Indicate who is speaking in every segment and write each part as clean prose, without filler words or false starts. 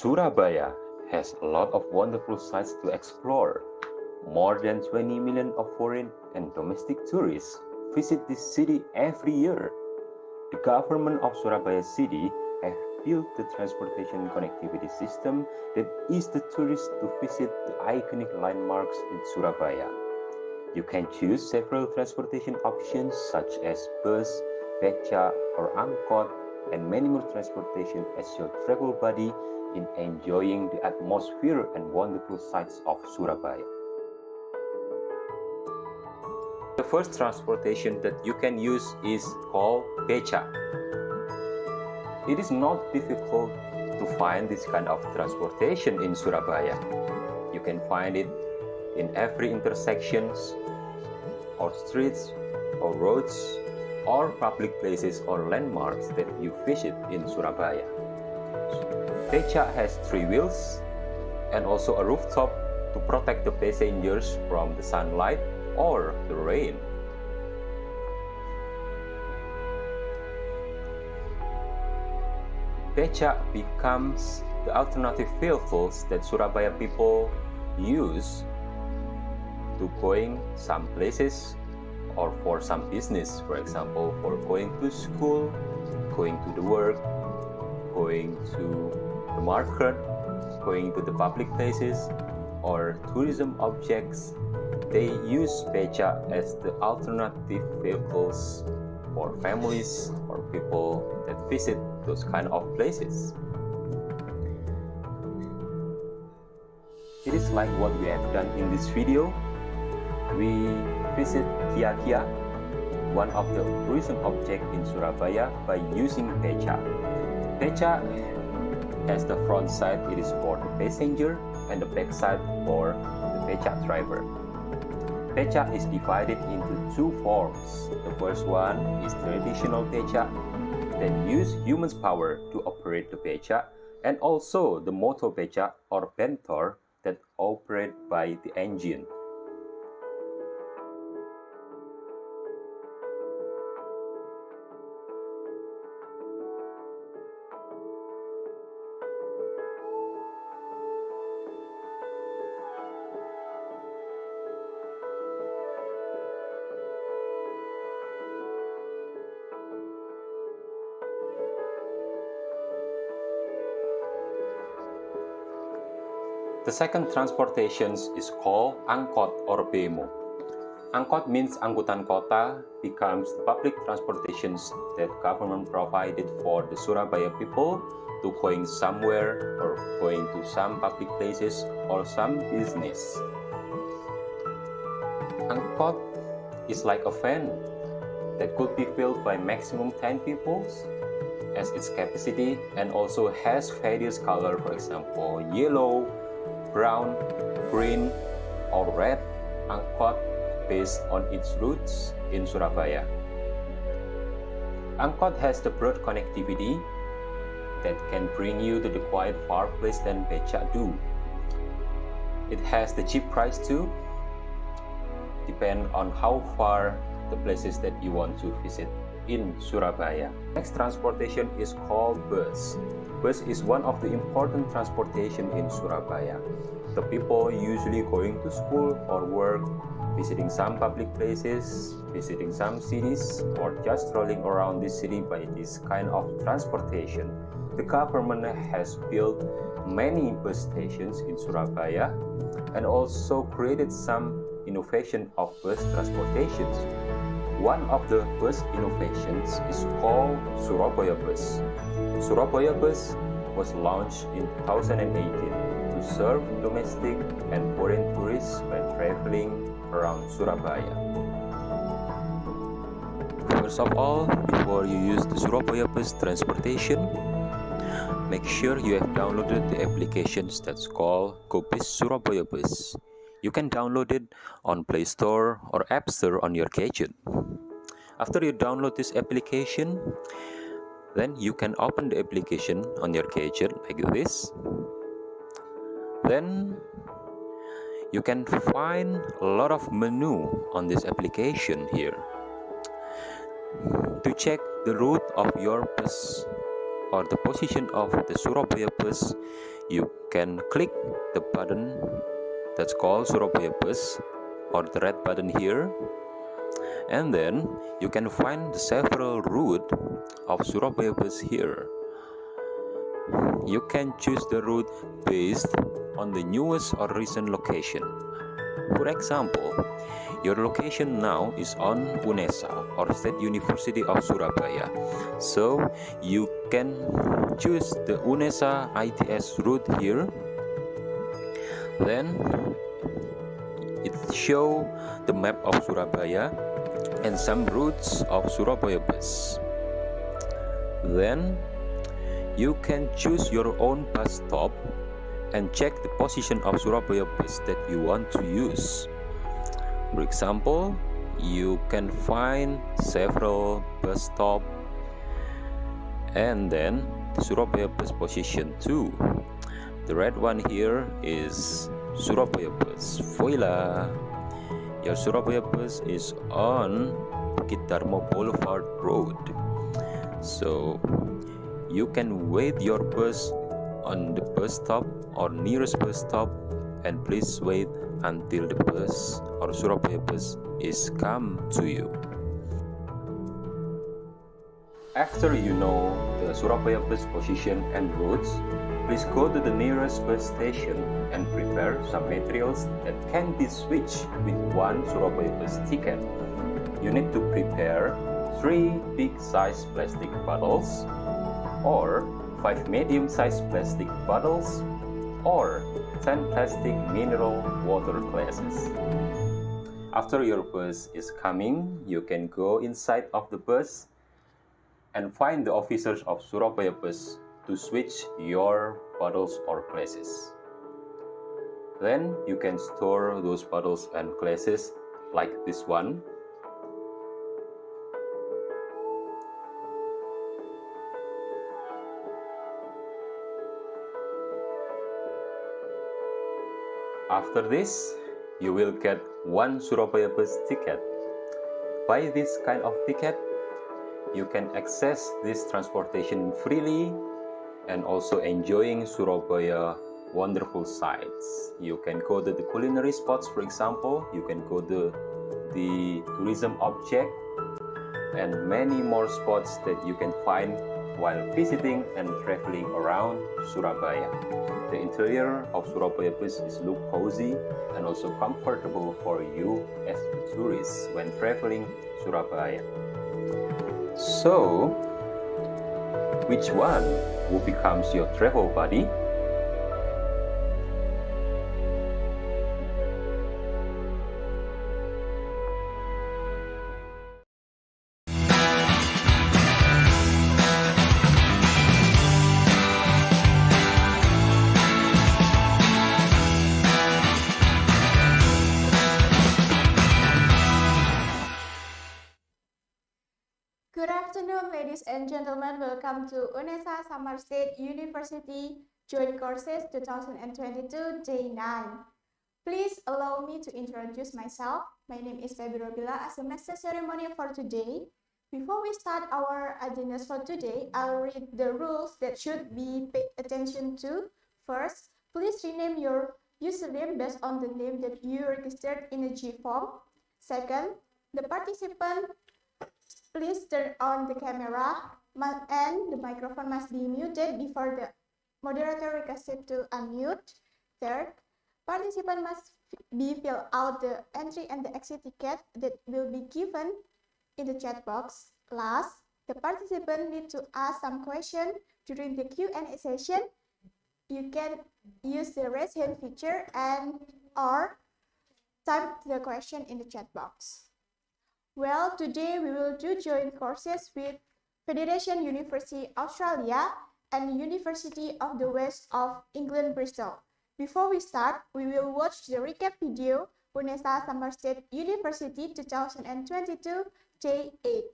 Speaker 1: Surabaya has a lot of wonderful sights to explore. More than 20 million of foreign and domestic tourists visit this city every year. The government of Surabaya City have built the transportation connectivity system that ease the tourists to visit the iconic landmarks in Surabaya. You can choose several transportation options such as bus, beca, or angkot, and many more transportation as your travel buddy in enjoying the atmosphere and wonderful sights of Surabaya. The first transportation that you can use is called beca. It is not difficult to find this kind of transportation in Surabaya. You can find it in every intersections or streets or roads or public places or landmarks that you visit in Surabaya. Beca has 3 wheels and also a rooftop to protect the passengers from the sunlight or the rain. Beca becomes the alternative vehicles that Surabaya people use to going some places or for some business, for example, for going to school, going to the work, going to the market, going to the public places, or tourism objects. They use beca as the alternative vehicles for families or people that visit those kind of places. It is like what we have done in this video. We visit Kia, one of the tourism objects in Surabaya, by using beca. Beca has the front side, it is for the passenger, and the back side for the beca driver. Beca is divided into 2 forms. The first one is traditional beca that use human power to operate the beca, and also the motor beca or bentor that operate by the engine. The second transportation is called angkot or bemo. Angkot means angkutan kota, becomes the public transportations that government provided for the Surabaya people to going somewhere or going to some public places or some business. Angkot is like a van that could be filled by maximum 10 people as its capacity, and also has various color, for example yellow, brown, green, or red angkot based on its routes in Surabaya. Angkot has the broad connectivity that can bring you to the quite far place than beca do. It has the cheap price too, depend on how far the places that you want to visit in Surabaya. Next transportation is called bus. Bus is one of the important transportation in Surabaya. The people usually going to school or work, visiting some public places, visiting some cities, or just strolling around this city by this kind of transportation. The government has built many bus stations in Surabaya and also created some innovation of bus transportations. One of the bus innovations is called Surabaya Bus. Surabaya Bus was launched in 2018 to serve domestic and foreign tourists when traveling around Surabaya. First of all, before you use the Surabaya Bus transportation, make sure you have downloaded the applications that's called GoBus Surabaya Bus. You can download it on Play Store or App Store on your gadget. After you download this application, then you can open the application on your gadget like this. Then you can find a lot of menu on this application here. To check the route of your bus, or the position of the Surabaya bus, you can click the button that's called Surabaya bus, or the red button here, and then you can find several routes of Surabaya bus here. You can choose the route based on the newest or recent location. For example, your location now is on Unesa, or State University of Surabaya. So you can choose the Unesa ITS route here. Then it shows the map of Surabaya and some routes of Surabaya bus. Then you can choose your own bus stop and check the position of Surabaya bus that you want to use. For example, you can find several bus stops and then the Surabaya bus position too. The red one here is Surabaya bus. Voila! Your Surabaya bus is on Bukit Darmo Boulevard Road. So you can wait your bus on the bus stop or nearest bus stop, and please wait until the bus or Surabaya bus is come to you. After you know the Surabaya bus position and routes, please go to the nearest bus station and prepare some materials that can be switched with one Surabaya bus ticket. You need to prepare 3 big-sized plastic bottles, or 5 medium-sized plastic bottles, or 10 plastic mineral water glasses. After your bus is coming, you can go inside of the bus and find the officers of Surabaya bus to switch your bottles or glasses. Then you can store those bottles and glasses like this one. After this, you will get one Surabaya bus ticket. By this kind of ticket, you can access this transportation freely and also enjoying Surabaya wonderful sights. You can go to the culinary spots, for example. You can go to the tourism object and many more spots that you can find while visiting and traveling around Surabaya. The interior of Surabaya bus look cozy and also comfortable for you as tourists when traveling Surabaya. So, which one will becomes your travel buddy?
Speaker 2: Good afternoon, ladies and gentlemen. Welcome to Unesa Samar State University Joint Courses 2022 Day 9. Please allow me to introduce myself. My name is Febi Robila as a master ceremony for today. Before we start our agendas for today, I'll read the rules that should be paid attention to. First, please rename your username based on the name that you registered in a G form. Second, the participant please turn on the camera and the microphone must be muted before the moderator requested to unmute. Third, participant must fill out the entry and the exit ticket that will be given in the chat box. Last, the participant need to ask some question during the Q&A session. You can use the raise hand feature and or type the question in the chat box. Well, today we will do joint courses with Federation University Australia and University of the West of England, Bristol. Before we start, we will watch the recap video Unesa Samar State University 2022 Day 8.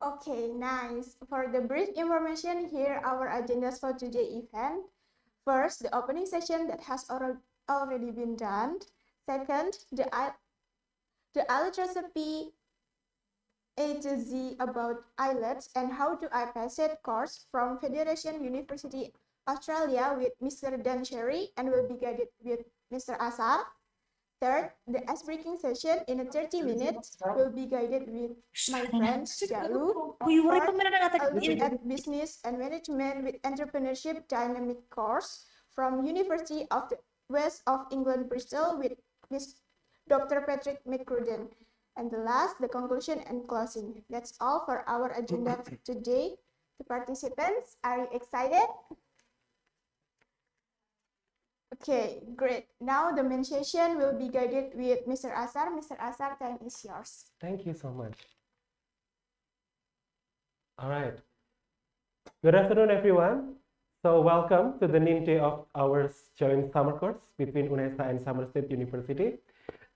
Speaker 2: Okay, nice. For the brief information, here are our agendas for today's event. First, the opening session that has already been done. Second, the IELTS recipe A to Z about IELTS and how to I pass it course from Federation University Australia with Mr. Dan Sherry and will be guided with Mr. Asar. Third, the icebreaking session in a 30 minutes will be guided with my friend Jalu. Fourth, a look at business and management with entrepreneurship dynamic course from University of the West of England, Bristol with Dr. Patrick McCruden. And the last, the conclusion and closing. That's all for our agenda today. The participants, are you excited? Okay, great. Now the main session will be guided with Mr. Asar. Mr. Asar, time is yours.
Speaker 3: Thank you so much. All right. Good afternoon, everyone. So welcome to the ninth day of our joint summer course between Unesa and Samar State University.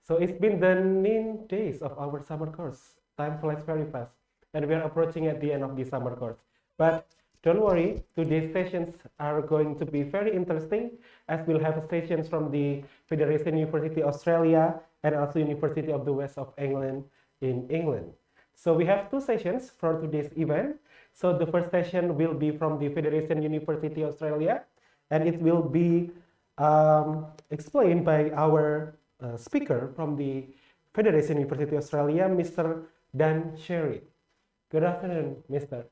Speaker 3: So it's been the 9 days of our summer course. Time flies very fast, and we are approaching at the end of the summer course. But don't worry, today's sessions are going to be very interesting, as we'll have sessions from the Federation University Australia and also University of the West of England in England. So we have 2 sessions for today's event. So the first session will be from the Federation University Australia, and it will be explained by our speaker from the Federation University Australia, Mr. Dan Sherry. Good afternoon, Mr.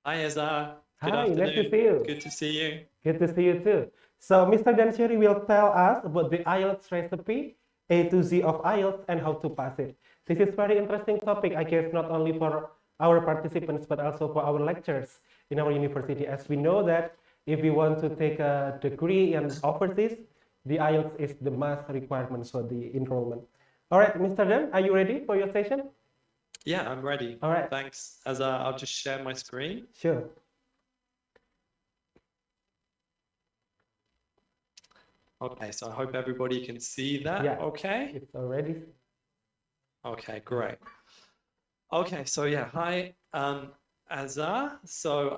Speaker 4: Hi, Azar. Good
Speaker 3: Hi,
Speaker 4: afternoon.
Speaker 3: nice to see you.
Speaker 4: Good to see you.
Speaker 3: Good to see you too. So Mr. Dan Sherry will tell us about the IELTS recipe, A to Z of IELTS, and how to pass it. This is very interesting topic, I guess, not only for our participants, but also for our lecturers in our university, as we know that if we want to take a degree in overseas, the IELTS is the must requirement for the enrollment. All right, Mr. Dan, are you ready for your session?
Speaker 4: Yeah, I'm ready.
Speaker 3: All right.
Speaker 4: Thanks. Azar, I'll just share my screen.
Speaker 3: Sure.
Speaker 4: Okay, so I hope everybody can see that.
Speaker 3: Yeah.
Speaker 4: Okay.
Speaker 3: It's already.
Speaker 4: Okay, great. Okay, so yeah, hi, Azar. So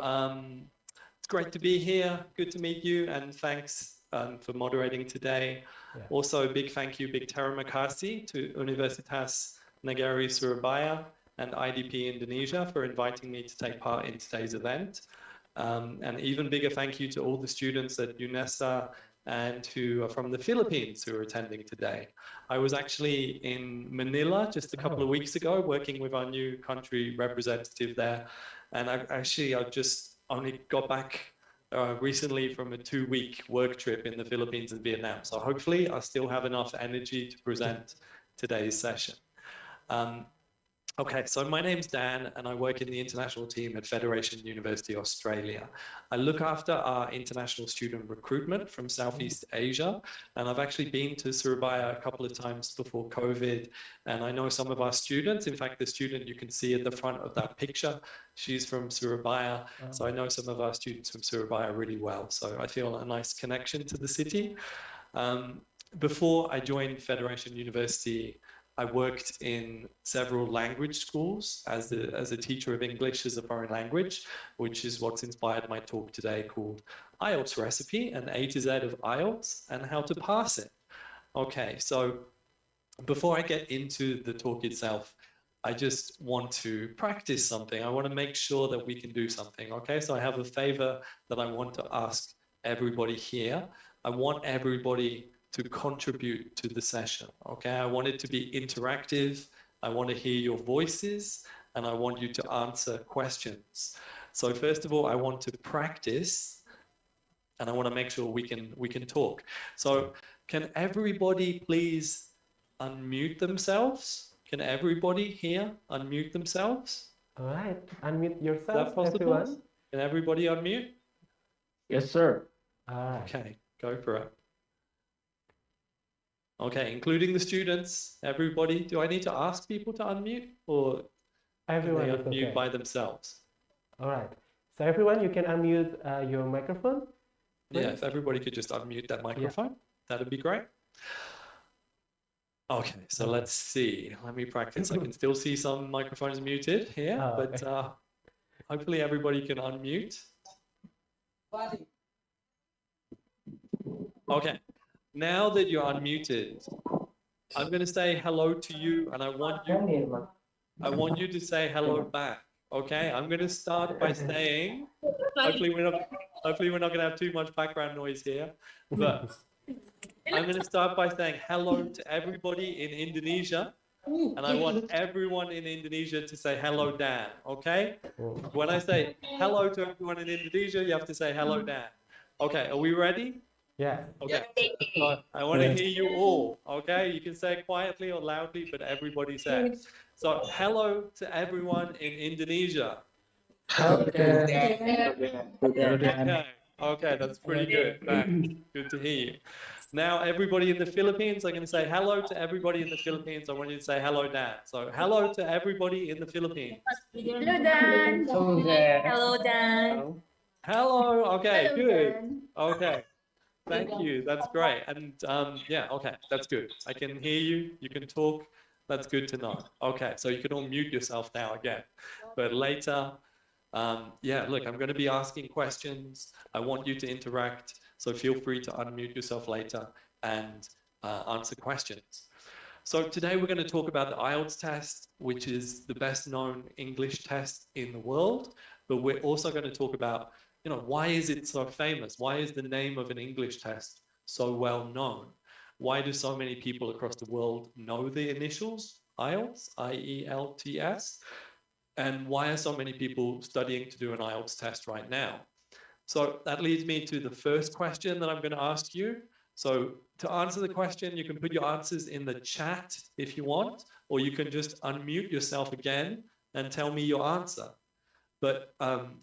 Speaker 4: it's great to be here. Good to meet you, and thanks for moderating today.
Speaker 3: Yeah.
Speaker 4: Also, a big thank you, big terima kasih to Universitas Negeri Surabaya and IDP Indonesia for inviting me to take part in today's event. And even bigger thank you to all the students at Unesa and who are from the Philippines who are attending today. I was actually in Manila just a couple of weeks ago working with our new country representative there. And I just only got back recently from a 2-week work trip in the Philippines and Vietnam. So hopefully I still have enough energy to present today's session. Okay, so my name's Dan and I work in the international team at Federation University Australia. I look after our international student recruitment from Southeast Asia, and I've actually been to Surabaya a couple of times before COVID, and I know some of our students. In fact, the student you can see at the front of that picture, she's from Surabaya, so I know some of our students from Surabaya really well, so I feel a nice connection to the city. Before I joined Federation University, I worked in several language schools as a teacher of English as a foreign language, which is what's inspired my talk today called IELTS Recipe and A to Z of IELTS and how to pass it. Okay, so before I get into the talk itself, I just want to practice something. I want to make sure that we can do something. Okay, so I have a favor that I want to ask everybody here. I want everybody to contribute to the session. Okay, I want it to be interactive. I want to hear your voices and I want you to answer questions. So first of all, I want to practice and I want to make sure we can talk. So can everybody please unmute themselves? Can everybody here unmute themselves?
Speaker 3: All right, unmute yourself,
Speaker 4: Is that possible?
Speaker 3: everyone.
Speaker 4: Can everybody unmute?
Speaker 5: Yes, sir.
Speaker 3: All right.
Speaker 4: Okay, go for it. Okay, including the students, everybody. Do I need to ask people to unmute or
Speaker 3: Everyone
Speaker 4: can
Speaker 3: is
Speaker 4: they unmute
Speaker 3: okay.
Speaker 4: by themselves?
Speaker 3: All right. So everyone, you can unmute your microphone.
Speaker 4: Yeah,
Speaker 3: Please.
Speaker 4: if everybody could just unmute that microphone, that'd be great. Okay, so let's see. Let me practice. I can still see some microphones muted here,
Speaker 3: Oh,
Speaker 4: but hopefully everybody can unmute. Okay, now that you're unmuted, I'm going to say hello to you, and I want you to say hello back. Okay, I'm going to start by saying, hopefully we're not going to have too much background noise here, but I'm going to start by saying hello to everybody in Indonesia, and I want everyone in Indonesia to say hello, Dan. Okay? When I say hello to everyone in Indonesia, you have to say hello, Dan. Okay, are we ready?
Speaker 3: yeah.
Speaker 4: Okay. So I want to hear you all. Okay, you can say it quietly or loudly, but everybody say it. So hello to everyone in Indonesia. Okay, okay, that's pretty good. Thanks. Good to hear you. Now, everybody in the Philippines, I'm going to say hello to everybody in the Philippines. I want you to say hello, Dan. So, hello to everybody in the Philippines.
Speaker 2: Hello, Dan.
Speaker 6: Hello, Dan.
Speaker 4: Hello. Okay,
Speaker 2: Hello,
Speaker 4: good.
Speaker 2: Dan.
Speaker 4: Okay, thank you. That's great. And yeah, okay, that's good. I can hear you. You can talk. That's good to know. Okay, so you can all mute yourself now again. But later, yeah, look, I'm going to be asking questions. I want you to interact. So feel free to unmute yourself later and answer questions. So today we're going to talk about the IELTS test, which is the best known English test in the world. But we're also going to talk about, why is it so famous? Why is the name of an English test so well known? Why do so many people across the world know the initials IELTS, IELTS? And why are so many people studying to do an IELTS test right now? So that leads me to the first question that I'm going to ask you. So to answer the question, you can put your answers in the chat if you want, or you can just unmute yourself again and tell me your answer. But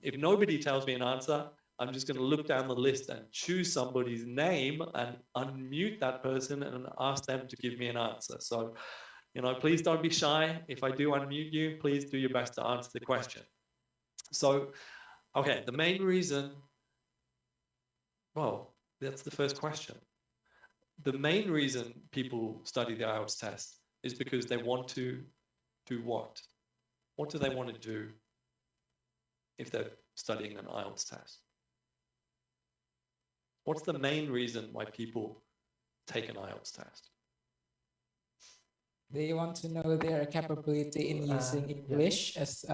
Speaker 4: if nobody tells me an answer, I'm just going to look down the list and choose somebody's name and unmute that person and ask them to give me an answer. So, please don't be shy. If I do unmute you, please do your best to answer the question. So, okay, the main reason, well, that's the first question. The main reason people study the IELTS test is because they want to do what? What do they want to do if they're studying an IELTS test? What's the main reason why people take an IELTS test?
Speaker 6: They want to know their capability in using
Speaker 3: Yeah.
Speaker 6: English as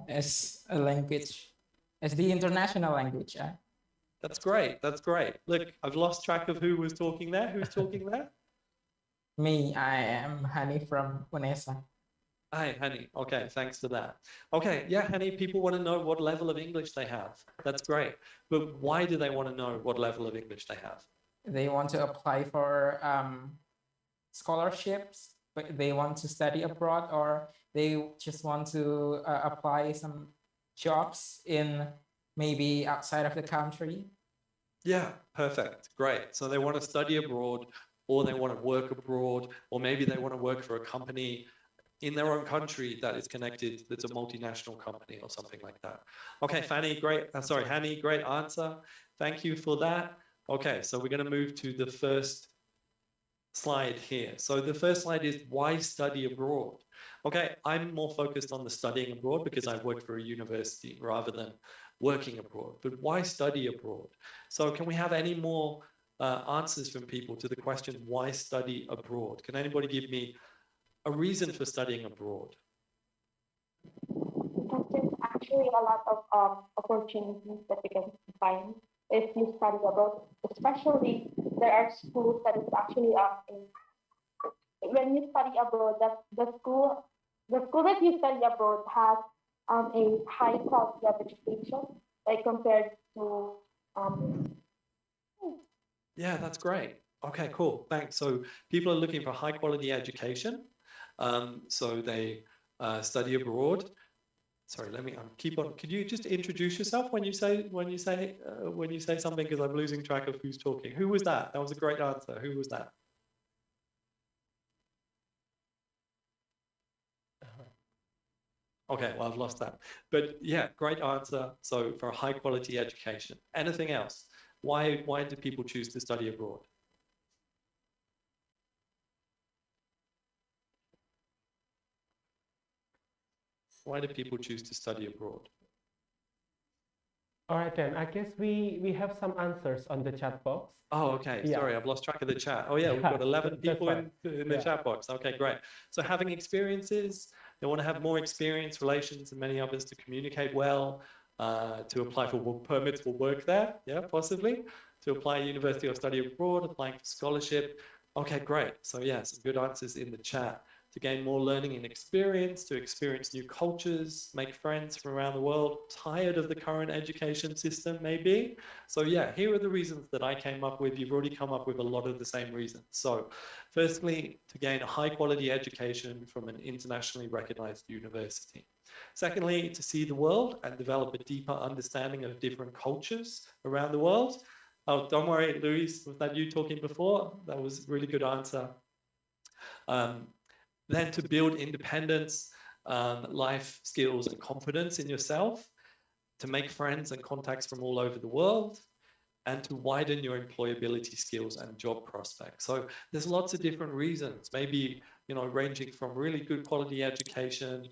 Speaker 6: as a language, as the international language.
Speaker 4: That's great. That's great. Look, I've lost track of who was talking there. Who's talking there?
Speaker 6: Me, I am Hani from Unesa.
Speaker 4: Hi, Hani. Okay, thanks for that. Okay, yeah, Hani, people want to know what level of English they have. That's great. But why do they want to know what level of English they have?
Speaker 6: They want to apply for scholarships, but they want to study abroad, or they just want to apply some jobs in maybe outside of the country.
Speaker 4: Yeah, perfect. Great. So they want to study abroad, or they want to work abroad, or maybe they want to work for a company in their own country that is connected, that's a multinational company or something like that. Okay, Fanny, great. Sorry, Hani, great answer. Thank you for that. Okay, so we're going to move to the first slide here. So the first slide is why study abroad? Okay, I'm more focused on the studying abroad because I work for a university rather than working abroad. But why study abroad? So can we have any more answers from people to the question, why study abroad? Can anybody give me a reason for studying abroad?
Speaker 7: Because there's actually a lot of opportunities that you can find if you study abroad. Especially, there are schools that is actually when you study abroad, that the school that you study abroad has a high quality of education, like compared to
Speaker 4: Yeah, that's great. Okay, cool. Thanks. So people are looking for high quality education. So they study abroad. Sorry, let me keep on. Could you just introduce yourself when you say something, because I'm losing track of who's talking. Who was that? That was a great answer. Who was that? Okay, well, I've lost that. But yeah, great answer. So for a high quality education. Anything else? Why do people choose to study abroad? Why do people choose to study abroad?
Speaker 3: All right, then. I guess we have some answers on the chat box.
Speaker 4: Oh, okay.
Speaker 3: Yeah.
Speaker 4: Sorry, I've lost track of the chat. Oh, yeah, we've got 11
Speaker 3: That's
Speaker 4: people
Speaker 3: fine.
Speaker 4: in the
Speaker 3: Yeah.
Speaker 4: chat box. Okay, great. So having experiences, they want to have more experience, relations, and many others to communicate well, to apply for work permits for work there, yeah, possibly, to apply university or study abroad, applying for scholarship. Okay, great. So yeah, some good answers in the chat. To gain more learning and experience, to experience new cultures, make friends from around the world, tired of the current education system, maybe. So yeah, here are the reasons that I came up with. You've already come up with a lot of the same reasons. So firstly, to gain a high quality education from an internationally recognized university. Secondly, to see the world and develop a deeper understanding of different cultures around the world. Oh, don't worry, Luis, was that you talking before? That was a really good answer. Then to build independence, life skills and confidence in yourself, to make friends and contacts from all over the world, and to widen your employability skills and job prospects. So there's lots of different reasons, maybe, you know, ranging from really good quality education,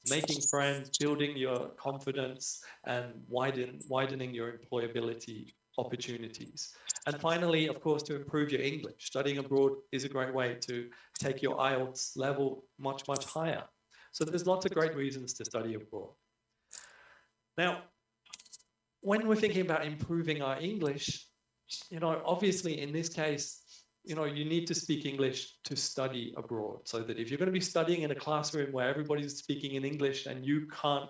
Speaker 4: making friends, building your confidence, and widening your employability opportunities. And finally, of course, to improve your English. Studying abroad is a great way to take your IELTS level much, much higher. So there's lots of great reasons to study abroad. Now, when we're thinking about improving our English, you know, obviously in this case, you know, you need to speak English to study abroad. So that if you're going to be studying in a classroom where everybody's speaking in English and you can't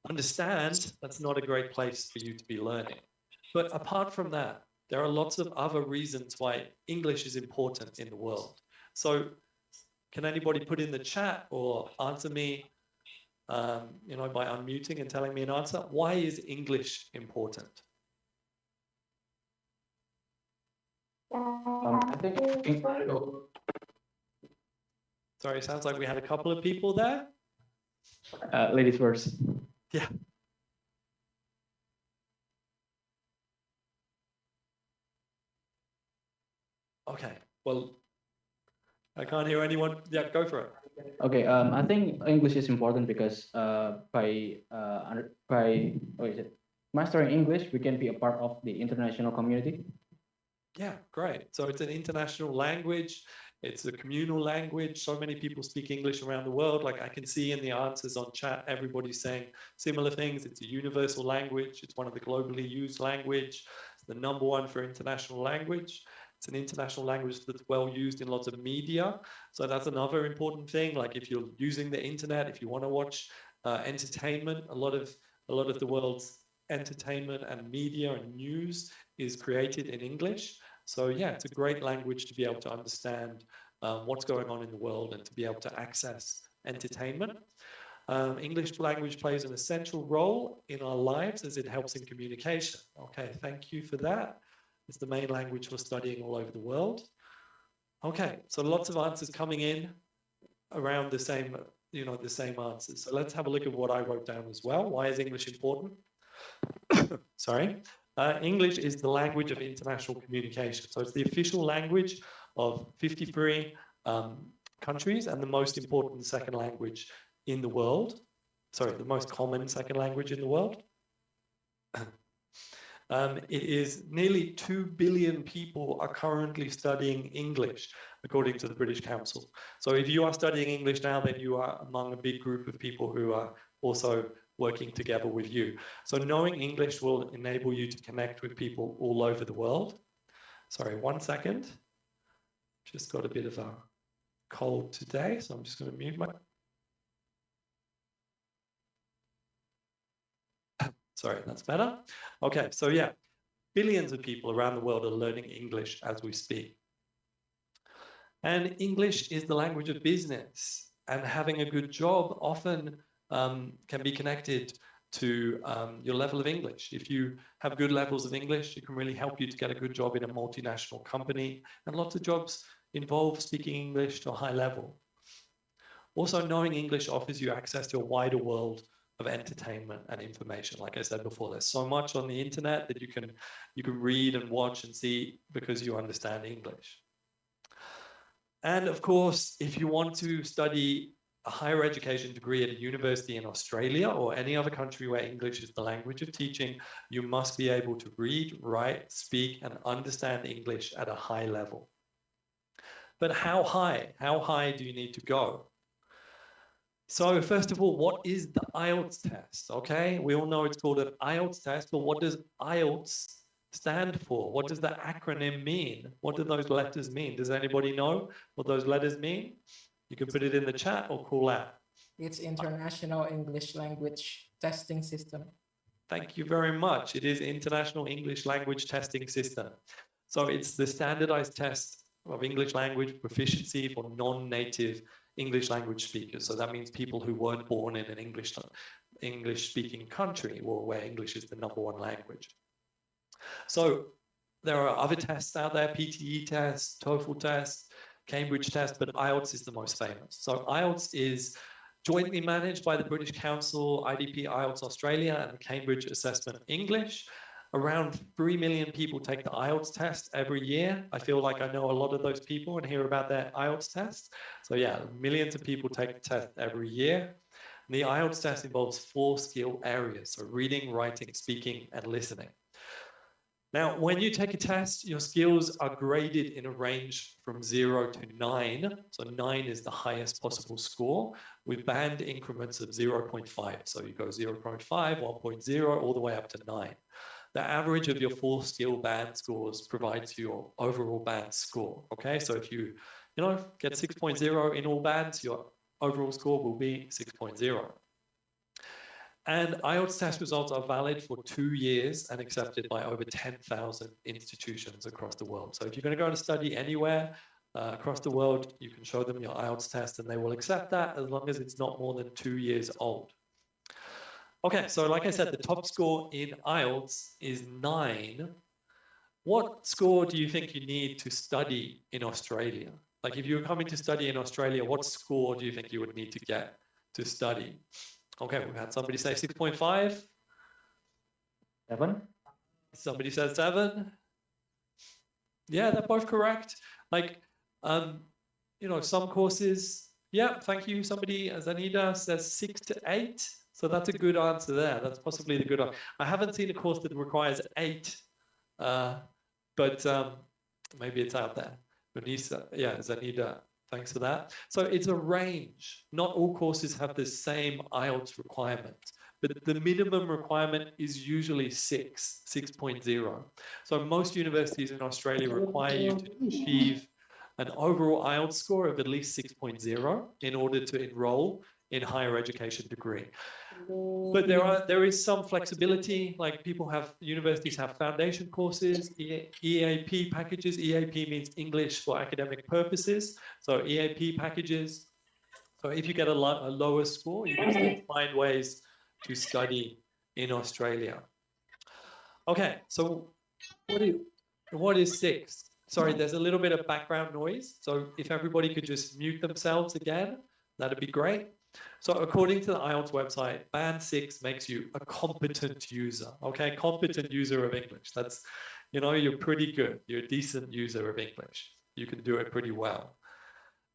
Speaker 4: understand, that's not a great place for you to be learning. But apart from that, there are lots of other reasons why English is important in the world. So can anybody put in the chat or answer me, you know, by unmuting and telling me an answer? Why is English important?
Speaker 5: I think
Speaker 4: Sorry, it sounds like we had a couple of people there.
Speaker 5: ladies first.
Speaker 4: Yeah. Okay, well, I can't hear anyone. Yeah, go for it.
Speaker 5: Okay, I think English is important because by what is it? Mastering English, we can be a part of the international community.
Speaker 4: Yeah, great. So it's an international language. It's a communal language. So many people speak English around the world. Like I can see in the answers on chat, everybody's saying similar things. It's a universal language. It's one of the globally used language. It's the #1 for international language. It's an international language that's well used in lots of media. So that's another important thing. Like if you're using the internet, if you want to watch entertainment, a lot of the world's entertainment and media and news is created in English. So yeah, it's a great language to be able to understand what's going on in the world and to be able to access entertainment. English language plays an essential role in our lives as it helps in communication. Okay, thank you for that. It's the main language for studying all over the world. Okay, so lots of answers coming in around the same, you know, the same answers. So let's have a look at what I wrote down as well. Why is English important? Sorry. English is the language of international communication. So it's the official language of 53 countries and the most important second language in the world. Sorry, the most common second language in the world. It is nearly 2 billion people are currently studying English, according to the British Council. So if you are studying English now, then you are among a big group of people who are also working together with you. So knowing English will enable you to connect with people all over the world. Sorry, 1 second. Just got a bit of a cold today, so I'm just going to mute my... Sorry, that's better. Okay, so yeah, billions of people around the world are learning English as we speak. And English is the language of business, and having a good job often can be connected to your level of English. If you have good levels of English, it can really help you to get a good job in a multinational company. And lots of jobs involve speaking English to a high level. Also, knowing English offers you access to a wider world of entertainment and information. Like I said before, there's so much on the internet that you can read and watch and see because you understand English. And of course, if you want to study a higher education degree at a university in Australia or any other country where English is the language of teaching, you must be able to read, write, speak, and understand English at a high level. But how high? How high do you need to go? So first of all, what is the IELTS test? Okay, we all know it's called an IELTS test, but what does IELTS stand for? What does the acronym mean? What do those letters mean? Does anybody know what those letters mean? You can put it in the chat or call out.
Speaker 6: It's International English Language Testing System.
Speaker 4: Thank you very much. It is International English Language Testing System. So it's the standardized test of English language proficiency for non-native English language speakers. So that means people who weren't born in an English speaking country or where English is the #1 language. So there are other tests out there, PTE tests, TOEFL tests, Cambridge test, but IELTS is the most famous. So IELTS is jointly managed by the British Council, IDP IELTS Australia, and Cambridge Assessment English. Around 3 million people take the IELTS test every year. I feel like I know a lot of those people and hear about their IELTS test. So yeah, millions of people take the test every year. And the IELTS test involves 4 skill areas, so reading, writing, speaking, and listening. Now, when you take a test, your skills are graded in a range from 0 to 9. So 9 is the highest possible score with band increments of 0.5. So you go 0.5, 1.0, all the way up to 9. The average of your 4 skill band scores provides your overall band score. Okay, so if you get 6.0 in all bands, your overall score will be 6.0. And IELTS test results are valid for 2 years and accepted by over 10,000 institutions across the world. So if you're going to go to study anywhere across the world, you can show them your IELTS test and they will accept that as long as it's not more than 2 years old. Okay, so like I said, the top score in IELTS is 9. What score do you think you need to study in Australia? Like if you were coming to study in Australia, what score do you think you would need to get to study? Okay, we've had somebody say 6.5.
Speaker 5: 7.
Speaker 4: Somebody said 7. Yeah, they're both correct. Like, some courses, yeah, thank you. Somebody, Zanida, says 6 to 8. So that's a good answer there. That's possibly the good one. I haven't seen a course that requires 8, but maybe it's out there. Unesa, yeah, Zanida, thanks for that. So it's a range. Not all courses have the same IELTS requirement, but the minimum requirement is usually 6.0. So most universities in Australia require you to achieve an overall IELTS score of at least 6.0 in order to enroll in higher education degree. But there is some flexibility, like universities have foundation courses, EAP packages. EAP means English for academic purposes. So EAP packages. So if you get a lower score, you can still find ways to study in Australia. Okay, so what is 6? Sorry, there's a little bit of background noise. So if everybody could just mute themselves again, that'd be great. So according to the IELTS website, band 6 makes you a competent user, okay? Competent user of English. That's, you're pretty good. You're a decent user of English. You can do it pretty well.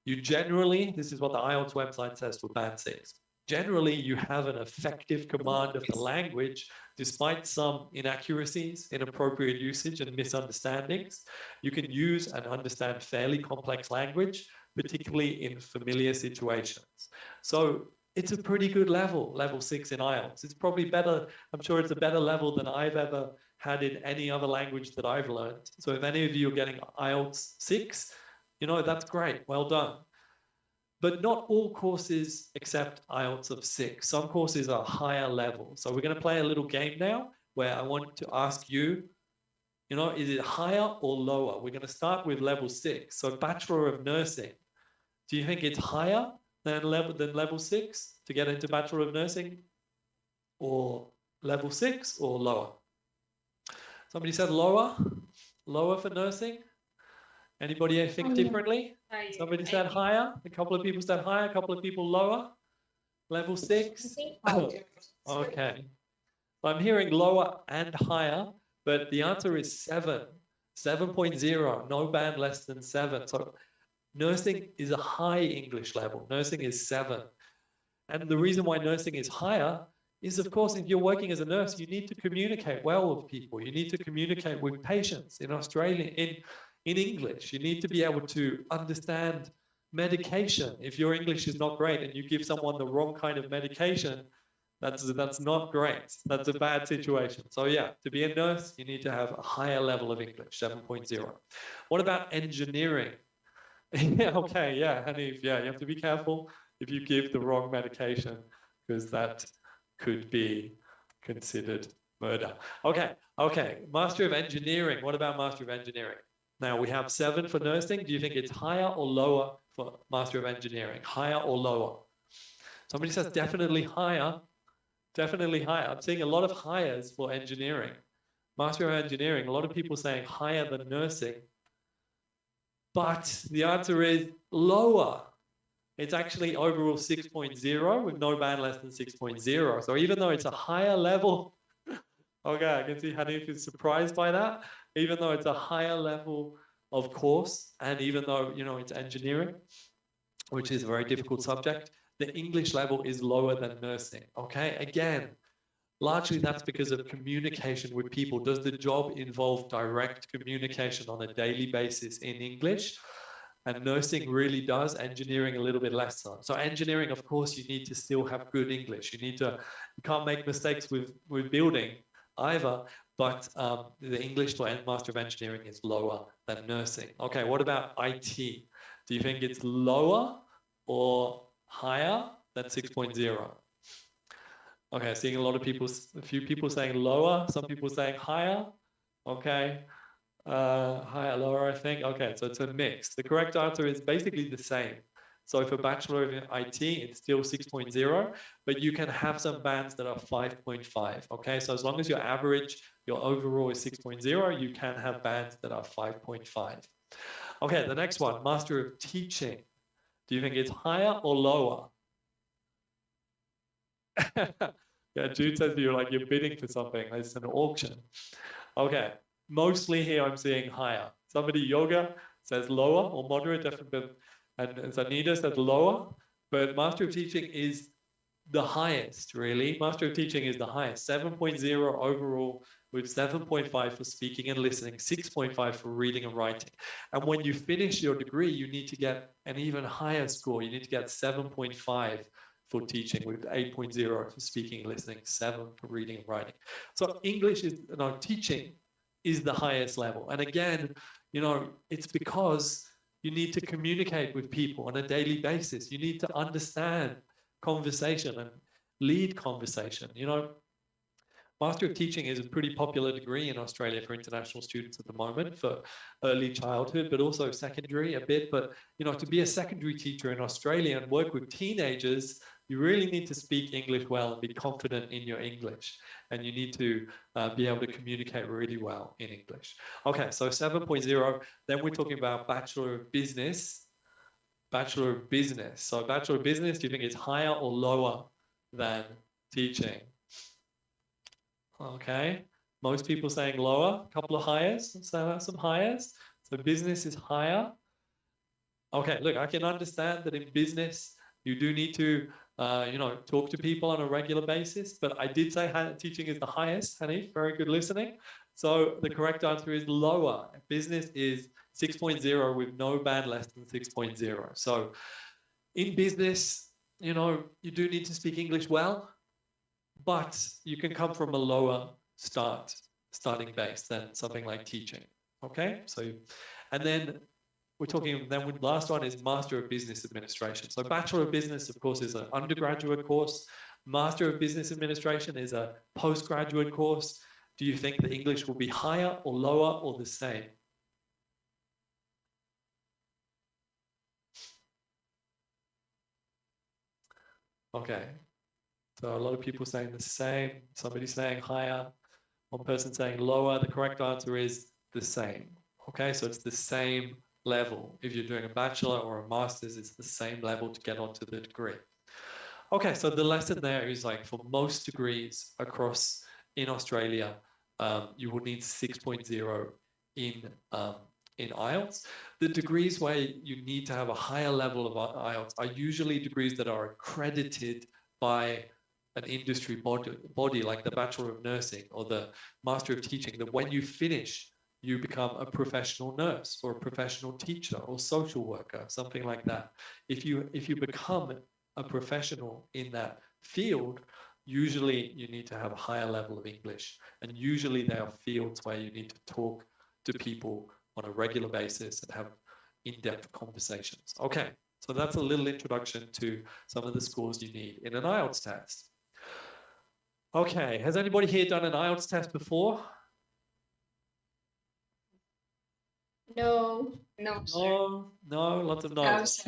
Speaker 4: You generally, this is what the IELTS website says for band 6. Generally, you have an effective command of the language, despite some inaccuracies, inappropriate usage, and misunderstandings. You can use and understand fairly complex language, particularly in familiar situations. So it's a pretty good level 6 in IELTS. It's probably better, I'm sure it's a better level than I've ever had in any other language that I've learned. So if any of you are getting IELTS 6, that's great, well done. But not all courses accept IELTS of 6. Some courses are higher level. So we're going to play a little game now where I want to ask you, is it higher or lower? We're going to start with level 6. So Bachelor of Nursing. Do you think it's higher than level 6 to get into Bachelor of Nursing? Or level 6 or lower? Somebody said lower? Lower for nursing? Anybody think differently? Somebody said higher? A couple of people said higher, a couple of people lower? Level 6? Okay. I'm hearing lower and higher, but the answer is 7. 7.0, no band less than 7. So nursing is a high English level. Nursing is 7. And the reason why nursing is higher is, of course, if you're working as a nurse, you need to communicate well with people. You need to communicate with patients in Australia, in English. You need to be able to understand medication. If your English is not great and you give someone the wrong kind of medication, that's not great. That's a bad situation. So yeah, to be a nurse, you need to have a higher level of English, 7.0. What about engineering? Yeah, okay, yeah, Hanif, yeah, you have to be careful if you give the wrong medication, because that could be considered murder. Okay, Master of Engineering. What about Master of Engineering? Now we have 7 for nursing. Do you think it's higher or lower for Master of Engineering? Higher or lower? Somebody says definitely higher. Definitely higher. I'm seeing a lot of hires for engineering. Master of Engineering, a lot of people saying higher than nursing. But the answer is lower. It's actually overall 6.0 with no band less than 6.0. So even though it's a higher level, okay, I can see Hanif is surprised by that. Even though it's a higher level of course, and even though, you know, it's engineering, which is a very difficult subject, the English level is lower than nursing. Okay, again, largely that's because of communication with people. Does the job involve direct communication on a daily basis in English? And nursing really does, engineering a little bit less so. So engineering, of course, you need to still have good English. You can't make mistakes with building either, but the English for Master of Engineering is lower than nursing. Okay, what about IT? Do you think it's lower or higher than 6.0? Okay, seeing a few people saying lower, some people saying higher. Okay, higher, lower, I think. Okay, so it's a mix. The correct answer is basically the same. So for Bachelor of IT, it's still 6.0, but you can have some bands that are 5.5. Okay, so as long as your average, your overall is 6.0, you can have bands that are 5.5. Okay, the next one, Master of Teaching. Do you think it's higher or lower? Yeah, Jude says you're bidding for something. It's an auction. Okay, mostly here I'm seeing higher. Somebody, Yoga, says lower or moderate, definitely, and Zanida says lower, but Master of Teaching is the highest, really. Master of Teaching is the highest, 7.0 overall, with 7.5 for speaking and listening, 6.5 for reading and writing. And when you finish your degree, you need to get an even higher score. You need to get 7.5 for teaching, with 8.0 for speaking and listening, 7 for reading and writing. So English is, teaching is the highest level. And again, it's because you need to communicate with people on a daily basis. You need to understand conversation and lead conversation. Master of Teaching is a pretty popular degree in Australia for international students at the moment, for early childhood, but also secondary a bit. But, to be a secondary teacher in Australia and work with teenagers, you really need to speak English well and be confident in your English. And you need to be able to communicate really well in English. Okay, so 7.0, then we're talking about Bachelor of Business. Bachelor of Business. So Bachelor of Business, do you think it's higher or lower than teaching? Okay, most people saying lower, a couple of highers, so that's some highers. So business is higher. Okay, look, I can understand that in business, you do need to, talk to people on a regular basis, but I did say teaching is the highest, Hanif, very good listening. So the correct answer is lower. Business is 6.0 with no band less than 6.0. So in business, you do need to speak English well, but you can come from a lower starting base than something like teaching. Okay, so, and then we're talking, then the last one is Master of Business Administration. So Bachelor of Business, of course, is an undergraduate course. Master of Business Administration is a postgraduate course. Do you think the English will be higher or lower or the same? Okay, so a lot of people saying the same, somebody saying higher, one person saying lower. The correct answer is the same. Okay, so it's the same level. If you're doing a bachelor or a master's, it's the same level to get onto the degree. Okay, so the lesson there is, like, for most degrees across in Australia, you will need 6.0 in IELTS. The degrees where you need to have a higher level of IELTS are usually degrees that are accredited by an industry body like the Bachelor of Nursing or the Master of Teaching, that when you finish, you become a professional nurse or a professional teacher or social worker, something like that. If you become a professional in that field, usually you need to have a higher level of English. And usually there are fields where you need to talk to people on a regular basis and have in-depth conversations. Okay, so that's a little introduction to some of the scores you need in an IELTS test. Okay, has anybody here done an IELTS test before?
Speaker 7: No. No, sir.
Speaker 4: No, lots of no's.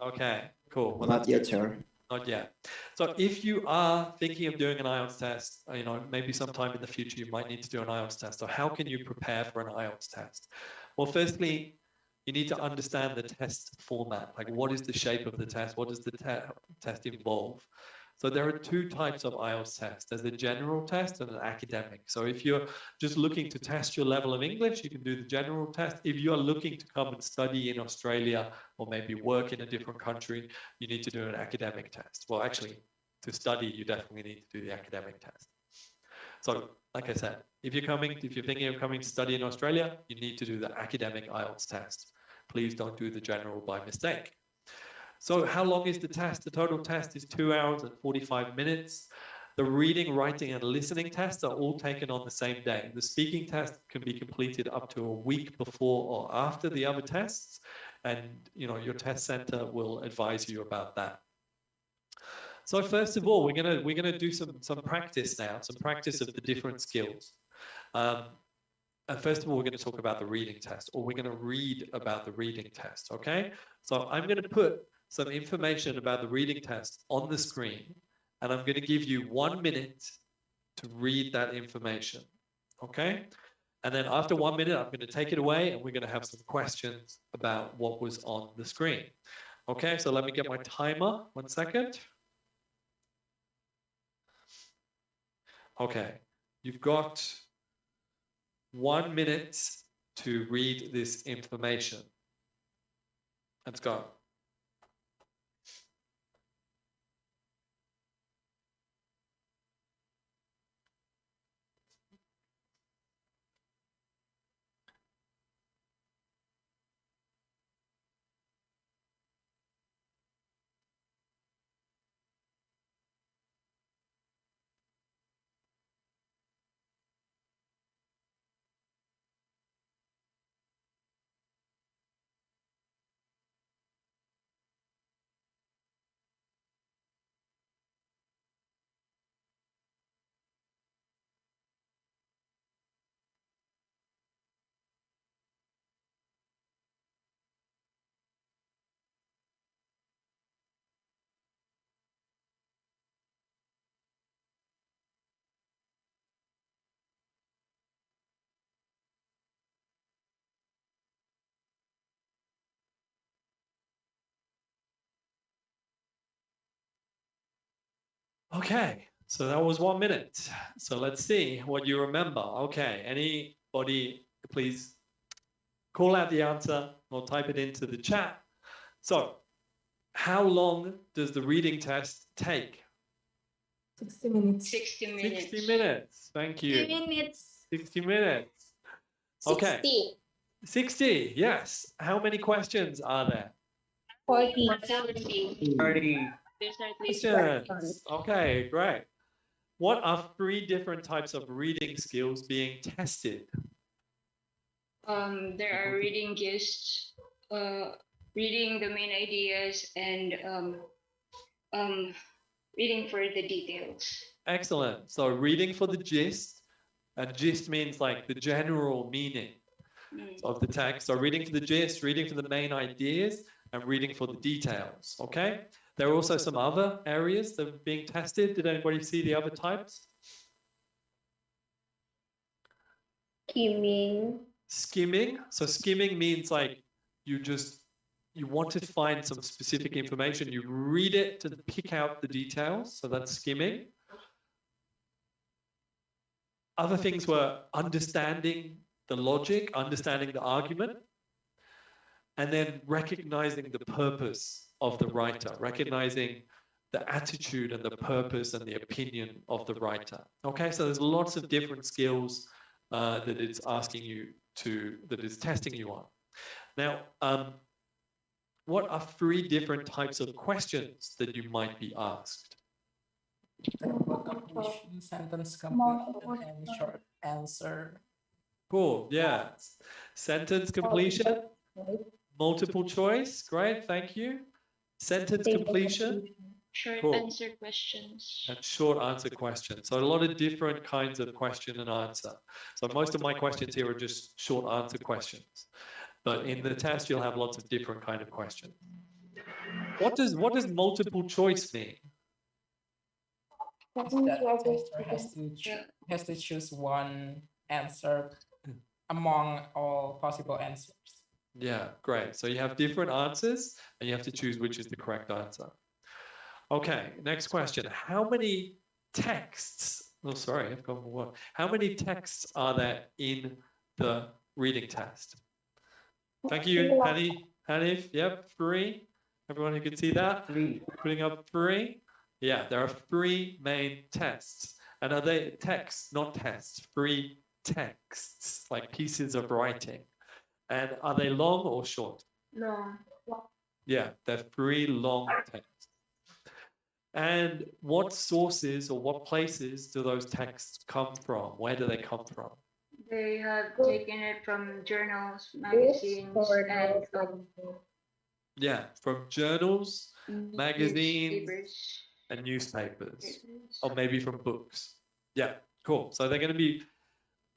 Speaker 4: Okay, cool. Well,
Speaker 8: Not yet, sir.
Speaker 4: not yet. So if you are thinking of doing an IELTS test, maybe sometime in the future you might need to do an IELTS test. So how can you prepare for an IELTS test? Well, firstly, you need to understand the test format. Like, what is the shape of the test? What does the test involve? So there are two types of IELTS tests. There's a general test and an academic. So if you're just looking to test your level of English, you can do the general test. If you're looking to come and study in Australia or maybe work in a different country, you need to do an academic test. Well, actually, to study, you definitely need to do the academic test. So, like I said, if you're thinking of coming to study in Australia, you need to do the academic IELTS test. Please don't do the general by mistake. So how long is the test? The total test is 2 hours and 45 minutes. The reading, writing, and listening tests are all taken on the same day. The speaking test can be completed up to a week before or after the other tests, and your test center will advise you about that. So first of all, we're gonna do some practice now, some practice of the different skills. And first of all, we're going to talk about the reading test, or we're going to read about the reading test, okay? So I'm going to put some information about the reading test on the screen, and I'm going to give you 1 minute to read that information, okay? And then after 1 minute, I'm going to take it away, and we're going to have some questions about what was on the screen. Okay, so let me get my timer, 1 second. Okay, you've got 1 minute to read this information. Let's go. Okay, so that was 1 minute. So let's see what you remember. Okay, anybody, please call out the answer or type it into the chat. So, how long does the reading test take?
Speaker 6: 60 minutes.
Speaker 7: 60 minutes.
Speaker 4: 60 minutes. Thank you.
Speaker 7: 60 minutes.
Speaker 4: 60 minutes. Okay.
Speaker 7: 60.
Speaker 4: 60, yes. How many questions are there?
Speaker 7: 40.
Speaker 8: 30.
Speaker 7: There's at least
Speaker 4: Questions. Okay, great. What are 3 different types of reading skills being tested?
Speaker 7: there are reading gist, reading the main ideas, and reading for the details.
Speaker 4: Excellent. So reading for the gist, and gist means like the general meaning of the text. So reading for the gist, reading for the main ideas, and reading for the details, okay? There are also some other areas that are being tested. Did anybody see the other types?
Speaker 7: Skimming.
Speaker 4: Skimming. So skimming means like you want to find some specific information. You read it to pick out the details. So that's skimming. Other things were understanding the logic, understanding the argument, and then recognizing the purpose of the writer, recognizing the attitude and the purpose and the opinion of the writer. Okay, so there's lots of different skills that it's asking you to, that it's testing you on. Now, what are 3 different types of questions that you might be asked?
Speaker 6: Completion, sentence completion, and short answer.
Speaker 4: Cool, yeah. Sentence completion, multiple choice, great, thank you. Sentence completion.
Speaker 9: Short
Speaker 4: Cool.
Speaker 9: answer questions.
Speaker 4: And short answer questions. So a lot of different kinds of question and answer. So most of my questions here are just short answer questions. But in the test, you'll have lots of different kind of questions. What does multiple choice mean?
Speaker 6: That tester has to choose one answer among all possible answers.
Speaker 4: Yeah, great. So you have different answers and you have to choose which is the correct answer. Okay, next question. How many texts, oh sorry, I've got one. How many texts are there in the reading test? Thank you, Hanif. Yep, 3. Everyone who can see that?
Speaker 8: 3.
Speaker 4: Putting up 3. Yeah, there are 3 main tests. And are they texts, not tests, 3 texts, like pieces of writing. And are they long or short?
Speaker 9: Long.
Speaker 4: Yeah, they're 3 long texts. And what sources or what places do those texts come from? Where do they come from?
Speaker 9: They have taken it from journals, magazines, and
Speaker 4: Yeah, from journals, magazines,
Speaker 9: newspapers.
Speaker 4: and newspapers, or maybe from books. Yeah, cool. So they're going to be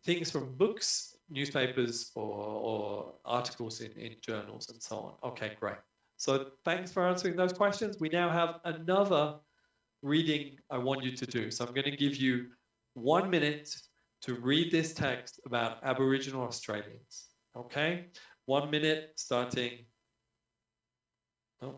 Speaker 4: things from books, newspapers, or articles in journals and so on. Okay, great. So thanks for answering those questions. We now have another reading I want you to do. So I'm going to give you 1 minute to read this text about Aboriginal Australians. Okay? 1 minute starting now.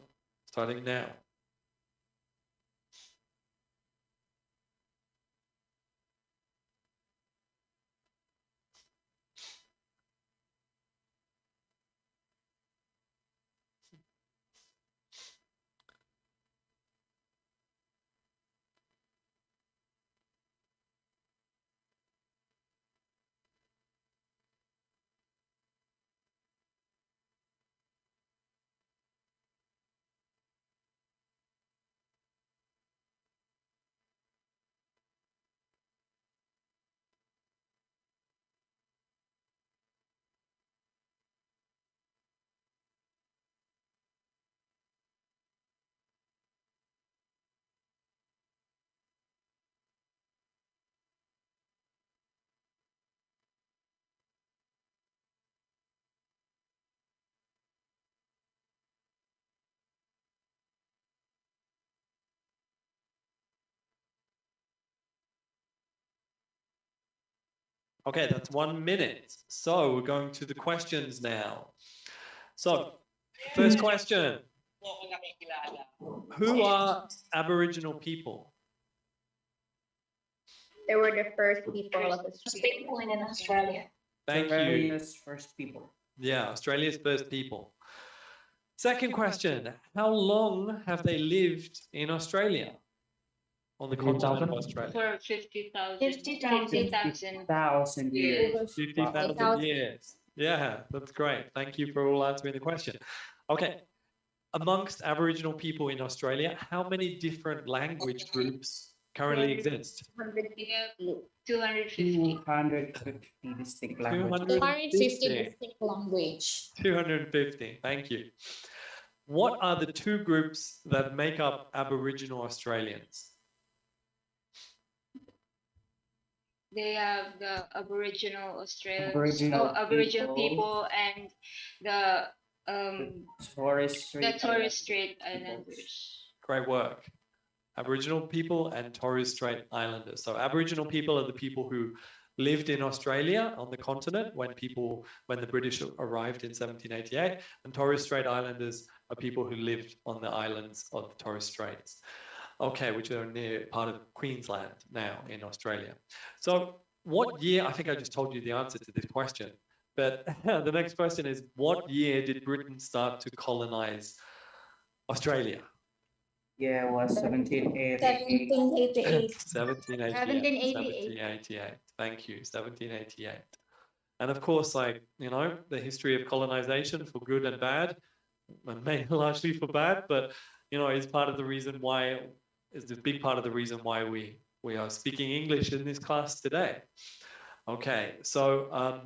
Speaker 4: Okay, that's 1 minute. So we're going to the questions now. So, first question. Who are Aboriginal people?
Speaker 7: They were the first people of
Speaker 9: People in Australia.
Speaker 4: Thank you.
Speaker 8: Australia's first people.
Speaker 4: Yeah, Australia's first people. Second question. How long have they lived in Australia? On the continent of Australia?
Speaker 9: For 50,000.
Speaker 8: 50,000 years.
Speaker 4: 50,000 years. Yeah, that's great. Thank you for all answering the question. Okay. Amongst Aboriginal people in Australia, how many different language groups currently exist?
Speaker 9: 250.
Speaker 8: 250 distinct languages.
Speaker 4: 250.
Speaker 10: distinct language.
Speaker 4: 250. Thank you. What are the 2 groups that make up Aboriginal Australians?
Speaker 9: They have the Aboriginal Australians,
Speaker 8: Aboriginal
Speaker 9: people, and the
Speaker 8: Torres
Speaker 9: Strait Islanders.
Speaker 4: Great work. Aboriginal people and Torres Strait Islanders. So Aboriginal people are the people who lived in Australia on the continent when the British arrived in 1788, and Torres Strait Islanders are people who lived on the islands of Torres Straits. Okay, which are near part of Queensland now in Australia. So what year, I think I just told you the answer to this question, but the next question is, what year did Britain start to colonize Australia?
Speaker 8: Yeah, it was 1788.
Speaker 2: 1788.
Speaker 4: 1788. 1788. Thank you. 1788. And of course, like, the history of colonization for good and bad, and maybe largely for bad, but, is part of the reason why, is a big part of the reason why we are speaking English in this class today. Okay, so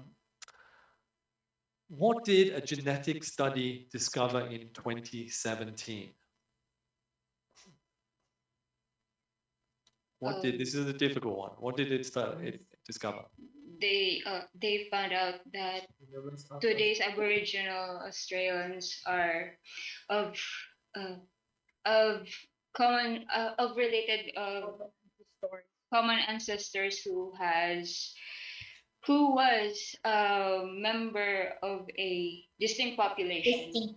Speaker 4: what did a genetic study discover in 2017? This is a difficult one. What did it discover?
Speaker 9: They found out that today's Aboriginal Australians are of common of related common ancestors who was a member of a distinct population.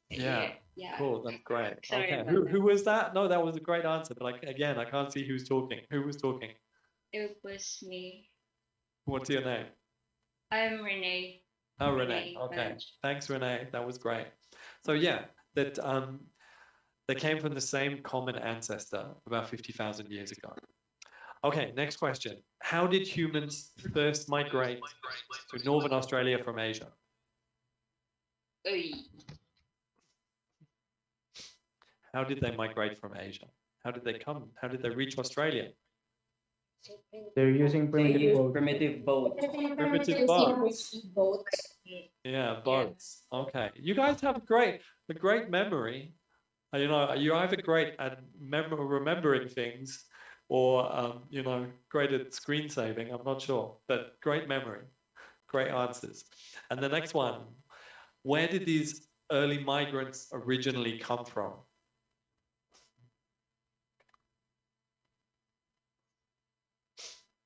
Speaker 4: Yeah.
Speaker 9: Yeah.
Speaker 4: Cool. That's great.
Speaker 9: Sorry
Speaker 4: Okay.
Speaker 9: about
Speaker 4: Who was that? No, that was a great answer. But like again, I can't see who's talking. Who was talking?
Speaker 9: It was me.
Speaker 4: What's your name?
Speaker 9: I'm Renee.
Speaker 4: Oh, Renee. Okay. Thanks, Renee. That was great. So yeah, that they came from the same common ancestor about 50,000 years ago. Okay, next question. How did humans first migrate to Northern Australia from Asia? How did they migrate from Asia? How did they come? How did they reach Australia?
Speaker 5: They're using primitive boats.
Speaker 8: Primitive boat.
Speaker 4: Primitive boats. Yeah, boats. Okay. You guys have a great memory. You're either great at remembering things or, great at screen saving. I'm not sure, but great memory, great answers. And the next one, where did these early migrants originally come from?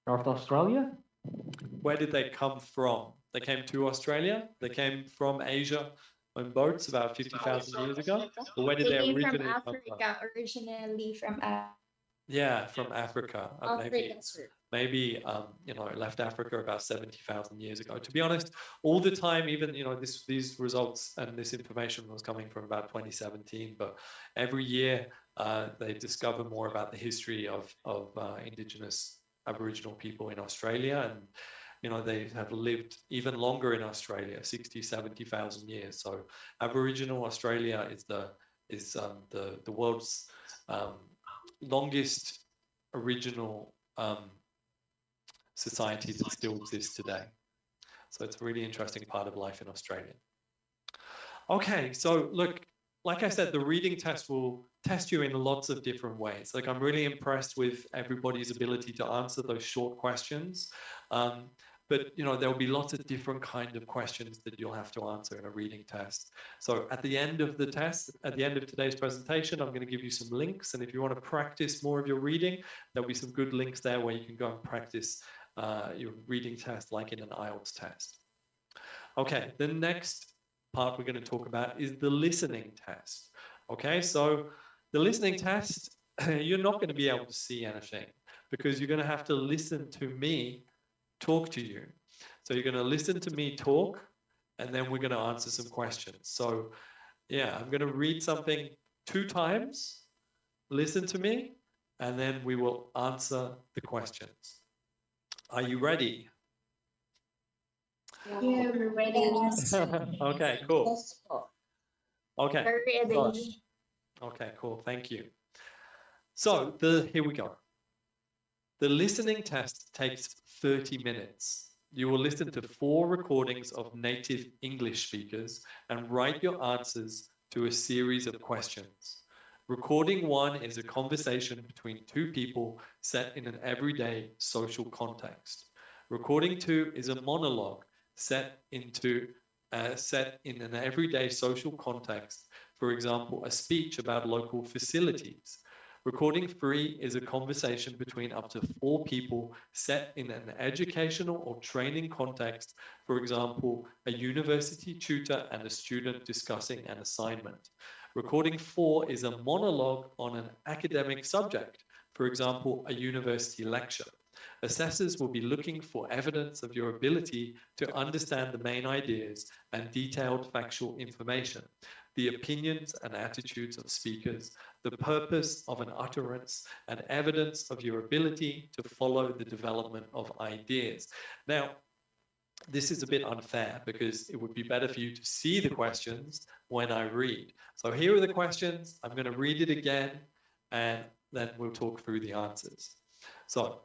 Speaker 5: North Australia?
Speaker 4: Where did they come from? They came to Australia. They came from Asia on boats about 50,000 years ago. But where did they originally come from?
Speaker 2: Originally from
Speaker 4: Yeah, from Africa. Maybe left Africa about 70,000 years ago. To be honest, all the time, even these results and this information was coming from about 2017. But every year they discover more about the history of Indigenous Aboriginal people in Australia, and they have lived even longer in Australia, 60, 70,000 years. So Aboriginal Australia is the world's longest original society that still exists today. So it's a really interesting part of life in Australia. Okay, so look, like I said, the reading test will test you in lots of different ways. Like, I'm really impressed with everybody's ability to answer those short questions. But there'll be lots of different kind of questions that you'll have to answer in a reading test. So at the end of the test, at the end of today's presentation, I'm going to give you some links. And if you want to practice more of your reading, there'll be some good links there where you can go and practice your reading test like in an IELTS test. Okay, the next part we're going to talk about is the listening test. Okay, so the listening test, you're not going to be able to see anything because you're going to have to listen to me talk to you. So you're going to listen to me talk, and then we're going to answer some questions. So yeah, I'm going to read something 2 times, listen to me, and then we will answer the questions. Are you ready?
Speaker 2: Yeah, we're ready.
Speaker 4: Okay, cool. Okay.
Speaker 2: We're ready.
Speaker 4: Okay, cool. Thank you. So here we go. The listening test takes 30 minutes. You will listen to 4 recordings of native English speakers and write your answers to a series of questions. Recording 1 is a conversation between 2 people set in an everyday social context. Recording 2 is a monologue set in an everyday social context, for example, a speech about local facilities. Recording 3 is a conversation between up to 4 people set in an educational or training context, for example, a university tutor and a student discussing an assignment. Recording 4 is a monologue on an academic subject, for example, a university lecture. Assessors will be looking for evidence of your ability to understand the main ideas and detailed factual information. the opinions and attitudes of speakers, the purpose of an utterance, and evidence of your ability to follow the development of ideas. Now, this is a bit unfair because it would be better for you to see the questions when I read. So here are the questions. I'm going to read it again, and then we'll talk through the answers. So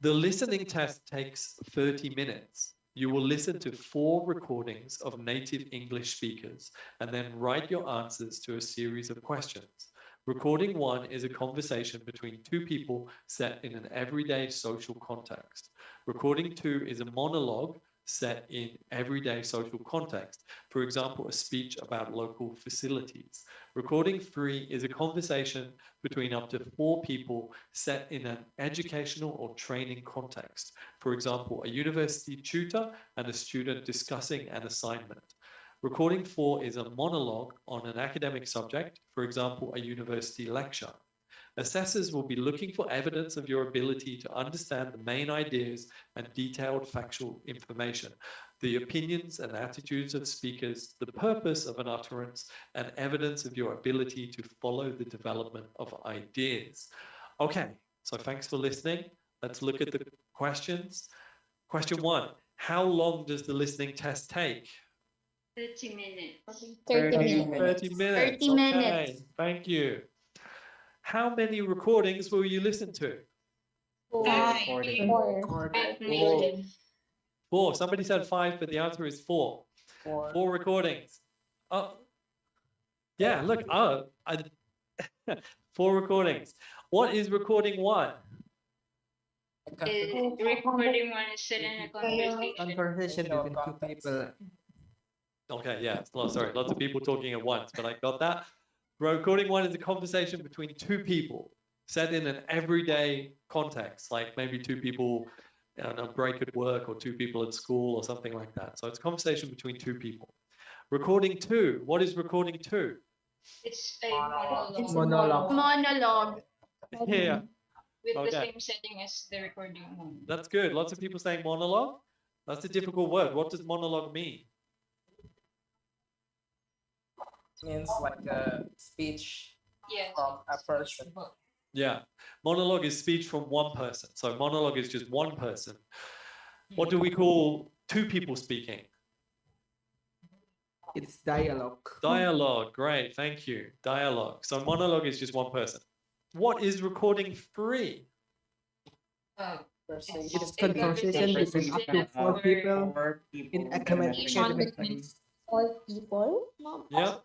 Speaker 4: the listening test takes 30 minutes. You will listen to 4 recordings of native English speakers and then write your answers to a series of questions. Recording 1 is a conversation between 2 people set in an everyday social context. Recording 2 is a monologue set in everyday social context, for example, a speech about local facilities. Recording 3 is a conversation between up to 4 people set in an educational or training context, for example, a university tutor and a student discussing an assignment. Recording 4 is a monologue on an academic subject, for example, a university lecture. Assessors will be looking for evidence of your ability to understand the main ideas and detailed factual information, the opinions and attitudes of speakers, the purpose of an utterance, and evidence of your ability to follow the development of ideas. Okay, so thanks for listening. Let's look at the questions. Question 1, how long does the listening test take?
Speaker 9: 30 minutes.
Speaker 7: 30 minutes.
Speaker 4: 30 minutes.
Speaker 7: 30
Speaker 4: Okay,
Speaker 7: minutes.
Speaker 4: thank you. How many recordings will you listen to?
Speaker 7: 4.
Speaker 9: 5 minutes.
Speaker 4: 4. Somebody said 5, but the answer is 4. 4 recordings. Oh, yeah, look, 4 recordings. What is recording 1?
Speaker 9: Recording 1 is set in a conversation.
Speaker 6: Conversation between 2 people.
Speaker 4: Okay, yeah, sorry, lots of people talking at once, but I got that. Recording 1 is a conversation between 2 people set in an everyday context, like maybe 2 people on a break at work or 2 people at school or something like that. So it's a conversation between 2 people. Recording 2, what is recording 2?
Speaker 9: It's a monologue.
Speaker 7: Monologue.
Speaker 4: Yeah,
Speaker 9: With
Speaker 4: Okay.
Speaker 9: the same setting as the recording 1.
Speaker 4: that's good. Lots of people saying monologue. That's a difficult word. What does monologue mean?
Speaker 6: Means like a speech
Speaker 9: Yes.
Speaker 6: from a person.
Speaker 4: Yeah, monologue is speech from one person. So monologue is just one person. What do we call 2 people speaking?
Speaker 6: It's dialogue.
Speaker 4: Dialogue, great, thank you. Dialogue. So monologue is just one person. What is recording 3?
Speaker 6: It's conversation between up to 4 people in academic.
Speaker 7: 4 people.
Speaker 4: Yeah.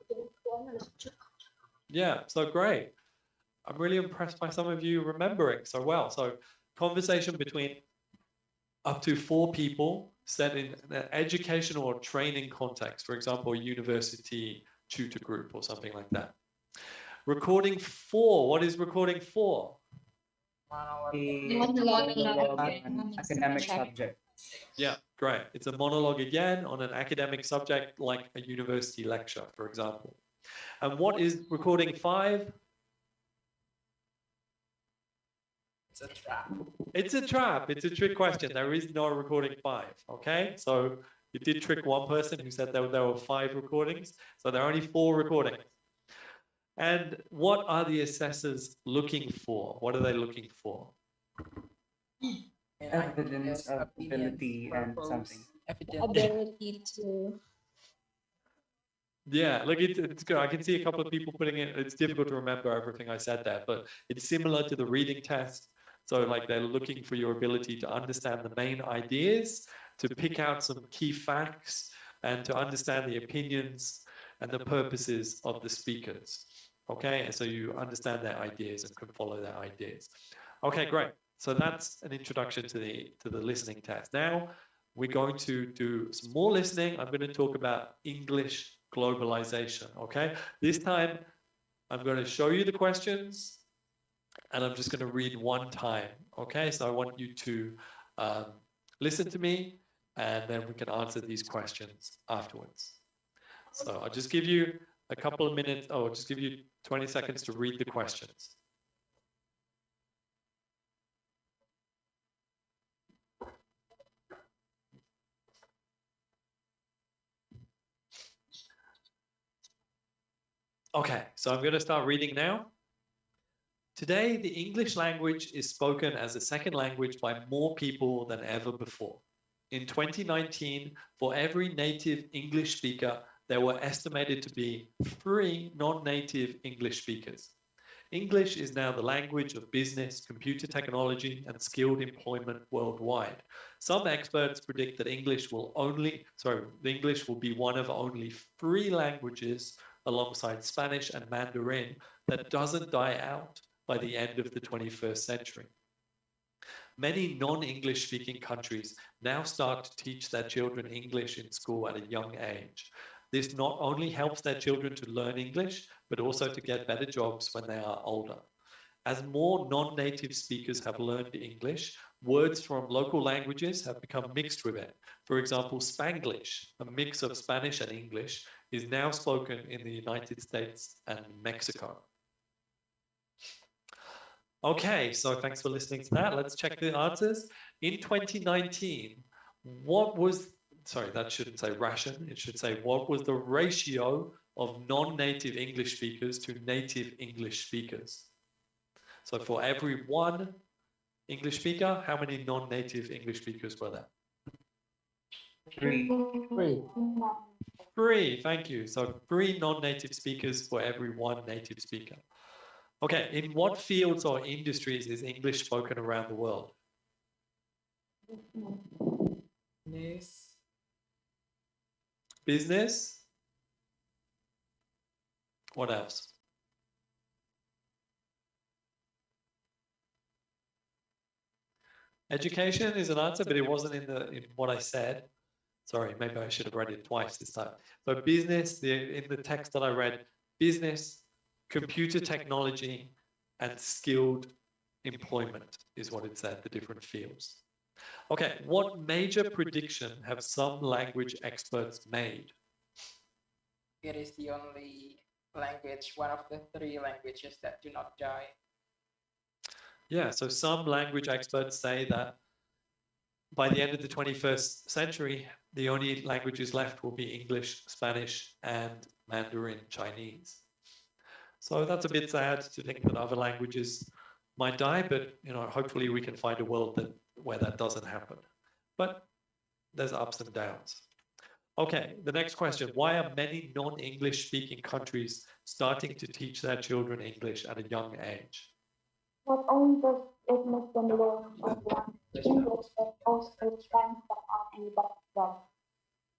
Speaker 4: Yeah, so great. I'm really impressed by some of you remembering so well. So conversation between up to 4 people set in an educational or training context, for example, a university tutor group or something like that. Recording 4, what is recording 4?
Speaker 8: Academic subject.
Speaker 4: Yeah, great. It's a monologue again on an academic subject like a university lecture, for example. And what is recording 5?
Speaker 6: It's a trap.
Speaker 4: It's a trap. It's a trick question. There is no recording 5. Okay, so you did trick one person who said there were 5 recordings. So there are only 4 recordings. And what are the assessors looking for? What are they looking for?
Speaker 8: Evidence of ability and something.
Speaker 7: Ability to.
Speaker 4: Yeah, look, it's good. I can see a couple of people putting it. It's difficult to remember everything I said there, but it's similar to the reading test. So like they're looking for your ability to understand the main ideas, to pick out some key facts, and to understand the opinions and the purposes of the speakers. Okay, and so you understand their ideas and can follow their ideas. Okay, great. So that's an introduction to the listening test. Now we're going to do some more listening. I'm going to talk about English globalization. Okay, this time I'm going to show you the questions, and I'm just going to read one time. Okay, so I want you to listen to me, and then we can answer these questions afterwards. So I'll just give you a couple of minutes. Oh, I'll just give you 20 seconds to read the questions. Okay, so I'm going to start reading now. Today, the English language is spoken as a second language by more people than ever before. In 2019, for every native English speaker, there were estimated to be 3 non-native English speakers. English is now the language of business, computer technology, and skilled employment worldwide. Some experts predict that the English will be one of only 3 languages alongside Spanish and Mandarin that doesn't die out by the end of the 21st century. Many non-English speaking countries now start to teach their children English in school at a young age. This not only helps their children to learn English, but also to get better jobs when they are older. As more non-native speakers have learned English, words from local languages have become mixed with it. For example, Spanglish, a mix of Spanish and English, is now spoken in the United States and Mexico. Okay, so thanks for listening to that. Let's check the answers. In 2019, that shouldn't say ration, it should say what was the ratio of non-native English speakers to native English speakers? So for every 1 English speaker, how many non-native English speakers were there?
Speaker 8: 3.
Speaker 4: 3, thank you. So 3 non-native speakers for every 1 native speaker. Okay, in what fields or industries is English spoken around the world?
Speaker 6: Yes.
Speaker 4: Business? What else? Education is an answer, but it wasn't in what I said. Sorry, maybe I should have read it twice this time. So business, in the text that I read, business, computer technology, and skilled employment is what it said, the different fields. Okay, what major prediction have some language experts made?
Speaker 6: It is the only language, one of the 3 languages that do not die.
Speaker 4: Yeah, so some language experts say that by the end of the 21st century, the only languages left will be English, Spanish, and Mandarin Chinese. So that's a bit sad to think that other languages might die, but hopefully we can find a world where that doesn't happen. But there's ups and downs. Okay, the next question. Why are many non-English speaking countries starting to teach their children English at a young age?
Speaker 7: Not only does it make them learn English, but also strengthen them on any job.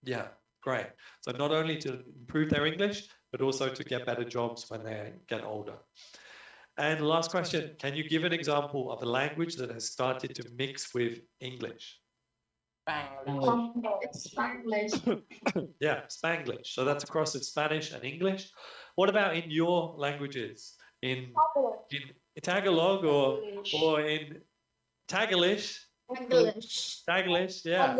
Speaker 4: Yeah, great. So not only to improve their English, but also to get better jobs when they get older. And last question, can you give an example of a language that has started to mix with English?
Speaker 7: Spanglish.
Speaker 4: Yeah, Spanglish. So that's across in Spanish and English. What about in your languages? In Tagalog or in Tagalish? Taglish, yeah.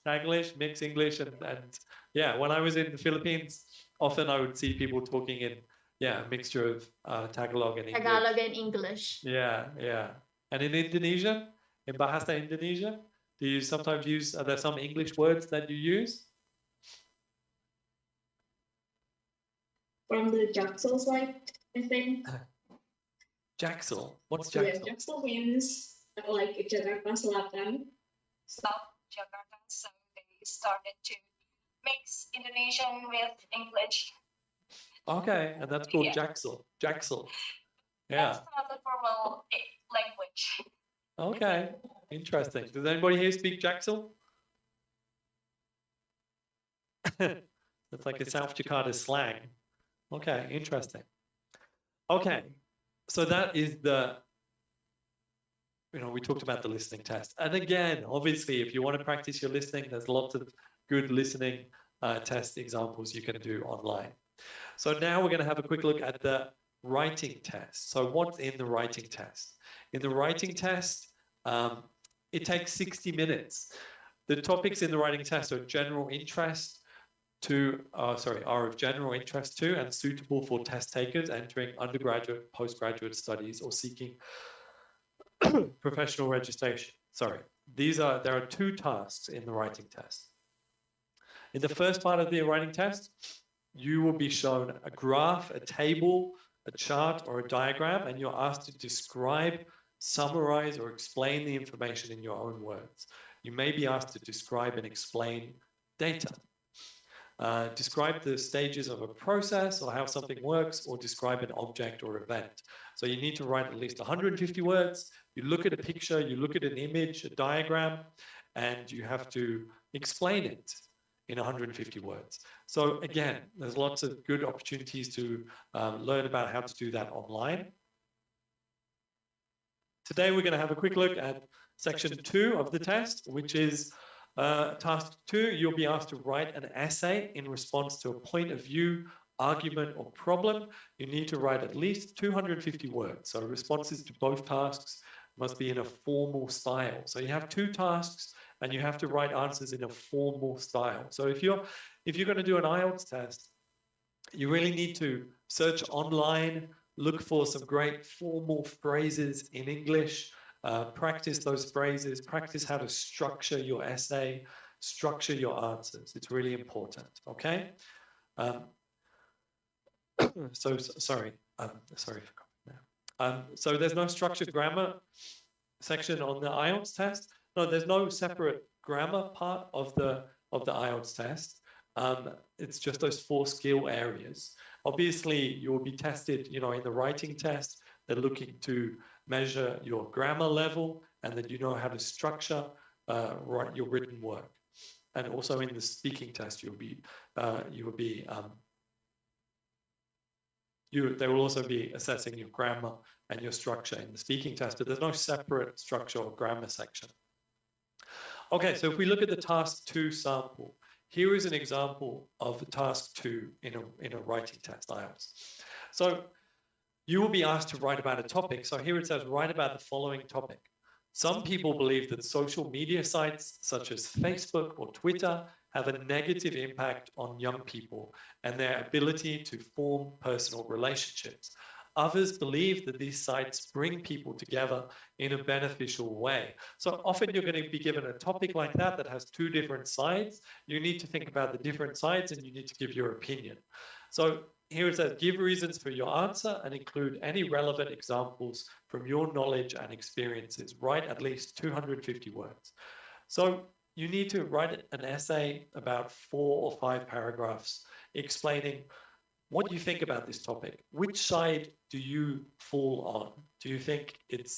Speaker 4: Taglish, mix English and yeah, when I was in the Philippines, often I would see people talking in a mixture of Tagalog and English.
Speaker 2: Tagalog and English.
Speaker 4: Yeah, yeah. And in Indonesia, in Bahasa Indonesia, do you sometimes use, are there some English words that you use?
Speaker 10: From the Jaksel side, I think.
Speaker 4: Jaksel? What's Jaksel?
Speaker 10: Yeah, Jaksel means like Jakarta Selatan.
Speaker 11: South Jakarta, so they started to mix Indonesian with English.
Speaker 4: Okay, and that's called Jaksel. Jaksel. Yeah.
Speaker 11: That's not the formal language.
Speaker 4: Okay, interesting. Does anybody here speak Jaksel? It's like a South Jakarta slang. Okay, interesting. Okay, so that is we talked about the listening test. And again, obviously, if you want to practice your listening, there's lots of good listening test examples you can do online. So now we're going to have a quick look at the writing test. So what's in the writing test? In the writing test, it takes 60 minutes. The topics in the writing test are of general interest to and suitable for test takers entering undergraduate, postgraduate studies or seeking professional registration. There are 2 tasks in the writing test. In the first part of the writing test, you will be shown a graph, a table, a chart, or a diagram, and you're asked to describe, summarize, or explain the information in your own words. You may be asked to describe and explain data. Describe the stages of a process or how something works, or describe an object or event. So you need to write at least 150 words. You look at a picture, you look at an image, a diagram, and you have to explain it in 150 words. So again, there's lots of good opportunities to learn about how to do that online. Today we're going to have a quick look at section 2 of the test, which is task 2. You'll be asked to write an essay in response to a point of view, argument, or problem. You need to write at least 250 words. So responses to both tasks must be in a formal style. So you have 2 tasks, and you have to write answers in a formal style. So if you're going to do an IELTS test, you really need to search online, look for some great formal phrases in English, practice those phrases, practice how to structure your essay, structure your answers. It's really important, okay? Sorry for now. So there's no structured grammar section on the IELTS test. No, there's no separate grammar part of the IELTS test. It's just those 4 skill areas. Obviously, you will be tested, in the writing test. They're looking to measure your grammar level and that you know how to structure write your written work. And also in the speaking test, they will also be assessing your grammar and your structure in the speaking test, but there's no separate structure or grammar section. Okay, so if we look at the task 2 sample, here is an example of the task 2 in a writing test, IELTS. So you will be asked to write about a topic. So here it says, write about the following topic. Some people believe that social media sites such as Facebook or Twitter have a negative impact on young people and their ability to form personal relationships. Others believe that these sites bring people together in a beneficial way. So often you're going to be given a topic like that has 2 different sides. You need to think about the different sides and you need to give your opinion. So here it says, give reasons for your answer and include any relevant examples from your knowledge and experiences. Write at least 250 words. So you need to write an essay about 4 or 5 paragraphs explaining what you think about this topic. Which side do you fall on? Do you think it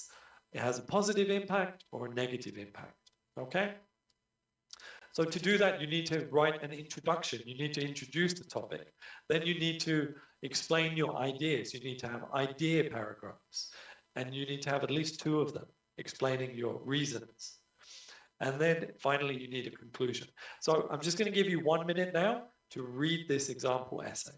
Speaker 4: has a positive impact or a negative impact? Okay? So to do that, you need to write an introduction. You need to introduce the topic. Then you need to explain your ideas. You need to have idea paragraphs. And you need to have at least 2 of them explaining your reasons. And then finally, you need a conclusion. So I'm just going to give you 1 minute now to read this example essay.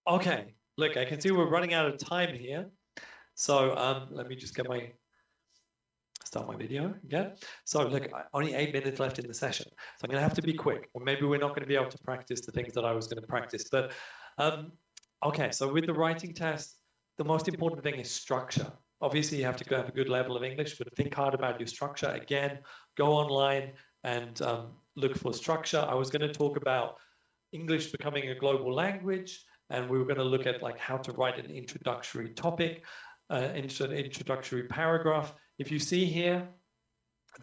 Speaker 4: Okay, look, I can see we're running out of time here. So let me just start my video again. So look, only 8 minutes left in the session. So I'm going to have to be quick, or maybe we're not going to be able to practice the things that I was going to practice. But okay, so with the writing test, the most important thing is structure. obviously you have to have a good level of English, but think hard about your structure. Again, go online and look for structure. I was going to talk about English becoming a global language, and we were going to look at like how to write an introductory topic, introductory paragraph. If you see here,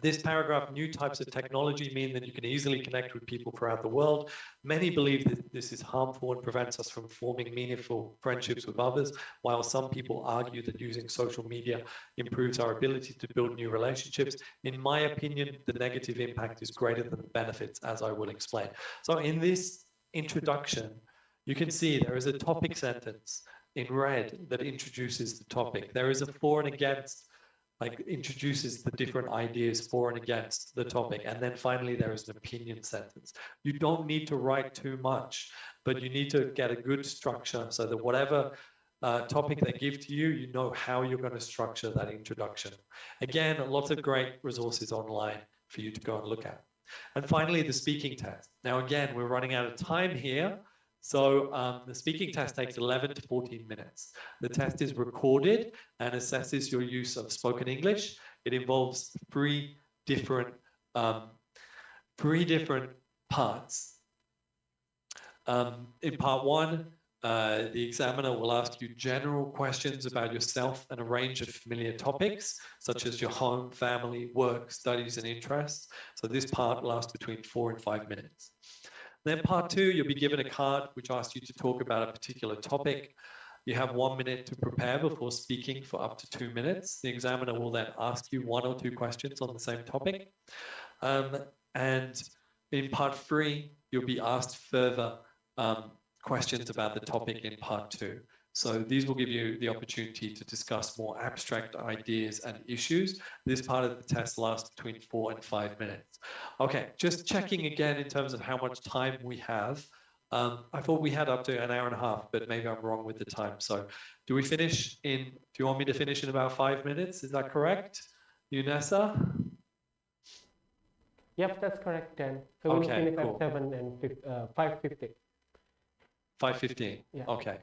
Speaker 4: this paragraph, new types of technology mean that you can easily connect with people throughout the world. Many believe that this is harmful and prevents us from forming meaningful friendships with others, while some people argue that using social media improves our ability to build new relationships. In my opinion, the negative impact is greater than the benefits, as I will explain. So in this introduction, you can see there is a topic sentence in red that introduces the topic. There is a for and against, like introduces the different ideas for and against the topic. And then finally, there is an opinion sentence. You don't need to write too much, but you need to get a good structure so that whatever topic they give to you, you know how you're going to structure that introduction. Again, lots of great resources online for you to go and look at. And finally, the speaking test. Now, again, we're running out of time here. So the speaking test takes 11 to 14 minutes. The test is recorded and assesses your use of spoken English. It involves three different parts. In part one, the examiner will ask you general questions about yourself and a range of familiar topics, such as your home, family, work, studies, and interests. So this part lasts between 4 and 5 minutes. Then part two, you'll be given a card which asks you to talk about a particular topic. You have 1 minute to prepare before speaking for up to 2 minutes. The examiner will then ask you 1 or 2 questions on the same topic. And in part three, you'll be asked further questions about the topic in part two. So these will give you the opportunity to discuss more abstract ideas and issues. This part of the test lasts between 4 and 5 minutes. Okay, just checking again in terms of how much time we have. I thought we had up to an hour and a half, but maybe I'm wrong with the time. So do you want me to finish in about 5 minutes? Is that correct? Unesa?
Speaker 3: Yep, that's correct, Dan. So we'll finish at 7 and 5:50.
Speaker 4: 5:15?
Speaker 3: Yeah.
Speaker 4: Okay.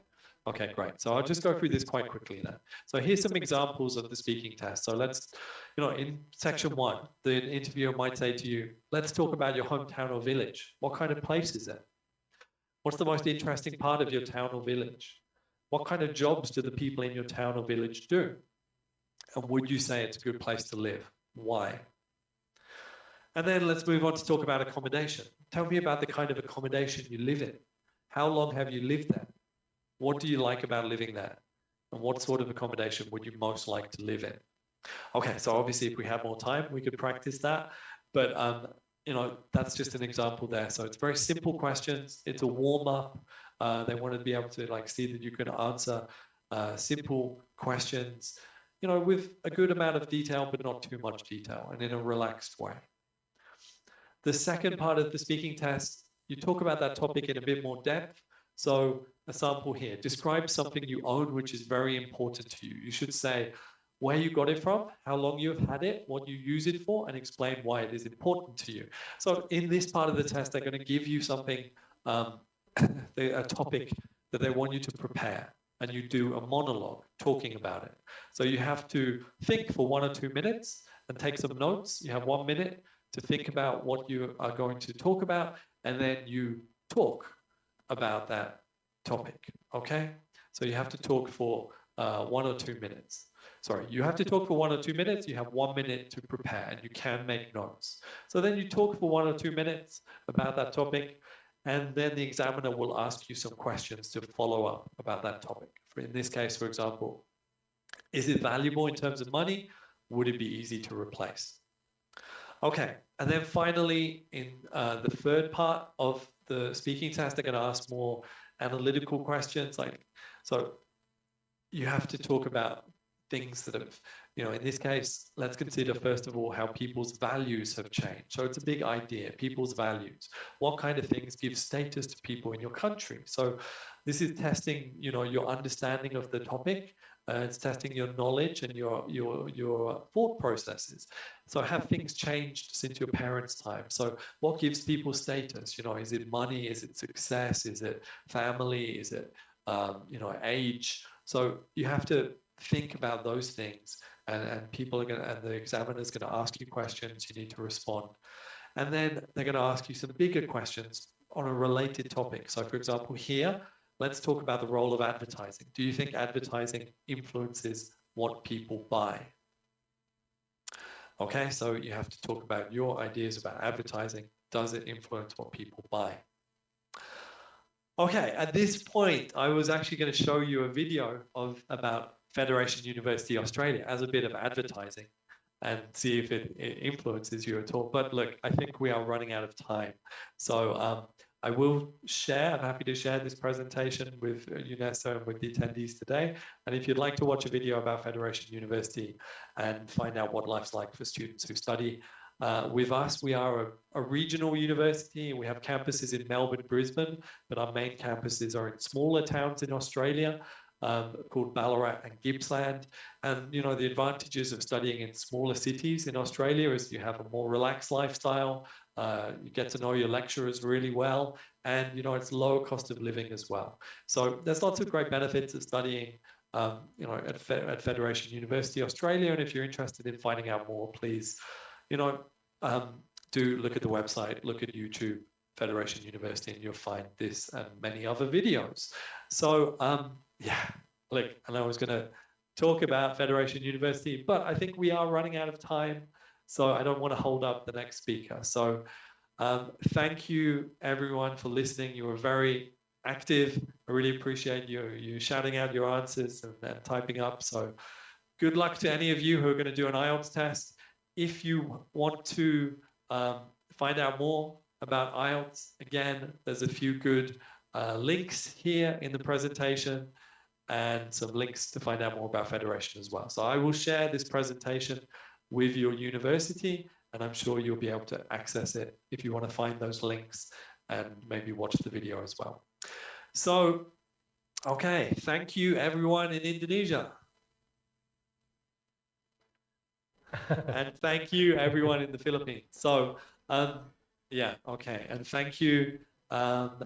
Speaker 4: Okay, great. So I'll just go through this quite quickly then. So here's some examples of the speaking test. So let's, in section 1, the interviewer might say to you, let's talk about your hometown or village. What kind of place is it? What's the most interesting part of your town or village? What kind of jobs do the people in your town or village do? And would you say it's a good place to live? Why? And then let's move on to talk about accommodation. Tell me about the kind of accommodation you live in. How long have you lived there? What do you like about living there? And what sort of accommodation would you most like to live in? Okay, so obviously if we had more time, we could practice that. But, that's just an example there. So it's very simple questions. It's a warm-up. They want to be able to see that you can answer simple questions, with a good amount of detail, but not too much detail and in a relaxed way. The second part of the speaking test, you talk about that topic in a bit more depth. So a sample here, describe something you own which is very important to you. You should say where you got it from, how long you've had it, what you use it for, and explain why it is important to you. So in this part of the test, they're going to give you something, a topic that they want you to prepare, and you do a monologue talking about it. So you have to think for 1 or 2 minutes and take some notes. You have 1 minute to think about what you are going to talk about, and then you talk about that topic, okay? So you have to talk for 1 or 2 minutes. Sorry, you have to talk for 1 or 2 minutes, you have 1 minute to prepare, and you can make notes. So then you talk for 1 or 2 minutes about that topic, and then the examiner will ask you some questions to follow up about that topic. In this case, for example, is it valuable in terms of money? Would it be easy to replace? Okay, and then finally, in the third part of the speaking test, they're going to ask more analytical questions. So you have to talk about things that have, in this case, let's consider first of all how people's values have changed. So it's a big idea, people's values. What kind of things give status to people in your country? So this is testing, your understanding of the topic. It's testing your knowledge and your thought processes. So have things changed since your parents' time? So what gives people status? Is it money? Is it success? Is it family? Is it age? So you have to think about those things, and people are going to, and the examiner is going to ask you questions, you need to respond. And then they're going to ask you some bigger questions on a related topic. So for example, here, let's talk about the role of advertising. Do you think advertising influences what people buy? Okay, so you have to talk about your ideas about advertising. Does it influence what people buy? Okay, at this point, I was actually going to show you a video about Federation University Australia as a bit of advertising and see if it influences you at all. But look, I think we are running out of time. So I will share, I'm happy to share this presentation with Unesa and with the attendees today. And if you'd like to watch a video about Federation University and find out what life's like for students who study with us, we are a regional university. We have campuses in Melbourne, Brisbane, but our main campuses are in smaller towns in Australia. Called Ballarat and Gippsland. And, you know, the advantages of studying in smaller cities in Australia is you have a more relaxed lifestyle, you get to know your lecturers really well, and, you know, it's low cost of living as well. So there's lots of great benefits of studying, you know, at Federation University Australia. And if you're interested in finding out more, please, you know, do look at the website, look at YouTube, Federation University, and you'll find this and many other videos. So, yeah, look, and I was going to talk about Federation University, but I think we are running out of time, so I don't want to hold up the next speaker. So thank you, everyone, for listening. You were very active. I really appreciate you shouting out your answers and typing up. So good luck to any of you who are going to do an IELTS test. If you want to find out more about IELTS, again, there's a few good links here in the presentation and some links to find out more about Federation as well. So I will share this presentation with your university, and I'm sure you'll be able to access it if you want to find those links and maybe watch the video as well. So, okay, thank you everyone in Indonesia. And thank you everyone in the Philippines. So, yeah, okay, and thank you. And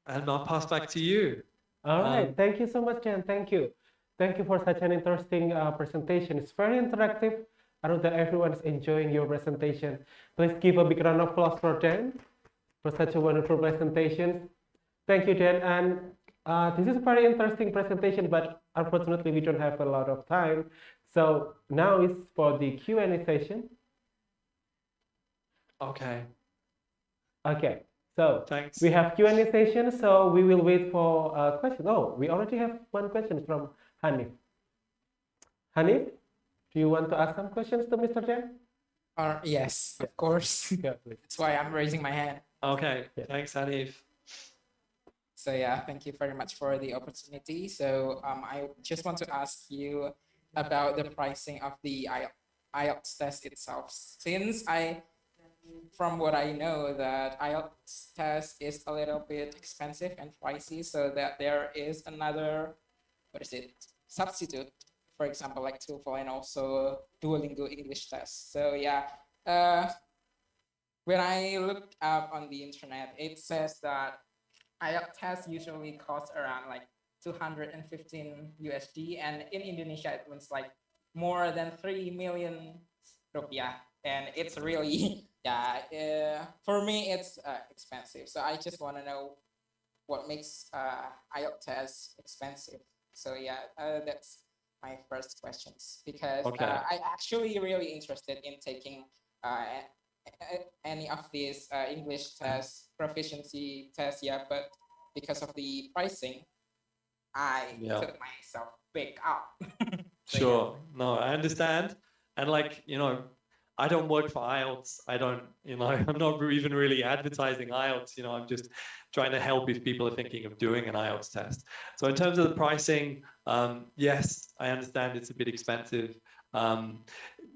Speaker 4: I'll pass back to you.
Speaker 3: All right, thank you so much, Jan. Thank you. Thank you for such an interesting presentation. It's very interactive. I know that everyone is enjoying your presentation. Please give a big round of applause for Jan for such a wonderful presentation. Thank you, Jan. And this is a very interesting presentation, but unfortunately, we don't have a lot of time. So now it's for the Q&A session.
Speaker 4: Okay.
Speaker 3: Okay. So
Speaker 4: thanks.
Speaker 3: We have Q&A session, so we will wait for questions. Oh, we already have one question from Hanif. Hanif, do you want to ask some questions to Mr. Jan?
Speaker 6: Yes, of course.
Speaker 3: Yeah, please.
Speaker 6: That's why I'm raising my hand.
Speaker 4: Okay, thanks, Hanif.
Speaker 6: So yeah, thank you very much for the opportunity. So I just want to ask you about the pricing of the IELTS test itself. Since from what I know, that IELTS test is a little bit expensive and pricey, so that there is another, substitute, for example, like TOEFL and also Duolingo English test. So yeah, when I looked up on the internet, it says that IELTS test usually costs around like 215 USD, and in Indonesia it means like more than 3 million rupiah, and it's really for me it's expensive. So I just want to know what makes IELTS test expensive. So yeah, that's my first questions, because I actually really interested in taking any of these English tests, proficiency tests, but because of the pricing, I took myself back out. So,
Speaker 4: sure. No, I understand. And like, you know, I don't work for IELTS. I don't, you know, I'm not even really advertising IELTS. You know, I'm just trying to help if people are thinking of doing an IELTS test. So in terms of the pricing, yes, I understand it's a bit expensive.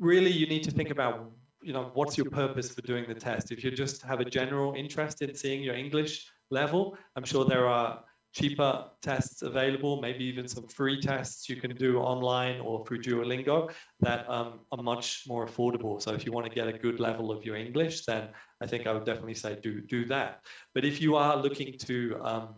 Speaker 4: Really, you need to think about, you know, what's your purpose for doing the test. If you just have a general interest in seeing your English level, I'm sure there are cheaper tests available, maybe even some free tests you can do online or through Duolingo that are much more affordable. So if you want to get a good level of your English, then I think I would definitely say do that. But if you are looking to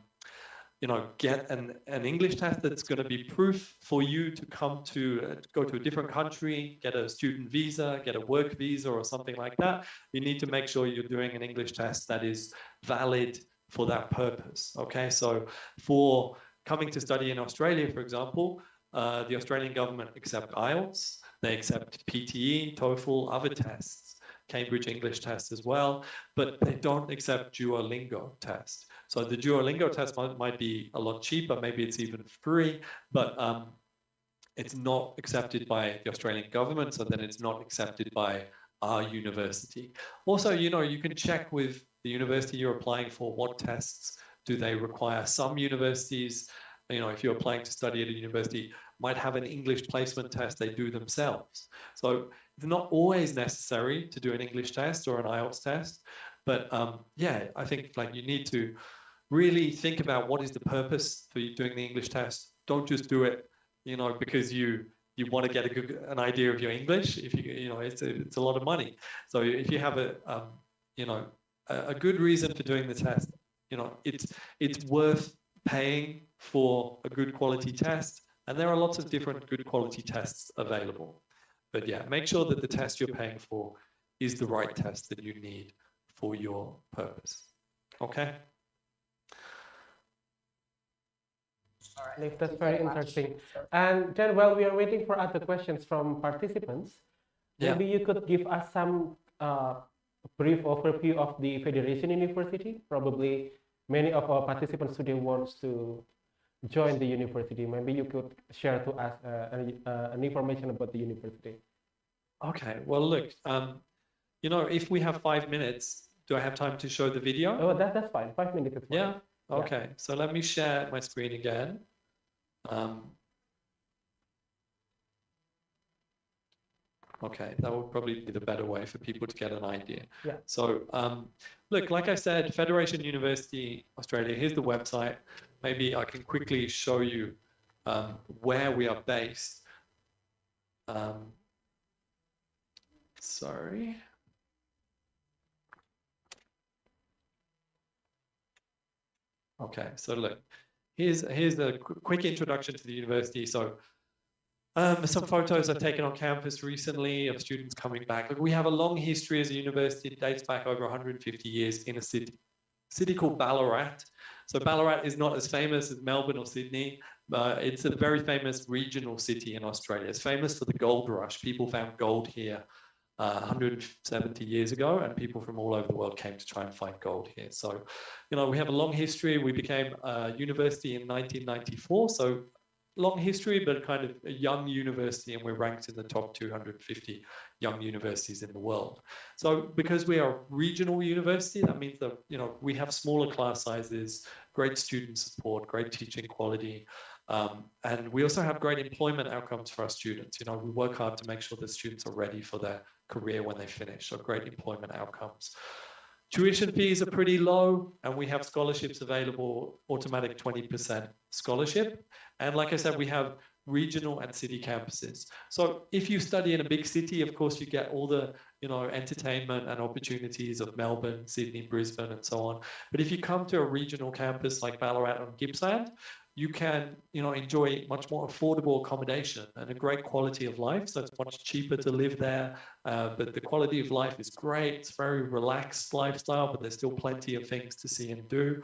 Speaker 4: get an English test that's going to be proof for you to come to go to a different country, get a student visa, get a work visa or something like that. You need to make sure you're doing an English test that is valid for that purpose. Okay, so for coming to study in Australia, for example, the Australian government accept IELTS, they accept PTE, TOEFL, other tests, Cambridge English test as well, but they don't accept Duolingo test. So the Duolingo test might be a lot cheaper, maybe it's even free, but it's not accepted by the Australian government, so then it's not accepted by our university. Also, you can check with the university you're applying for, what tests do they require. Some universities, if you're applying to study at a university, might have an English placement test they do themselves. So it's not always necessary to do an English test or an IELTS test, but yeah, I think you need to really think about what is the purpose for you doing the English test. Don't just do it, because you want to get an idea of your English. If it's a lot of money. So if you have a good reason for doing the test, it's worth paying for a good quality test. And there are lots of different good quality tests available. But yeah, make sure that the test you're paying for is the right test that you need for your purpose. Okay?
Speaker 3: That's very interesting. And then while we are waiting for other questions from participants, maybe you could give us some brief overview of the Federation University. Probably many of our participants today wants to join the university. Maybe you could share to us an information about the university.
Speaker 4: Okay, well, look, if we have 5 minutes, do I have time to show the video?
Speaker 3: Oh, that's fine. 5 minutes is fine.
Speaker 4: Yeah? Okay, so let me share my screen again. Okay, that would probably be the better way for people to get an idea.
Speaker 3: Yeah.
Speaker 4: So, look, like I said, Federation University Australia, here's the website. Maybe I can quickly show you where we are based. Sorry. Okay, so look, here's a quick introduction to the university. So some photos I've taken on campus recently of students coming back. Look, we have a long history as a university. It dates back over 150 years in a city called Ballarat. So Ballarat is not as famous as Melbourne or Sydney. It's a very famous regional city in Australia. It's famous for the gold rush. People found gold here 170 years ago, and people from all over the world came to try and find gold here. So, we have a long history. We became a university in 1994. So long history, but kind of a young university, and we're ranked in the top 250 young universities in the world. So because we are a regional university, that means that, we have smaller class sizes, great student support, great teaching quality, and we also have great employment outcomes for our students. We work hard to make sure that students are ready for their career when they finish, so great employment outcomes. Tuition fees are pretty low, and we have scholarships available, automatic 20% scholarship. And like I said, we have regional and city campuses. So if you study in a big city, of course, you get all the, entertainment and opportunities of Melbourne, Sydney, Brisbane, and so on. But if you come to a regional campus like Ballarat or Gippsland, you can, enjoy much more affordable accommodation and a great quality of life. So it's much cheaper to live there, but the quality of life is great. It's very relaxed lifestyle, but there's still plenty of things to see and do.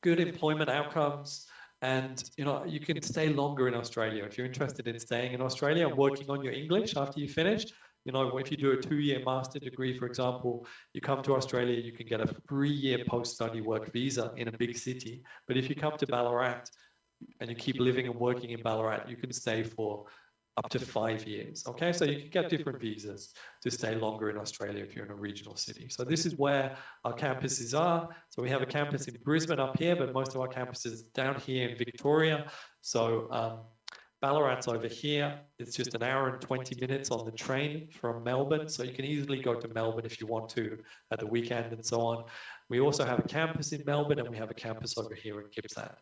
Speaker 4: Good employment outcomes, and you can stay longer in Australia. If you're interested in staying in Australia and working on your English after you finish, if you do a 2-year master degree, for example, you come to Australia, you can get a 3-year post-study work visa in a big city. But if you come to Ballarat and you keep living and working in Ballarat, you can stay for up to 5 years. Okay, so you can get different visas to stay longer in Australia if you're in a regional city. So this is where our campuses are. So we have a campus in Brisbane up here, but most of our campuses down here in Victoria. So Ballarat's over here. It's just 1 hour and 20 minutes on the train from Melbourne. So you can easily go to Melbourne if you want to at the weekend and so on. We also have a campus in Melbourne, and we have a campus over here in Gippsland.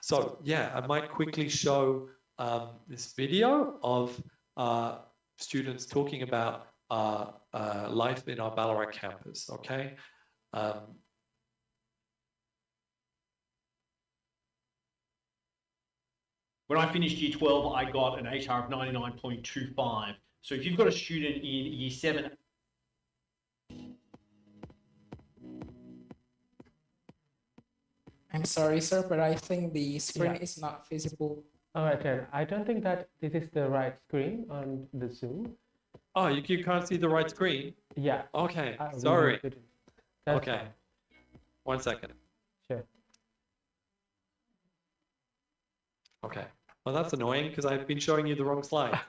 Speaker 4: So yeah, I might quickly show this video of students talking about life in our Ballarat campus, okay?
Speaker 12: When I finished year 12, I got an ATAR of 99.25. So if you've got a student in year 7,
Speaker 6: I'm sorry, sir, but I think the screen is not visible.
Speaker 3: All right, then. I don't think that this is the right screen on the Zoom.
Speaker 4: Oh, you can't see the right screen?
Speaker 3: Yeah.
Speaker 4: Okay,
Speaker 3: We
Speaker 4: sorry.
Speaker 3: couldn't. That's
Speaker 4: Okay,
Speaker 3: fine.
Speaker 4: 1 second.
Speaker 3: Sure.
Speaker 4: Okay, well, that's annoying because I've been showing you the wrong slide.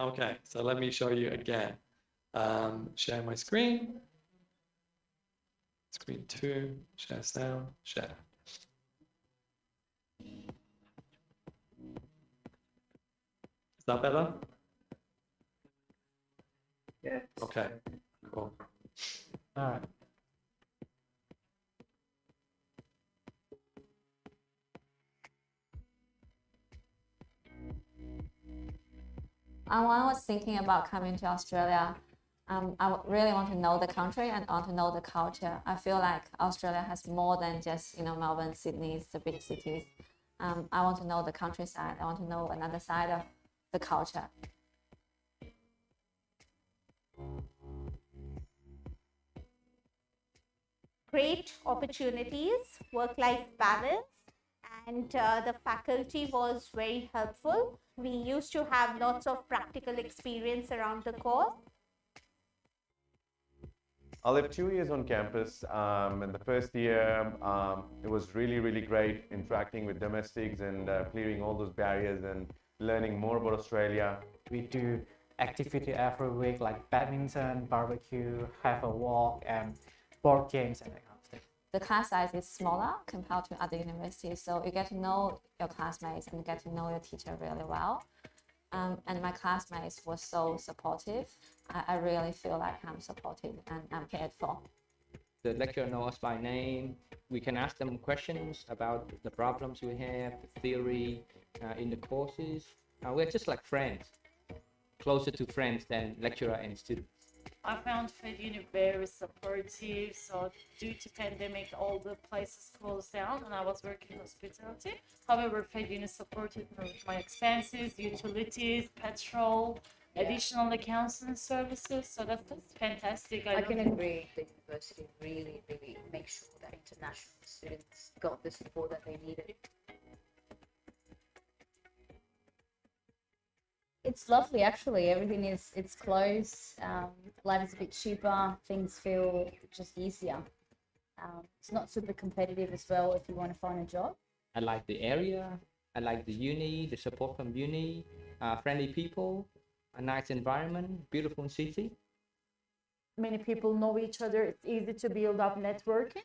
Speaker 4: Okay, so let me show you again. Share my screen. Screen 2, share sound, share. Is that better?
Speaker 8: Yes.
Speaker 4: Okay, cool.
Speaker 3: All right.
Speaker 13: When I was thinking about coming to Australia, really want to know the country and want to know the culture. I feel like Australia has more than just Melbourne, Sydney, the big cities. I want to know the countryside. I want to know another side of the culture.
Speaker 2: Great opportunities, work-life balance, and the faculty was very helpful. We used to have lots of practical experience around the course.
Speaker 14: I lived 2 years on campus. In the first year, it was really great interacting with domestics and clearing all those barriers and learning more about Australia.
Speaker 15: We do activity every week like badminton, barbecue, have a walk, and board games and that kind of thing.
Speaker 13: The class size is smaller compared to other universities, so you get to know your classmates and get to know your teacher really well. And my classmates were so supportive. I really feel like I'm supported and I'm cared for.
Speaker 16: The lecturer knows us by name. We can ask them questions about the problems we have, the theory in the courses. We're just like friends, closer to friends than lecturer and students.
Speaker 17: I found Fed Uni very supportive. So due to pandemic, all the places closed down and I was working hospitality. However, Fed Uni supported me with my expenses, utilities, petrol, additional accounting services. So that's fantastic.
Speaker 18: I can agree. The university really makes sure that international students got the support that they needed. It's lovely, actually. Everything it's close. Life is a bit cheaper. Things feel just easier. It's not super competitive as well if you want to find a job.
Speaker 16: I like the area. I like the uni, the support from uni, friendly people, a nice environment, beautiful city.
Speaker 17: Many people know each other. It's easy to build up networking.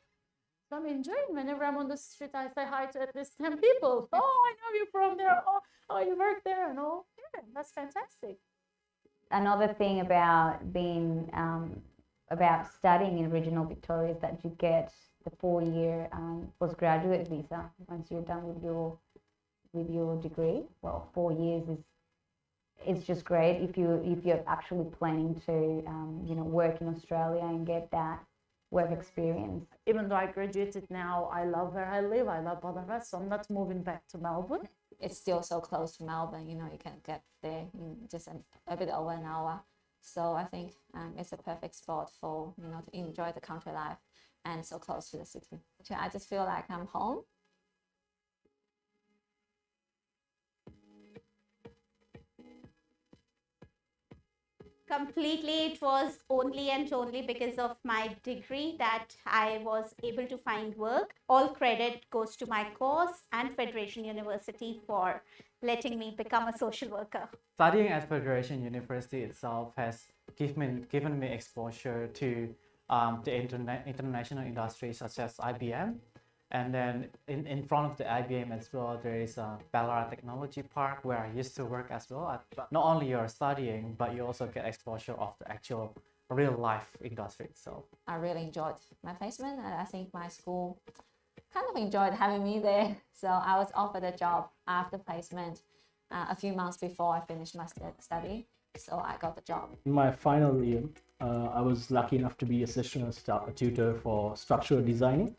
Speaker 17: So I'm enjoying whenever I'm on the street, I say hi to at least 10 people. Oh, I know you from there. Oh, you work there and all. Yeah, that's fantastic.
Speaker 19: Another thing about being about studying in regional Victoria is that you get the 4-year postgraduate visa once you're done with your degree. Well, 4 years it's just great if you're actually planning to work in Australia and get that work experience.
Speaker 17: Even though I graduated now, I love where I live. I love Ballarat, so I'm not moving back to Melbourne.
Speaker 13: It's still so close to Melbourne, you can get there in just a bit over an hour. So I think it's a perfect spot for, to enjoy the country life and so close to the city. I just feel like I'm home.
Speaker 2: Completely, it was only and only because of my degree that I was able to find work. All credit goes to my course and Federation University for letting me become a social worker.
Speaker 15: Studying at Federation University itself has given me exposure to the international industry such as IBM. And then in front of the IBM as well, there is a Ballarat Technology Park where I used to work as well. Not only you're studying, but you also get exposure of the actual real life industry itself.
Speaker 13: I really enjoyed my placement, and I think my school kind of enjoyed having me there. So I was offered a job after placement a few months before I finished my study. So I got the job.
Speaker 20: In my final year, I was lucky enough to be assistant tutor for structural designing.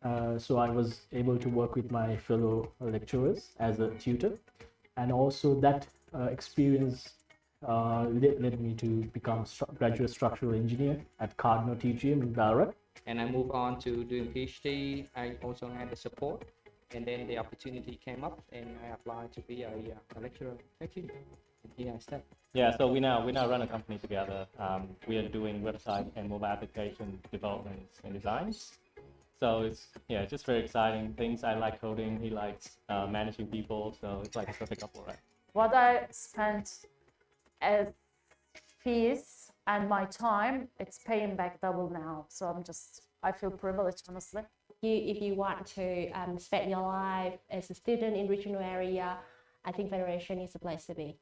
Speaker 15: So I was able to work with my fellow lecturers as a tutor, and also that experience led me to become graduate structural engineer at Cardinal TGM in Ballarat.
Speaker 16: And I moved on to doing PhD. I also had the support, and then the opportunity came up, and I applied to be a lecturer. Thank you. And here I stand.
Speaker 20: Yeah, so we now run a company together. We are doing website and mobile application developments and designs. So it's just very exciting things. I like coding. He likes managing people. So it's like a perfect couple, right?
Speaker 17: What I spent as fees and my time, it's paying back double now. So I feel privileged, honestly.
Speaker 21: If you want to spend your life as a student in regional area, I think Federation is the place to be.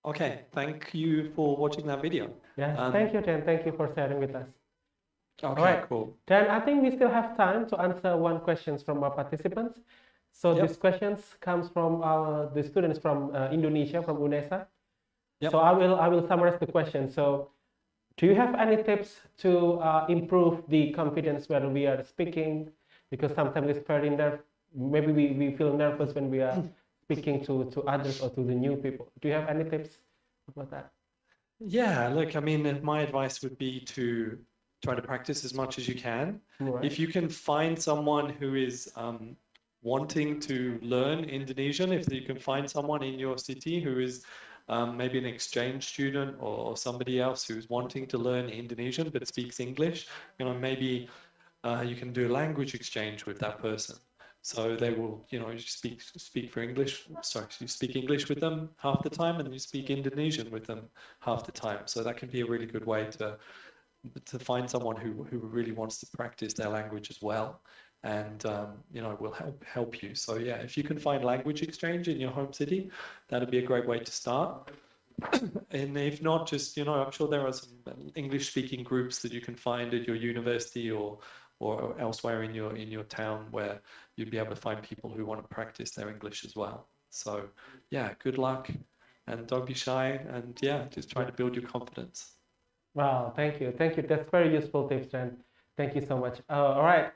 Speaker 4: Okay, thank you for watching that video.
Speaker 3: Yes, thank you, Jen. Thank you for sharing with us.
Speaker 4: Okay,
Speaker 3: All right,
Speaker 4: cool.
Speaker 3: Jen, I think we still have time to answer one question from our participants. So these questions comes from the students from Indonesia, from Unesa. So I will summarize the question. So, do you have any tips to improve the confidence when we are speaking? Because sometimes it's very maybe we feel nervous when we are speaking to others or to the new people. Do you have any tips about that?
Speaker 4: Yeah, look, I mean, my advice would be to try to practice as much as you can.
Speaker 3: Right.
Speaker 4: If you can find someone who is wanting to learn Indonesian, if you can find someone in your city who is maybe an exchange student or somebody else who's wanting to learn Indonesian but speaks English, maybe you can do a language exchange with that person. So they will, speak for English. Sorry, you speak English with them half the time, and you speak Indonesian with them half the time. So that can be a really good way to find someone who really wants to practice their language as well, and will help you. So yeah, if you can find language exchange in your home city, that'd be a great way to start. And if not, just I'm sure there are some English-speaking groups that you can find at your university or elsewhere in your town where you'd be able to find people who want to practice their English as well. So yeah, good luck, and don't be shy, and yeah, just try to build your confidence.
Speaker 3: Wow, thank you. That's very useful tips, Jen. Thank you so much. All right,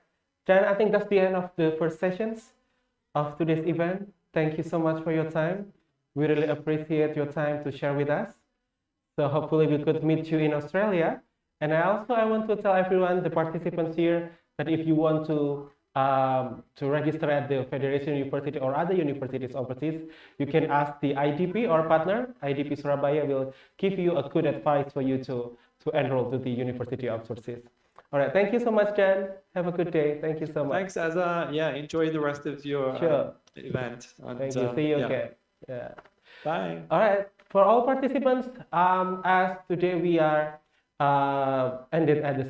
Speaker 3: Jen, I think that's the end of the first sessions of today's event. Thank you so much for your time. We really appreciate your time to share with us. So hopefully we could meet you in Australia. And I want to tell everyone, the participants here, that if you want to register at the Federation University or other universities overseas, you can ask the IDP or partner. IDP Surabaya will give you a good advice for you to enroll to the University of overseas. All right, thank you so much, Jen. Have a good day. Thank you so much.
Speaker 4: Thanks, Azza. Yeah, enjoy the rest of your event. And,
Speaker 3: thank you. See you again. Yeah.
Speaker 4: Bye.
Speaker 3: All right, for all participants, as today we are ended at the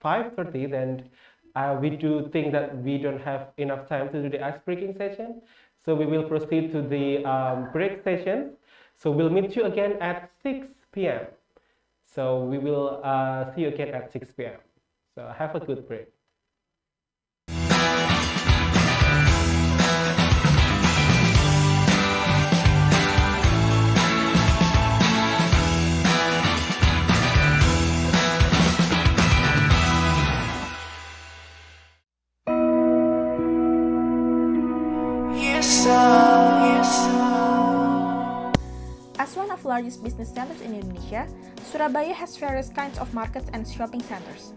Speaker 3: 5:30, then we do think that we don't have enough time to do the ice-breaking session. So we will proceed to the break session. So we'll meet you again at 6 p.m. So we will see you again at 6 p.m. So have a good break.
Speaker 2: As one of the largest business centers in Indonesia, Surabaya has various kinds of markets and shopping centers.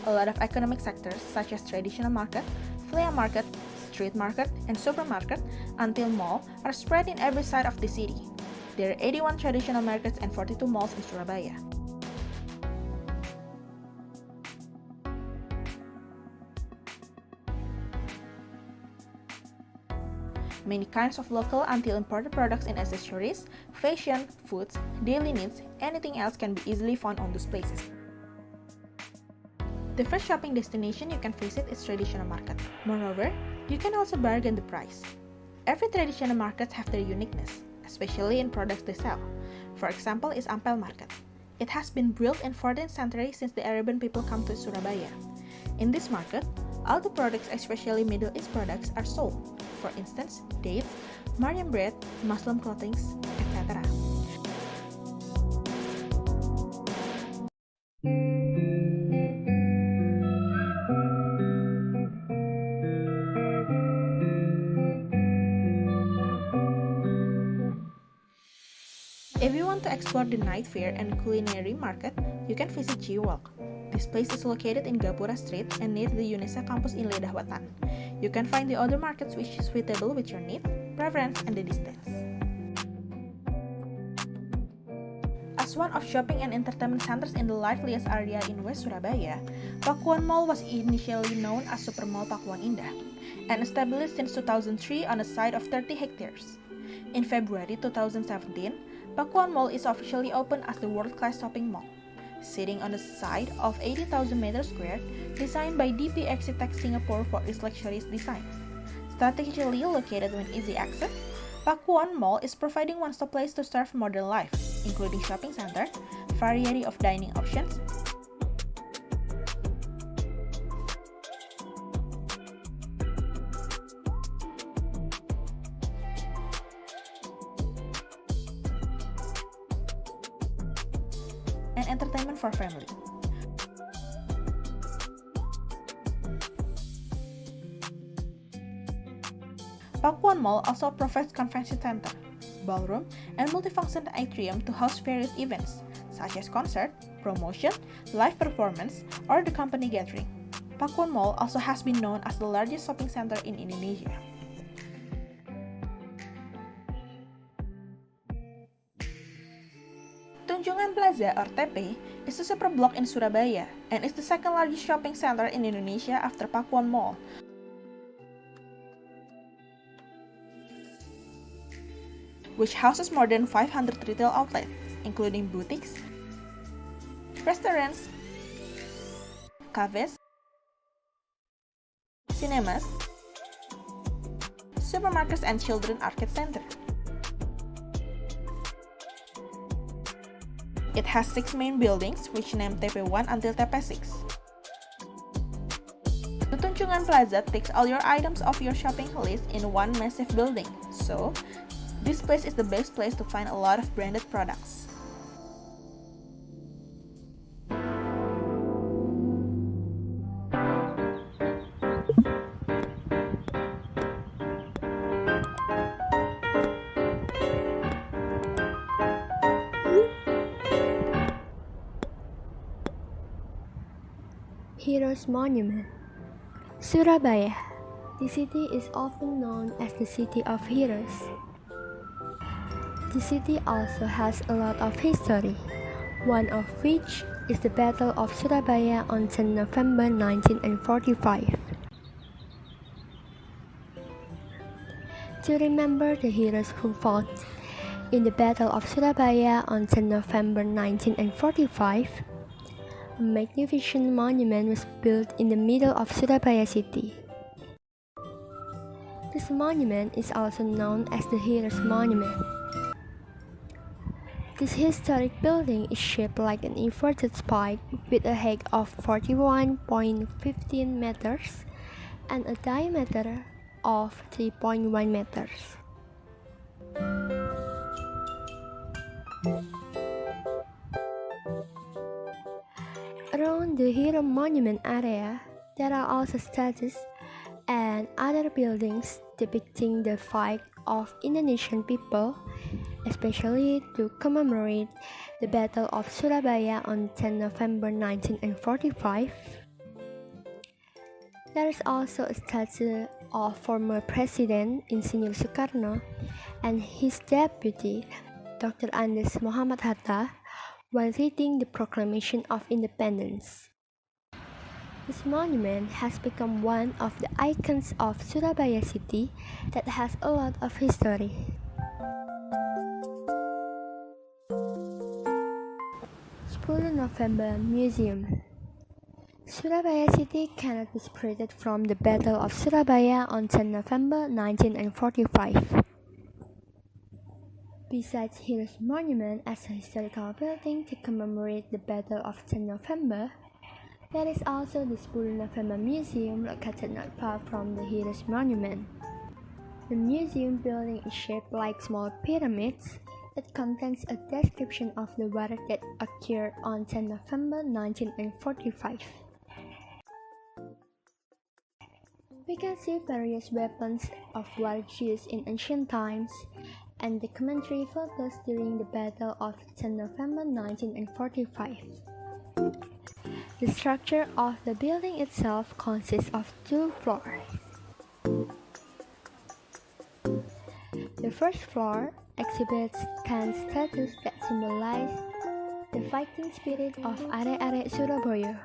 Speaker 2: A lot of economic sectors such as traditional market, flea market, street market, and supermarket until mall are spread in every side of the city. There are 81 traditional markets and 42 malls in Surabaya. Many kinds of local until imported products and accessories, fashion, foods, daily needs, anything else can be easily found on those places. The first shopping destination you can visit is traditional market. Moreover, you can also bargain the price. Every traditional markets have their uniqueness, especially in products they sell. For example is Ampel Market. It has been built in 14th century since the Arabian people come to Surabaya. In this market, all the products, especially Middle East products, are sold. For instance, dates, Maryam bread, Muslim clothing, etc. If you want to explore the night fair and culinary market, you can visit G-Walk. This place is located in Gapura Street and near the Unesa campus in Lidah Watan. You can find the other markets which is suitable with your need, preference, and the distance. As one of shopping and entertainment centers in the liveliest area in West Surabaya, Pakuan Mall was initially known as Super Mall Pakuan Indah and established since 2003 on a site of 30 hectares. In February 2017, Pakuan Mall is officially open as the world-class shopping mall. Sitting on a site of 80,000 meters squared, designed by DP Architect Singapore for its luxurious design. Strategically located with easy access, Pakuan Mall is providing one-stop place to serve modern life, including shopping center, variety of dining options, and entertainment for family. Pakuan Mall also provides convention center, ballroom, and multifunction atrium to host various events, such as concert, promotion, live performance, or the company gathering. Pakuan Mall also has been known as the largest shopping center in Indonesia. Tunjungan Plaza or TP is a super block in Surabaya and is the second largest shopping center in Indonesia after Pakuan Mall. Which houses more than 500 retail outlets, including boutiques, restaurants, cafes, cinemas, supermarkets, and children arcade center. It has 6 main buildings, which name TP1 until TP6. The Tunjungan Plaza takes all your items off your shopping list in one massive building, so this place is the best place to find a lot of branded products.
Speaker 1: Heroes Monument. Surabaya. The city is often known as the City of Heroes. The city also has a lot of history, one of which is the Battle of Surabaya on 10 November 1945. To remember the heroes who fought in the Battle of Surabaya on 10 November 1945, a magnificent monument was built in the middle of Surabaya city. This monument is also known as the Heroes Monument. This historic building is shaped like an inverted spike with a height of 41.15 meters and a diameter of 3.1 meters. Around the Hero Monument area, there are also statues and other buildings depicting the fight of Indonesian people, especially to commemorate the Battle of Surabaya on 10 November 1945. There is also a statue of former President Insinyur Soekarno and his deputy, Dr. Andes Muhammad Hatta, while reading the Proclamation of Independence. This monument has become one of the icons of Surabaya city that has a lot of history. November Museum. Surabaya city cannot be separated from the Battle of Surabaya on 10 November 1945. Besides Heroes Monument as a historical building to commemorate the Battle of 10 November, there is also the 10 November Museum located not far from the Heroes Monument. The museum building is shaped like small pyramids. It contains a description of the war that occurred on 10 November 1945. We can see various weapons of war used in ancient times, and the commentary focused during the Battle of 10 November 1945. The structure of the building itself consists of 2 floors. The first floor exhibits 10 statues that symbolize the fighting spirit of arek-arek Surabaya.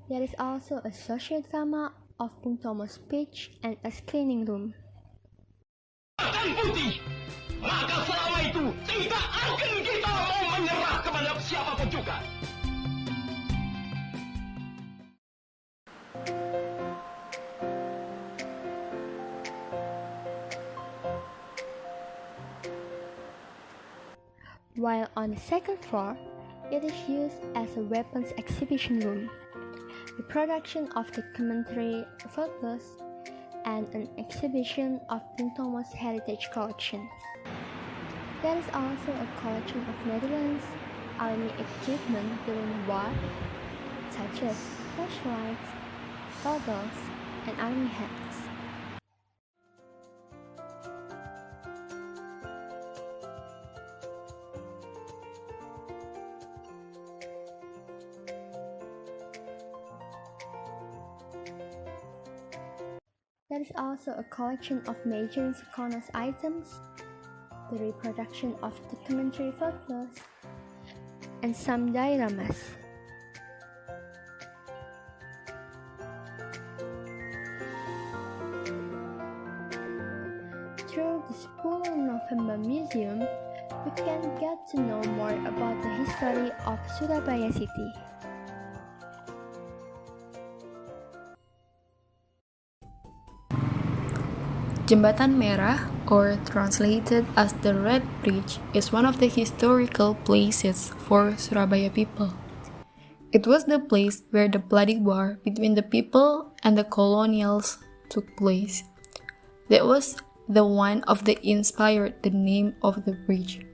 Speaker 1: There is also a sociodrama of Bung Tomo's speech and a screening room.
Speaker 5: Putih, maka selama itu tidak akan kita mau menyerah kepada siapapun juga.
Speaker 1: While on the second floor, it is used as a weapons exhibition room. The production of the commentary focus and an exhibition of Bung Tomo's heritage collections. There is also a collection of Netherlands army equipment during the war, such as flashlights, goggles, and army hats. There is also a collection of major Sukarno's items, the reproduction of the commentary photos, and some dioramas. Through the 10 November Museum, we can get to know more about the history of Surabaya City.
Speaker 22: Jembatan Merah, or translated as the Red Bridge, is one of the historical places for Surabaya people. It was the place where the bloody war between the people and the colonials took place. That was the one of the inspired the name of the bridge.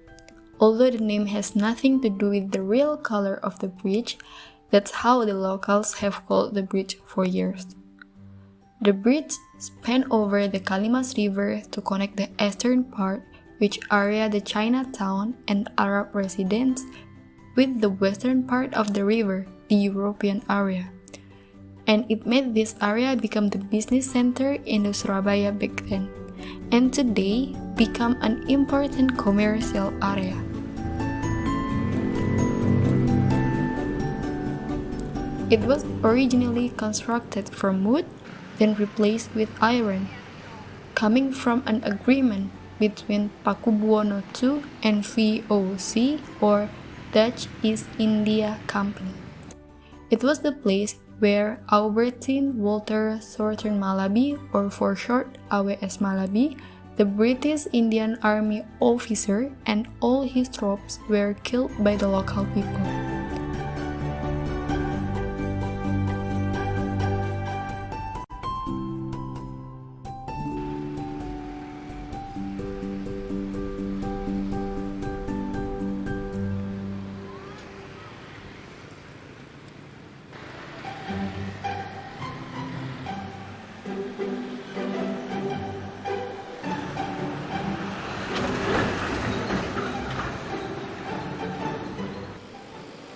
Speaker 22: Although the name has nothing to do with the real color of the bridge, that's how the locals have called the bridge for years. The bridge spanned over the Kalimas River to connect the eastern part, which area the Chinatown and Arab residents, with the western part of the river, the European area. And it made this area become the business center in the Surabaya back then, and today become an important commercial area. It was originally constructed from wood, then replaced with iron, coming from an agreement between Pakubuwono II and VOC, or Dutch East India Company. It was the place where Albertine Walter Southern Malaby, or for short AWS Malaby, the British Indian Army officer, and all his troops were killed by the local people.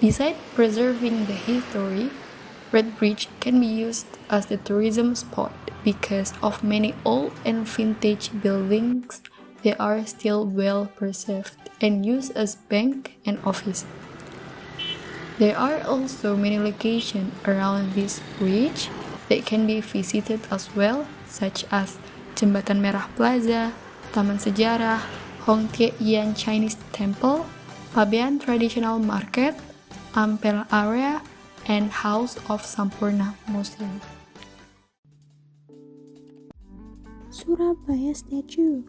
Speaker 22: Besides preserving the history, Red Bridge can be used as the tourism spot because of many old and vintage buildings that are still well preserved and used as bank and office. There are also many locations around this bridge that can be visited as well, such as Jembatan Merah Plaza, Taman Sejarah, Hongtie Yan Chinese Temple, Pabean Traditional Market, Ampel area, and House of Sampurna Museum.
Speaker 23: Surabaya statue.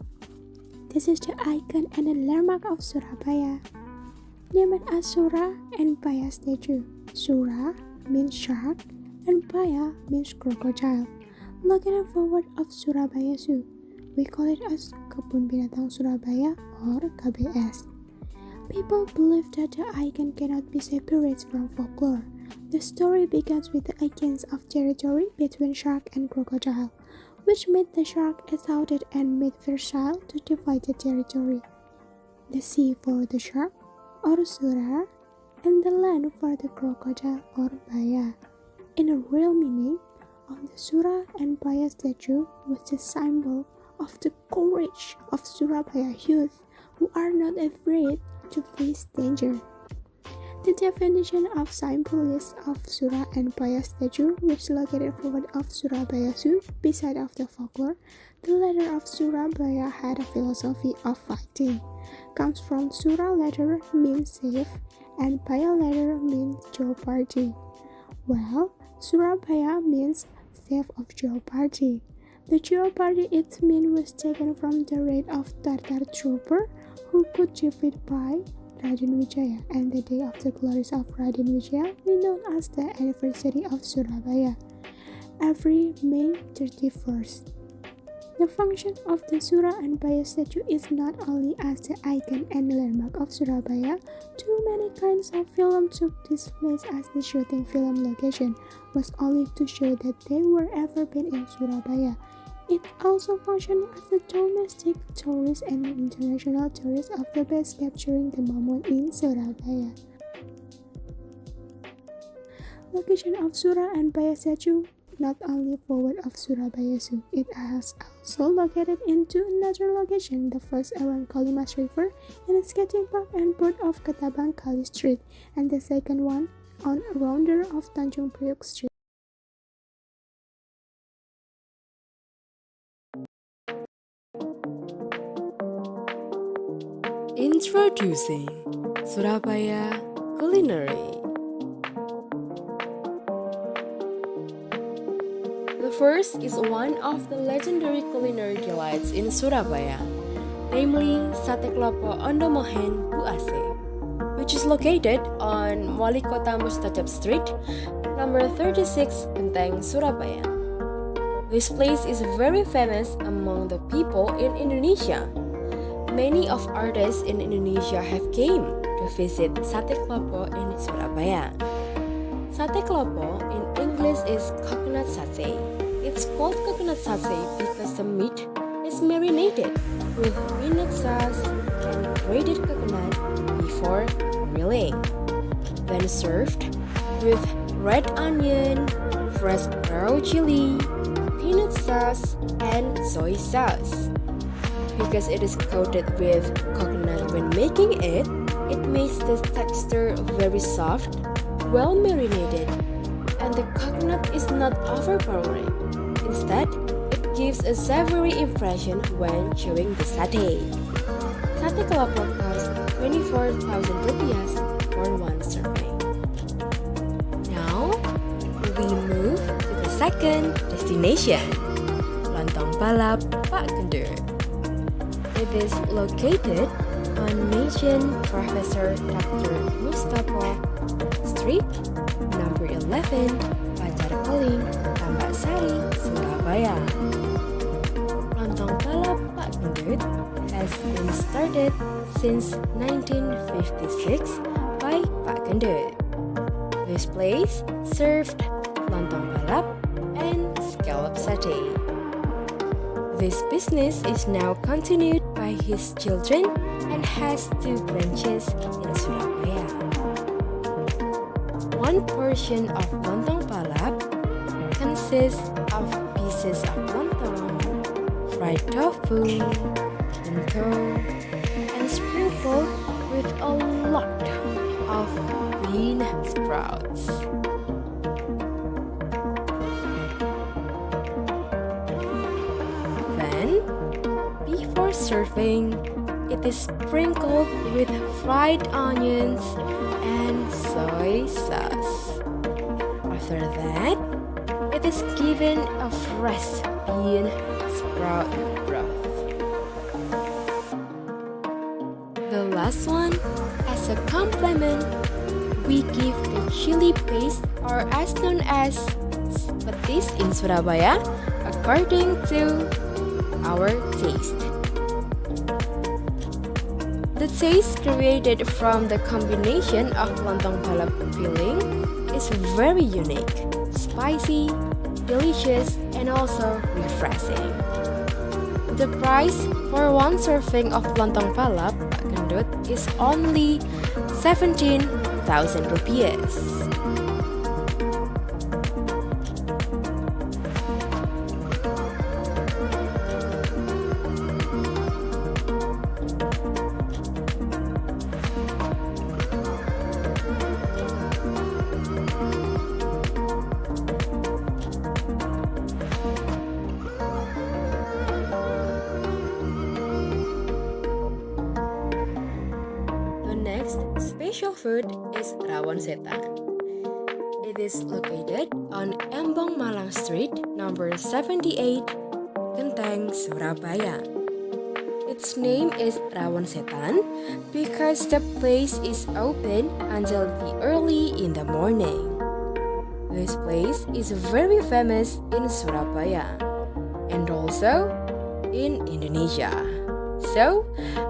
Speaker 23: This is the icon and a landmark of Surabaya. Nyaman Asura and Baya statue. Sura means shark and Baya means crocodile. Located forward of Surabaya Zoo, we call it as Kebun Binatang Surabaya or KBS. People believe that the icon cannot be separated from folklore. The story begins with the against of territory between shark and crocodile, which made the shark exhausted and made fertile to divide the territory. The sea for the shark, or Sura, and the land for the crocodile, or Baya. In a real meaning, on the Sura and Baya statue was the symbol of the courage of Surabaya youth who are not afraid to face danger. The definition of symbolism of Sura and Baya statue, which located forward of Surabaya Zoo, beside of the folklore, the letter of Surabaya had a philosophy of fighting. Comes from Sura letter means safe, and Baya letter means Jeopardy. Well, Surabaya means safe of Jeopardy. The Jeopardy it mean was taken from the raid of Tartar trooper who could defeat by Raden Wijaya, and the day of the glories of Raden Wijaya we known as the anniversary of Surabaya, every May 31st. The function of the Sura and Baya statue is not only as the icon and landmark of Surabaya. Too many kinds of film took this place as the shooting film location was only to show that they were ever been in Surabaya. It also functioned as a domestic tourist and international tourist of the best capturing the moment in Surabaya. Location of Sura and Baya statue not only forward of Surabaya Zoo, it has also located into another location, the first around Kalimas River in a skating park and board of Ketabang Kali Street, and the second one on rounder of Tanjung Priok Street.
Speaker 7: Introducing Surabaya Culinary. The first is one of the legendary culinary delights in Surabaya, namely Sate Klopo Ondomohen Bu Ase, which is located on Wali Kota Mustajab Street, number 36, Genteng, Surabaya. This place is very famous among the people in Indonesia. Many of artists in Indonesia have came to visit Sate Klopo in Surabaya. Sate Klopo in English is coconut satay. It's called coconut satay because the meat is marinated with peanut sauce and grated coconut before grilling. Then served with red onion, fresh raw chili, peanut sauce, and soy sauce. Because it is coated with coconut when making it, it makes the texture very soft, well marinated, and the coconut is not overpowering. Instead, it gives a savory impression when chewing the satay. Sate Klopo costs 24,000 rupiah for one serving. Now, we move to the second destination, Lontong Balap Pak Gender. It is located on Nation Professor Dr. Mustafa Street, number 11, Pacar Keling, Tambak Sari, Surabaya. Lontong Balap Pak Gendut has been started since 1956 by Pak Gendut. This place served lontong balap and scallop satay. This business is now continued by his children and has 2 branches in Surabaya. One portion of lontong balap consists of pieces of lontong, fried tofu, bento, and sprinkled with a lot of bean sprouts. Then, before serving, it is sprinkled with fried onions and soy sauce. After that, it is given a fresh bean sprout broth. The last one, as a complement, We give the chili paste, or as known as petis in Surabaya, according to our taste. The taste created from the combination of lontong balap filling is very unique, spicy, delicious, and also refreshing. The price for one serving of lontong balap Pak Gendut is only 17,000 rupiahs. The next special food is rawon setan. It is located on Embong Malang Street, number 78, Genteng, Surabaya. Its name is rawon setan because the place is open until the early in the morning. This place is very famous in Surabaya and also in Indonesia. So,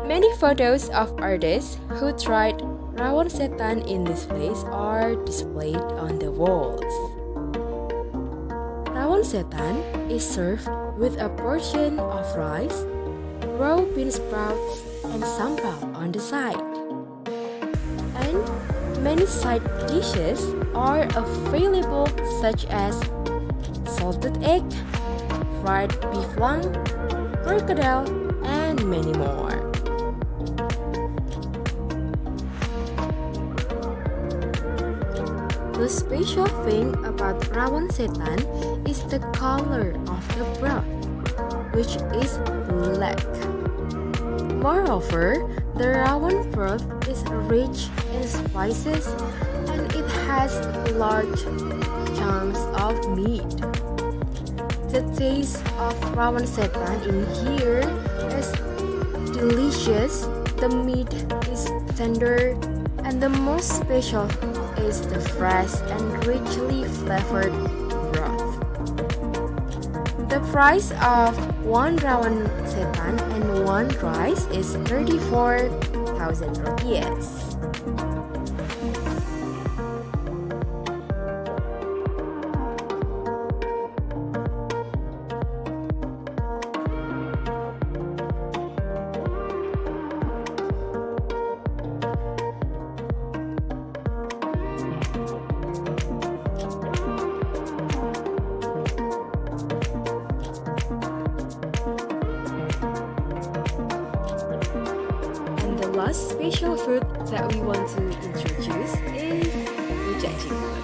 Speaker 7: many photos of artists who tried rawon setan in this place are displayed on the walls. Rawon setan is served with a portion of rice, raw bean sprouts, and sambal on the side. And many side dishes are available such as salted egg, fried beef lung, crocodile, and many more. The special thing about rawon setan is the color of the broth, which is black. Moreover, the rawon broth is rich in spices and it has large chunks of meat. The taste of rawon setan in here is delicious, the meat is tender, and the most special is the fresh and richly flavored broth. The price of one rawon setan and one rice is 34,000 rupiahs. The last special food that we want to introduce is rujak cingur.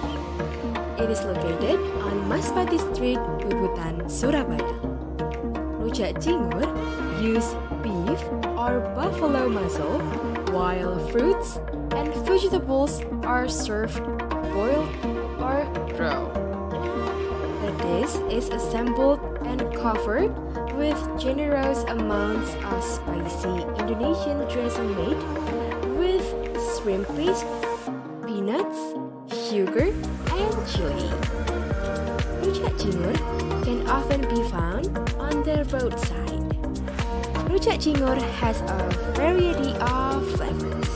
Speaker 7: It is located on Maspati Street, Bubutan, Surabaya. Rujak cingur use beef or buffalo muscle, while fruits and vegetables are served boiled or raw. The dish is assembled and covered with generous amounts of spicy Indonesian dressing made with shrimp paste, peanuts, sugar, and chili. Rujak cingur can often be found on the roadside. Rujak cingur has a variety of flavors.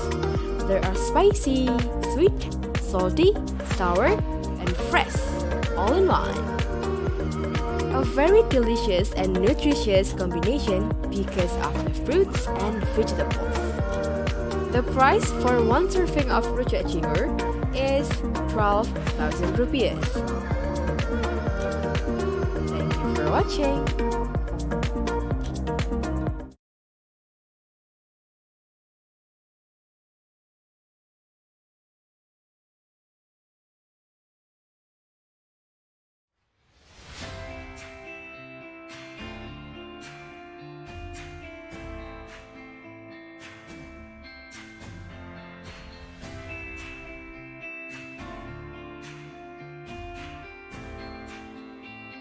Speaker 7: There are spicy, sweet, salty, sour, and fresh, all in one. A very delicious and nutritious combination because of the fruits and vegetables. The price for one serving of rujak cingur is 12,000 rupiahs. Thank you for watching.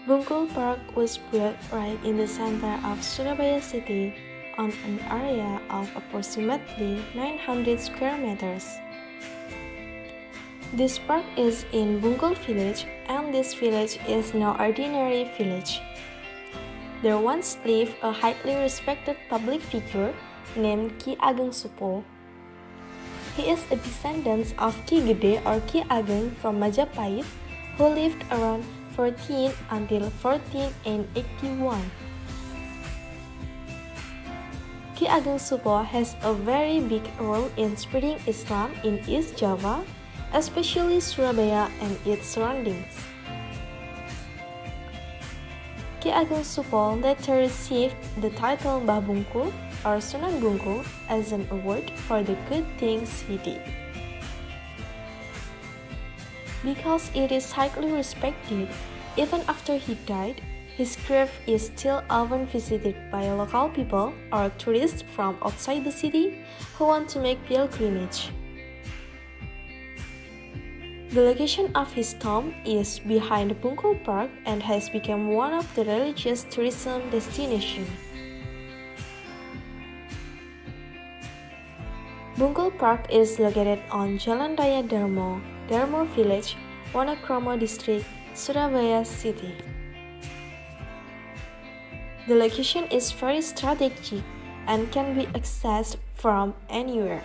Speaker 9: Bungkul Park was built right in the center of Surabaya city on an area of approximately 900 square meters. This park is in Bungkul village, and this village is no ordinary village. There once lived a highly respected public figure named Ki Ageng Supo. He is a descendant of Ki Gede or Ki Ageng from Majapahit, who lived around 14 until 1481. Ki Ageng Supo has a very big role in spreading Islam in East Java, especially Surabaya and its surroundings. Ki Ageng Supo later received the title Mbah Bungkul or Sunan Bungkul as an award for the good things he did. Because it is highly respected, even after he died, his grave is still often visited by local people or tourists from outside the city who want to make pilgrimage. The location of his tomb is behind Bungkul Park and has become one of the religious tourism destinations. Bungkul Park is located on Jalan Raya Darmo, Darmo Village, Wonokromo District, Surabaya City. The location is very strategic and can be accessed from anywhere.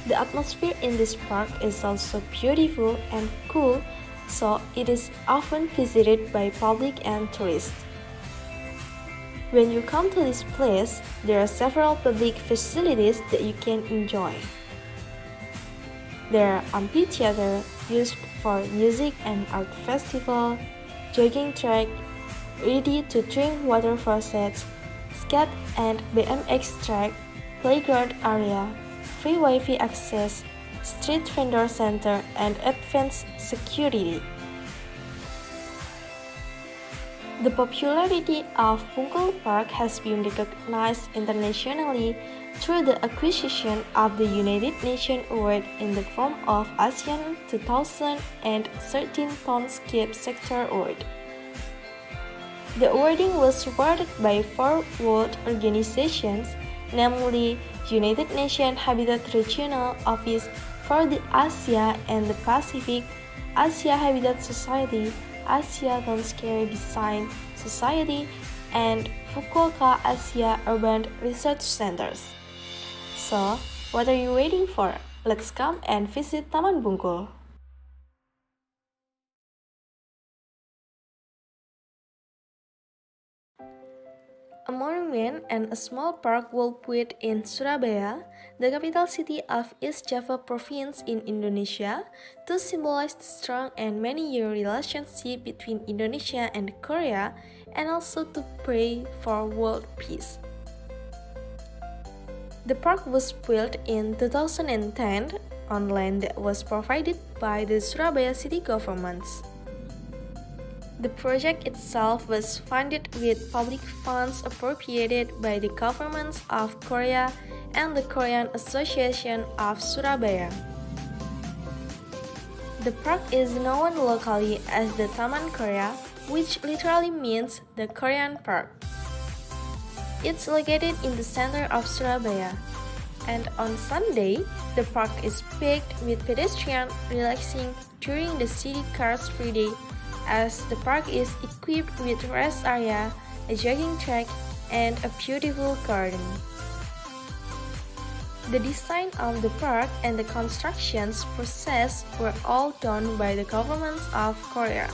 Speaker 9: The atmosphere in this park is also beautiful and cool, so it is often visited by public and tourists. When you come to this place, there are several public facilities that you can enjoy. There are amphitheater used for music and art festival, jogging track, ready-to-drink water faucets, skate and BMX track, playground area, free Wi-Fi access, street vendor center, and advanced security. The popularity of Bungkul Park has been recognized internationally through the acquisition of the United Nations Award in the form of ASEAN 2013 Townscape Sector Award. The awarding was awarded by 4 world organizations, namely United Nations Habitat Regional Office for the Asia and the Pacific, Asia Habitat Society, Asia Townscape Design Society, and Fukuoka Asia Urban Research Centers. So, what are you waiting for? Let's come and visit Taman Bungkul. A monument and a small park will put in Surabaya, the capital city of East Java province in Indonesia, to symbolize the strong and many-year relationship between Indonesia and Korea, and also to pray for world peace. The park was built in 2010 on land that was provided by the Surabaya city government. The project itself was funded with public funds appropriated by the governments of Korea and the Korean Association of Surabaya. The park is known locally as the Taman Korea, which literally means the Korean Park. It's located in the center of Surabaya, and on Sunday, the park is packed with pedestrians relaxing during the city cars free day, as the park is equipped with rest area, a jogging track, and a beautiful garden. The design of the park and the constructions process were all done by the governments of Korea.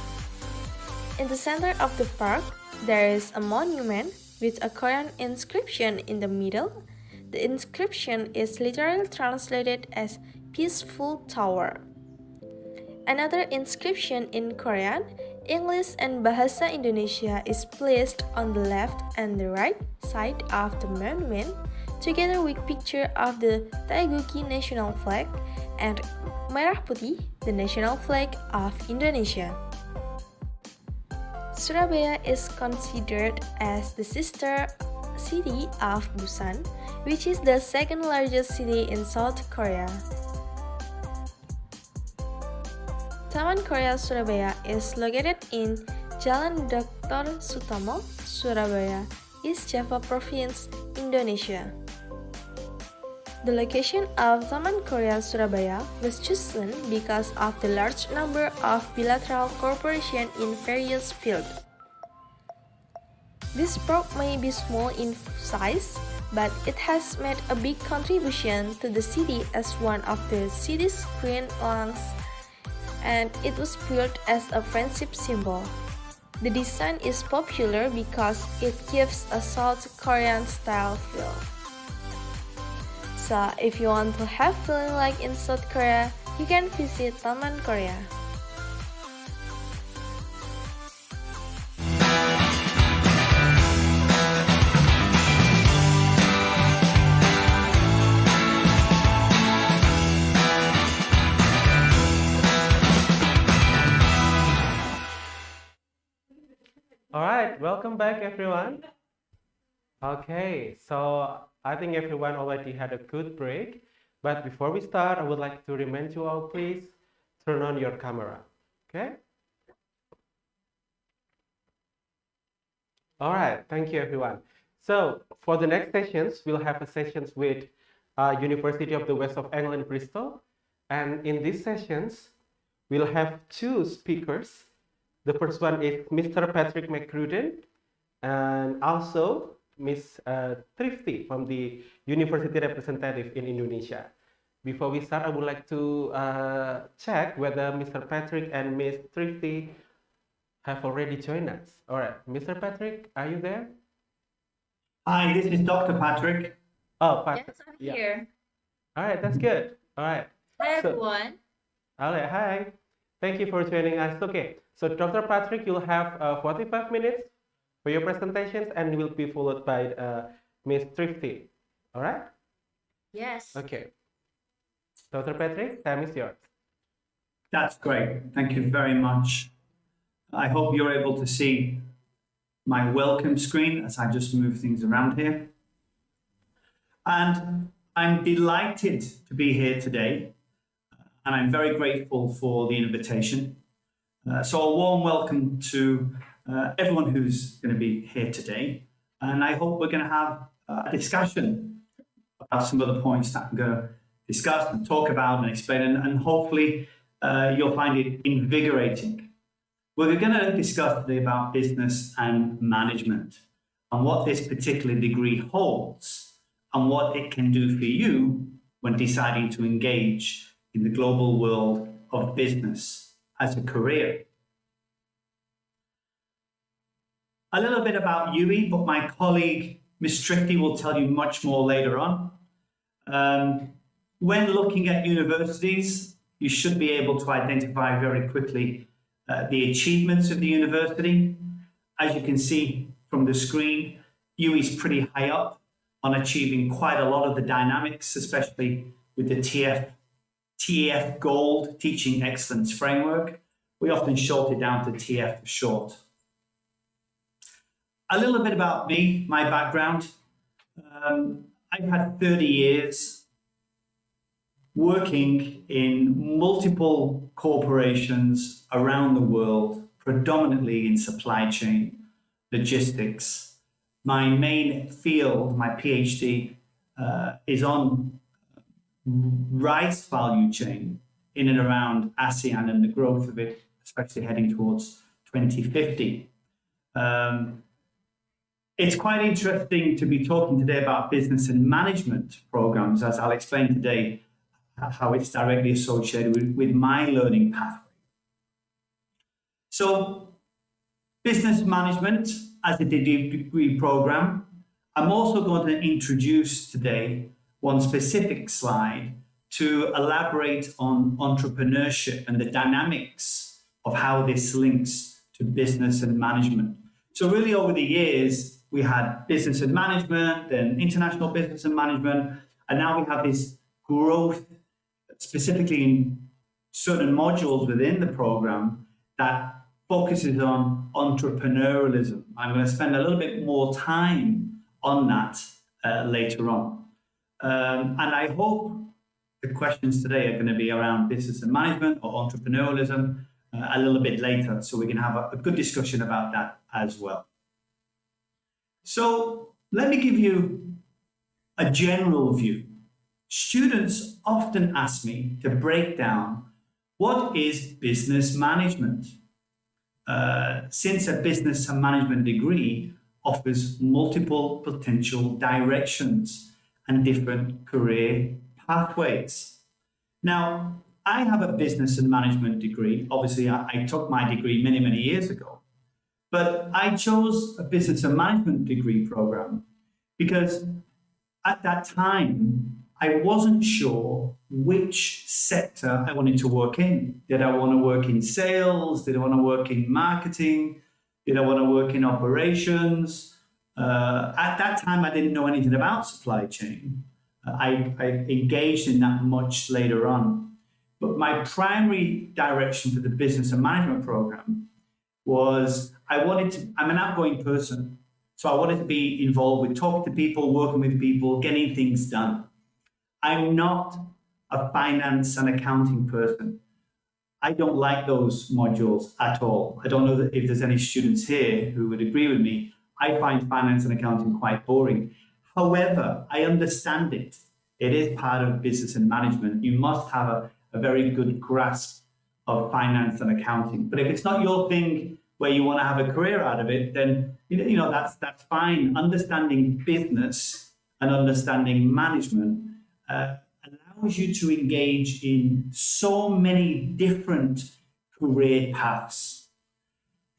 Speaker 9: In the center of the park, there is a monument with a Korean inscription in the middle. The inscription is literally translated as Peaceful Tower. Another inscription in Korean, English, and Bahasa Indonesia is placed on the left and the right side of the monument, together with picture of the Taeguki national flag and Merah Putih, the national flag of Indonesia. Surabaya is considered as the sister city of Busan, which is the second largest city in South Korea. Taman Korea Surabaya is located in Jalan Dr. Sutomo, Surabaya, East Java Province, Indonesia. The location of Taman Korea Surabaya was chosen because of the large number of bilateral cooperation in various fields. This park may be small in size, but it has made a big contribution to the city as one of the city's green lungs, and it was built as a friendship symbol. The design is popular because it gives a South Korean style feel. So if you want to have feeling like in South Korea, you can visit Taman Korea.
Speaker 3: All right, welcome back everyone. Okay, so I think everyone already had a good break. But before we start, I would like to remind you all, please turn on your camera. Okay? All right, thank you everyone. So for the next sessions, we'll have a sessions with University of the West of England, Bristol. And in these sessions, we'll have two speakers. The first one is Mr. Patrick McCruden and also Miss Thrifty from the University Representative in Indonesia. Before we start, I would like to check whether Mr. Patrick and Miss Thrifty have already joined us. All right, Mr. Patrick, are you there?
Speaker 10: Hi, this is Dr. Patrick.
Speaker 3: Oh, Patrick.
Speaker 11: Yes, I'm here.
Speaker 3: All right, that's good. All right.
Speaker 11: Hi, everyone.
Speaker 3: All right, hi. Thank you for joining us. Okay, so Dr. Patrick, you'll have 45 minutes for your presentations and will be followed by Miss Thrifty. All right?
Speaker 11: Yes.
Speaker 3: Okay. Dr. Patrick, time is yours.
Speaker 10: That's great. Thank you very much. I hope you're able to see my welcome screen as I just move things around here. And I'm delighted to be here today, and I'm very grateful for the invitation. So a warm welcome to everyone who's going to be here today. And I hope we're going to have a discussion about some of the points that I'm going to discuss and talk about and explain, and hopefully you'll find it invigorating. We're going to discuss today about business and management and what this particular degree holds and what it can do for you when deciding to engage in the global world of business as a career. A little bit about UE, but my colleague, Ms. Thrifty, will tell you much more later on. When looking at universities, you should be able to identify very quickly the achievements of the university. As you can see from the screen, UE is pretty high up on achieving quite a lot of the dynamics, especially with the TEF Gold Teaching Excellence Framework. We often short it down to TF for short. A little bit about me, my background. I've had 30 years working in multiple corporations around the world, predominantly in supply chain, logistics. My main field, my PhD, is on rice value chain in and around ASEAN and the growth of it, especially heading towards 2050. It's quite interesting to be talking today about business and management programs, as I'll explain today how it's directly associated with my learning pathway. So, business management as a degree program. I'm also going to introduce today one specific slide to elaborate on entrepreneurship and the dynamics of how this links to business and management. So really over the years, we had business and management and international business and management, and now we have this growth specifically in certain modules within the program that focuses on entrepreneurialism. I'm going to spend a little bit more time on that later on. And I hope the questions today are going to be around business and management or entrepreneurialism a little bit later, so we can have a good discussion about that as well. So let me give you a general view students often ask me to break down what is business management. Since a business and management degree offers multiple potential directions and different career pathways. Now, I have a business and management degree. Obviously, I took my degree many, many years ago. But I chose a business and management degree program because at that time, I wasn't sure which sector I wanted to work in. Did I want to work in sales? Did I want to work in marketing? Did I want to work in operations? At that time, I didn't know anything about supply chain. I engaged in that much later on. But my primary direction for the business and management program was I'm an outgoing person. So I wanted to be involved with talking to people, working with people, getting things done. I'm not a finance and accounting person. I don't like those modules at all. I don't know if there's any students here who would agree with me. I find finance and accounting quite boring. However, I understand it. It is part of business and management. You must have a very good grasp of finance and accounting. But if it's not your thing where you want to have a career out of it, then that's fine. Understanding business and understanding management allows you to engage in so many different career paths.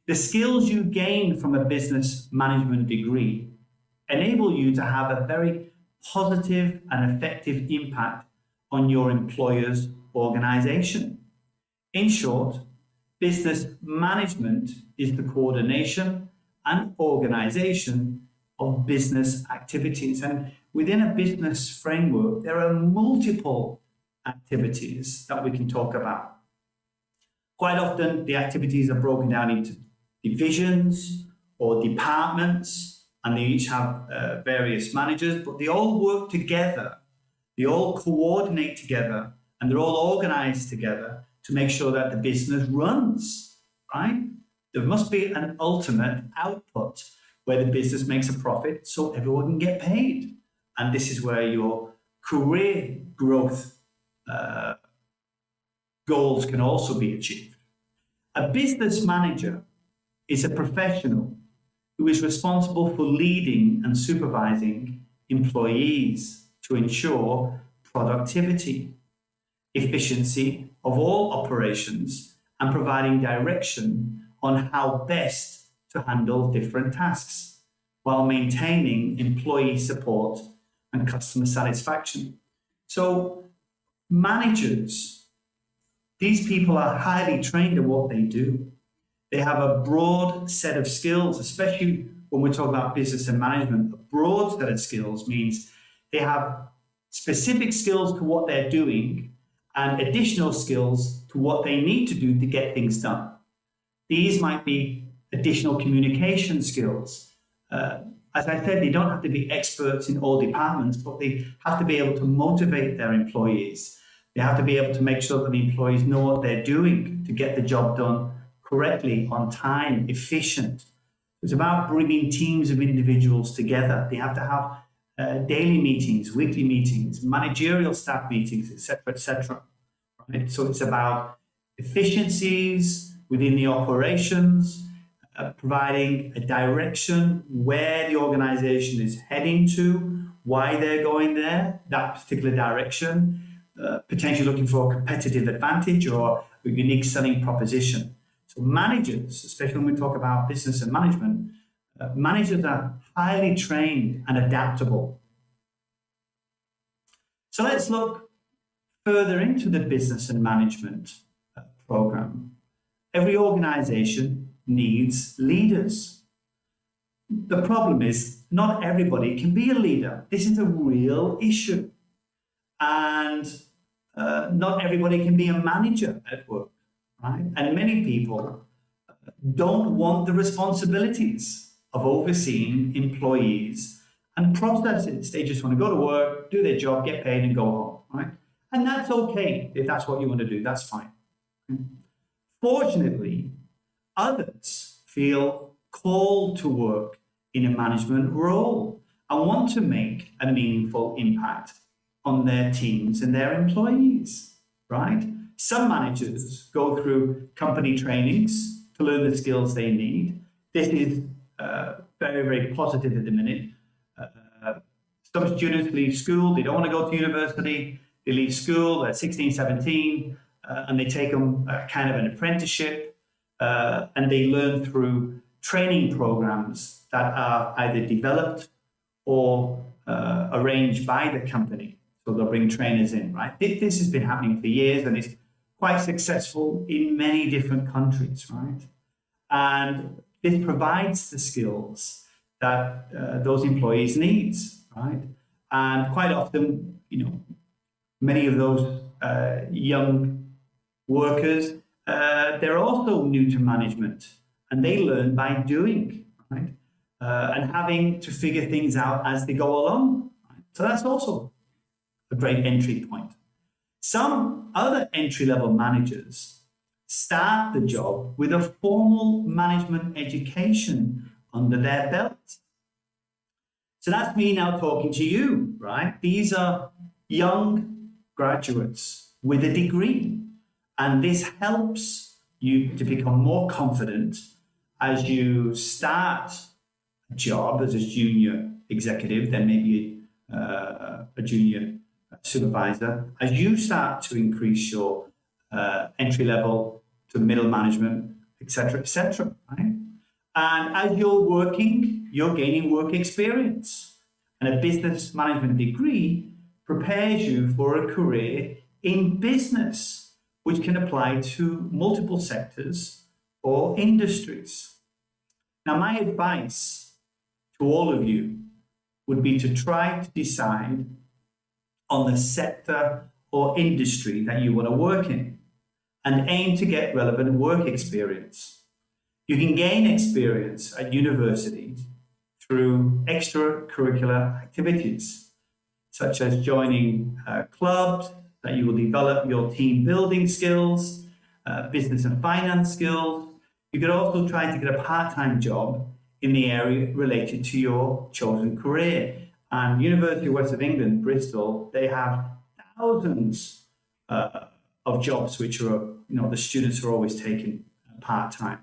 Speaker 10: The skills you gain from a business management degree enable you to have a very positive and effective impact on your employer's organization. In short, business management is the coordination and organization of business activities. And within a business framework, there are multiple activities that we can talk about. Quite often, the activities are broken down into divisions or departments, and they each have various managers, but they all work together. They all coordinate together, and they're all organized together to make sure that the business runs, right? There must be an ultimate output where the business makes a profit so everyone can get paid. And this is where your career growth goals can also be achieved. A business manager is a professional who is responsible for leading and supervising employees to ensure productivity, efficiency of all operations, and providing direction on how best to handle different tasks while maintaining employee support and customer satisfaction. So managers, these people are highly trained in what they do. They have a broad set of skills, especially when we're talking about business and management. A broad set of skills means they have specific skills to what they're doing and additional skills to what they need to do to get things done. These might be additional communication skills. As I said, they don't have to be experts in all departments, but they have to be able to motivate their employees. They have to be able to make sure that the employees know what they're doing to get the job done correctly, on time, efficient. It's about bringing teams of individuals together. They have to have daily meetings, weekly meetings, managerial staff meetings, etc., etc. Right? So it's about efficiencies within the operations, providing a direction where the organization is heading to, why they're going there, that particular direction, potentially looking for a competitive advantage or a unique selling proposition. So managers, especially when we talk about business and management, managers are highly trained and adaptable. So let's look further into the business and management program. Every organization needs leaders. The problem is not everybody can be a leader. This is a real issue. And not everybody can be a manager at work, right? And many people don't want the responsibilities of overseeing employees and processes. They just want to go to work, do their job, get paid, and go home, right? And that's okay if that's what you want to do, that's fine. Fortunately, others feel called to work in a management role and want to make a meaningful impact on their teams and their employees, right? Some managers go through company trainings to learn the skills they need. This is very, very positive at the minute. Some students leave school, they don't want to go to university, they leave school, they're 16, 17, and they take them kind of an apprenticeship, and they learn through training programs that are either developed or arranged by the company. So they'll bring trainers in, right? This has been happening for years and it's quite successful in many different countries, right? And this provides the skills that those employees need, right? And quite often, many of those young workers, they're also new to management and they learn by doing, right? And having to figure things out as they go along. Right? So that's also a great entry point. Some other entry-level managers start the job with a formal management education under their belt. So that's me now talking to you, right? These are young graduates with a degree, and this helps you to become more confident as you start a job as a junior executive, then maybe a junior supervisor. As you start to increase your entry level to middle management, etc., right? And as you're working, you're gaining work experience. And a business management degree prepares you for a career in business, which can apply to multiple sectors or industries. Now, my advice to all of you would be to try to decide on the sector or industry that you want to work in and aim to get relevant work experience. You can gain experience at universities through extracurricular activities, such as joining clubs that you will develop your team building skills, business and finance skills. You could also try to get a part-time job in the area related to your chosen career. And University of West of England, Bristol, they have thousands of jobs which are, the students are always taking part-time.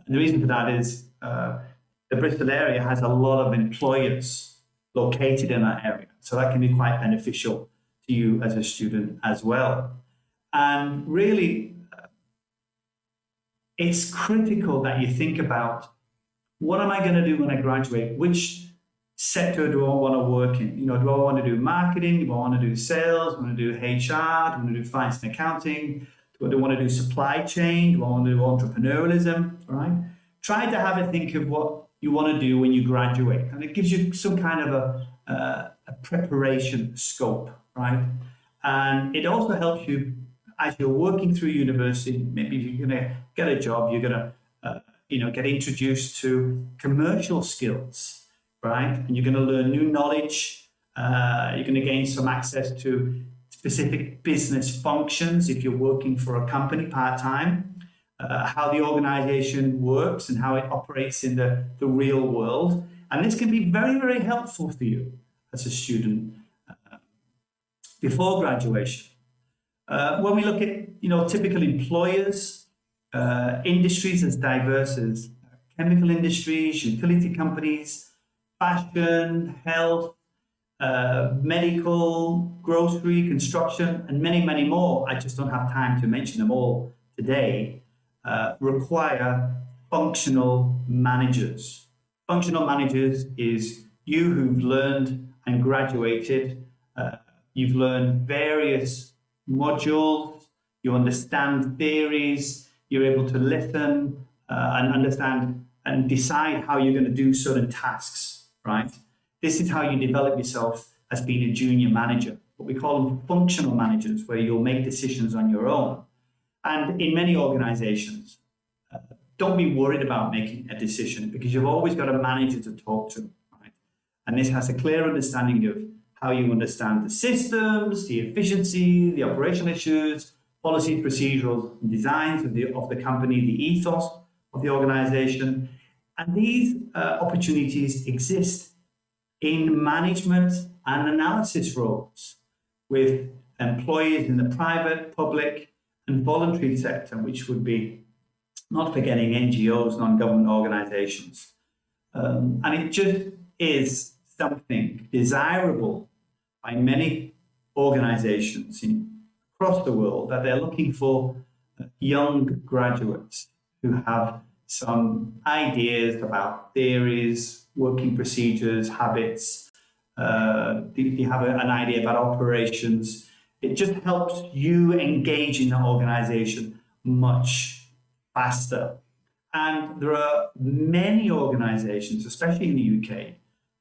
Speaker 10: And the reason for that is the Bristol area has a lot of employers located in that area. So that can be quite beneficial to you as a student as well. And really, it's critical that you think about, what am I going to do when I graduate? Which sector do I want to work in? Do I want to do marketing? Do I want to do sales? Do I want to do HR? Do I want to do finance and accounting? Do I want to do supply chain? Do I want to do entrepreneurialism? Right? Try to have a think of what you want to do when you graduate, and it gives you some kind of a preparation scope, right? And it also helps you as you're working through university. Maybe you're going to get a job, you're going to get introduced to commercial skills, right? And you're going to learn new knowledge. You're going to gain some access to specific business functions if you're working for a company part-time, how the organization works and how it operates in the real world. And this can be very, very helpful for you as a student before graduation. When we look at typical employers, industries as diverse as chemical industries, utility companies, fashion, health, medical, grocery, construction, and many, many more, I just don't have time to mention them all today, require functional managers. Functional managers is you who've learned and graduated, you've learned various modules, you understand theories, you're able to listen and understand and decide how you're going to do certain tasks, right? This is how you develop yourself as being a junior manager. What we call them functional managers, where you'll make decisions on your own. And in many organizations, don't be worried about making a decision because you've always got a manager to talk to, right? And this has a clear understanding of how you understand the systems, the efficiency, the operational issues, policies, procedures, and designs of the company, the ethos of the organization. And these opportunities exist in management and analysis roles. with employees in the private, public, and voluntary sector, which would be not forgetting NGOs, non-government organizations. And it just is something desirable by many organizations across the world, that they're looking for young graduates who have some ideas about theories, working procedures, habits. They have an idea about operations. It just helps you engage in the organization much faster. And there are many organizations, especially in the UK,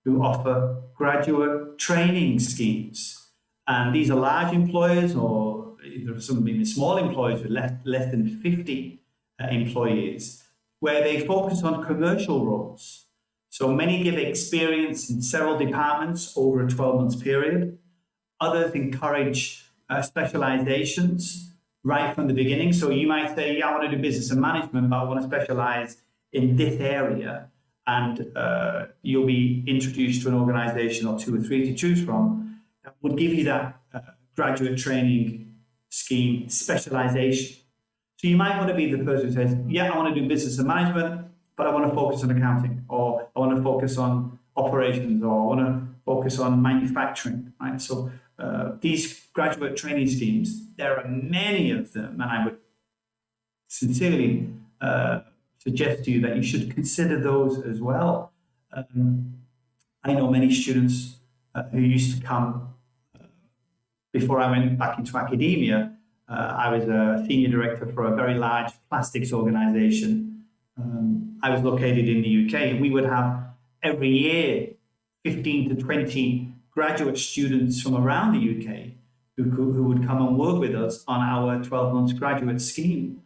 Speaker 10: who offer graduate training schemes. And these are large employers, or there are some even small employers with less than 50 employees, where they focus on commercial roles. So many give experience in several departments over a 12-month period. Others encourage specializations right from the beginning. So you might say, yeah, I want to do business and management, but I want to specialize in this area. And you'll be introduced to an organization or two or three to choose from that would give you that graduate training scheme specialization. So you might want to be the person who says, yeah, I want to do business and management, but I want to focus on accounting, or I want to focus on operations, or I want to focus on manufacturing, right? So these graduate training schemes, there are many of them, and I would sincerely suggest to you that you should consider those as well. I know many students who used to come before I went back into academia. I was a senior director for a very large plastics organization. I was located in the UK, and we would have every year 15 to 20 graduate students from around the UK who would come and work with us on our 12-month graduate scheme.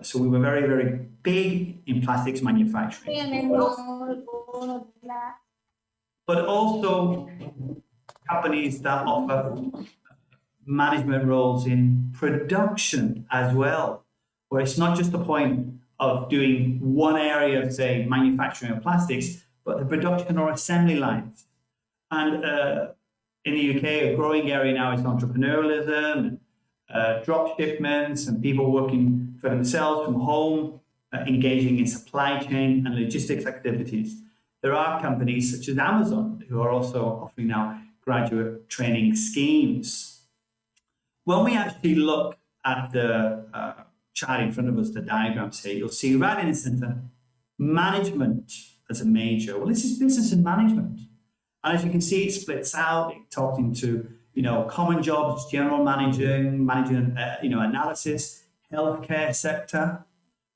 Speaker 10: So we were very, very big in plastics manufacturing. But also companies that offer management roles in production as well, where it's not just the point of doing one area of, say, manufacturing of plastics, but the production or assembly lines. And in the UK, a growing area now is entrepreneurialism, drop shipments, and people working for themselves from home, engaging in supply chain and logistics activities. There are companies such as Amazon who are also offering now graduate training schemes. When we actually look at the chart in front of us, the diagrams here, you'll see right in the center, management as a major. Well, this is business and management. And as you can see, it splits out, talking to, common jobs, general managing, analysis, healthcare sector,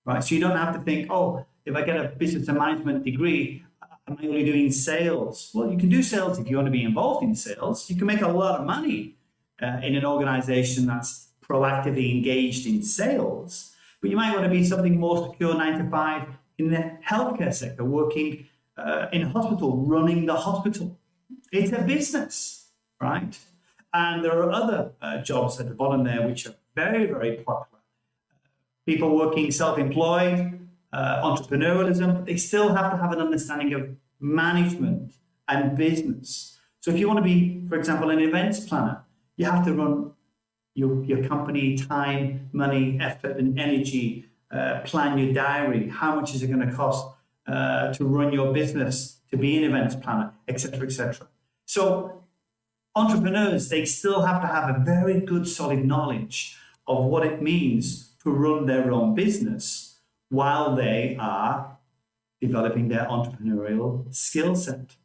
Speaker 10: right? So you don't have to think, oh, if I get a business and management degree, am I only doing sales? Well, you can do sales if you want to be involved in sales. You can make a lot of money in an organization that's proactively engaged in sales. But you might want to be something more secure, 9 to 5, in the healthcare sector, working in a hospital, running the hospital. It's a business, right? And there are other jobs at the bottom there which are very, very popular. People working self-employed, entrepreneurialism, but they still have to have an understanding of management and business. So if you want to be, for example, an events planner, you have to run your company time, money, effort, and energy, plan your diary. How much is it going to cost to run your business, to be an events planner, etc., etc. So entrepreneurs, they still have to have a very good, solid knowledge of what it means to run their own business while they are developing their entrepreneurial skill set.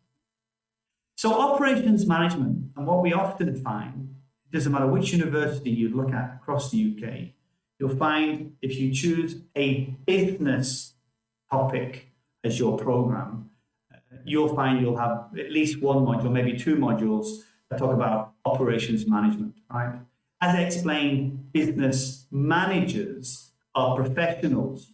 Speaker 10: So operations management, and what we often find, it doesn't matter which university you look at across the UK, you'll find if you choose a business topic as your program, you'll find you'll have at least one module, maybe two modules that talk about operations management, right? As I explained, business managers are professionals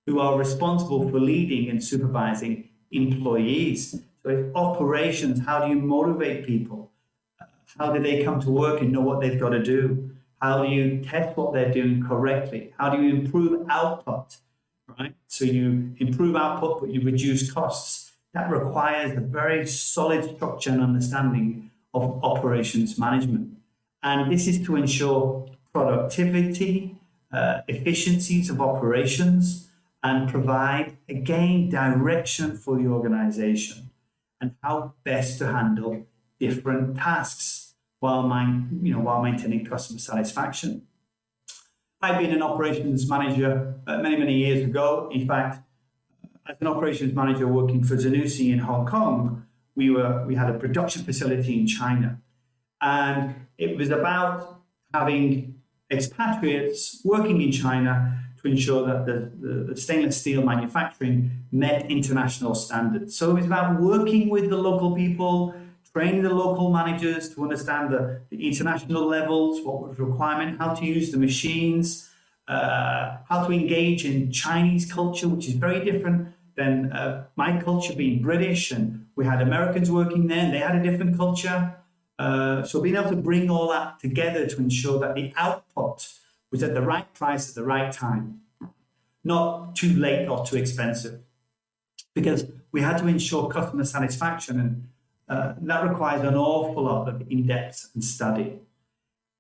Speaker 10: who are responsible for leading and supervising employees. So it's operations. How do you motivate people? How do they come to work and know what they've got to do? How do you test what they're doing correctly? How do you improve output, right? So you improve output, but you reduce costs. That requires a very solid structure and understanding of operations management. And this is to ensure productivity, efficiencies of operations, and provide, again, direction for the organization and how best to handle different tasks while maintaining customer satisfaction. I've been an operations manager many years ago. In fact, as an operations manager working for Zanussi in Hong Kong, we had a production facility in China, and it was about having expatriates working in China to ensure that the stainless steel manufacturing met international standards. So it was about working with the local people, training the local managers to understand the international levels, what was the requirement, how to use the machines, how to engage in Chinese culture, which is very different than my culture being British, and we had Americans working there, and they had a different culture. So being able to bring all that together to ensure that the output was at the right price at the right time, not too late or too expensive, because we had to ensure customer satisfaction, and that requires an awful lot of in-depth and study.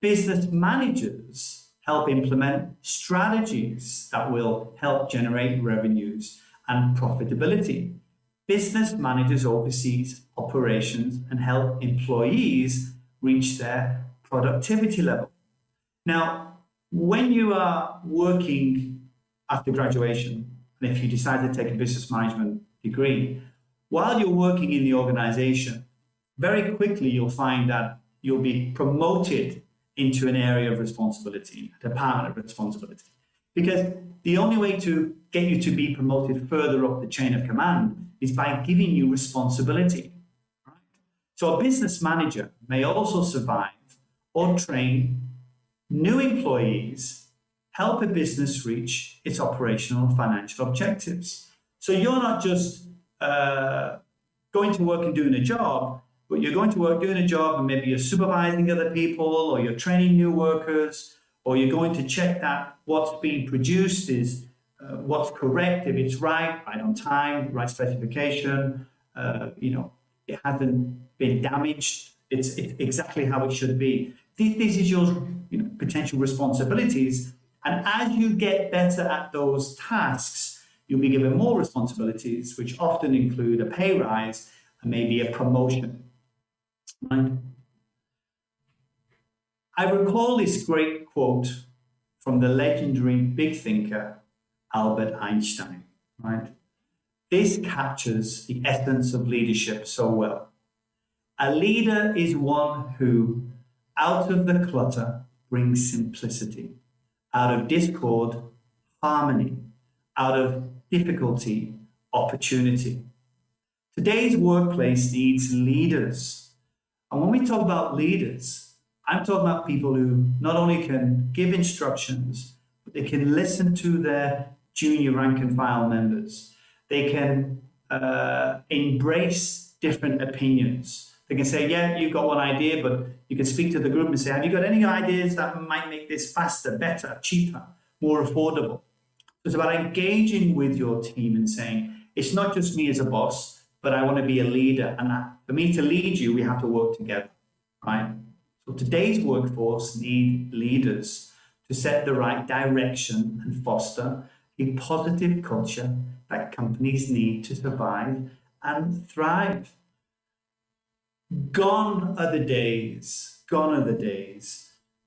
Speaker 10: Business managers help implement strategies that will help generate revenues and profitability. Business managers oversees operations and help employees reach their productivity level. Now, when you are working after graduation, and if you decide to take a business management degree, while you're working in the organization, very quickly you'll find that you'll be promoted into an area of responsibility, a department of responsibility. Because the only way to get you to be promoted further up the chain of command is by giving you responsibility. Right? So a business manager may also survive or train new employees, help a business reach its operational and financial objectives. So you're not just going to work and doing a job, but you're going to work doing a job and maybe you're supervising other people, or you're training new workers, or you're going to check that what's being produced is what's correct, if it's right on time, right specification, it hasn't been damaged, it's exactly how it should be. This is your potential responsibilities, and as you get better at those tasks, you'll be given more responsibilities, which often include a pay rise and maybe a promotion. Right? I recall this great quote from the legendary big thinker Albert Einstein. Right? This captures the essence of leadership so well. A leader is one who, out of the clutter, brings simplicity, out of discord, harmony, out of difficulty, opportunity. Today's workplace needs leaders. And when we talk about leaders, I'm talking about people who not only can give instructions, but they can listen to their junior rank and file members. They can embrace different opinions. They can say, yeah, you've got one idea, but you can speak to the group and say, have you got any ideas that might make this faster, better, cheaper, more affordable? It's about engaging with your team and saying, it's not just me as a boss, but I want to be a leader. And for me to lead you, we have to work together, right? So today's workforce need leaders to set the right direction and foster a positive culture that companies need to survive and thrive. Gone are the days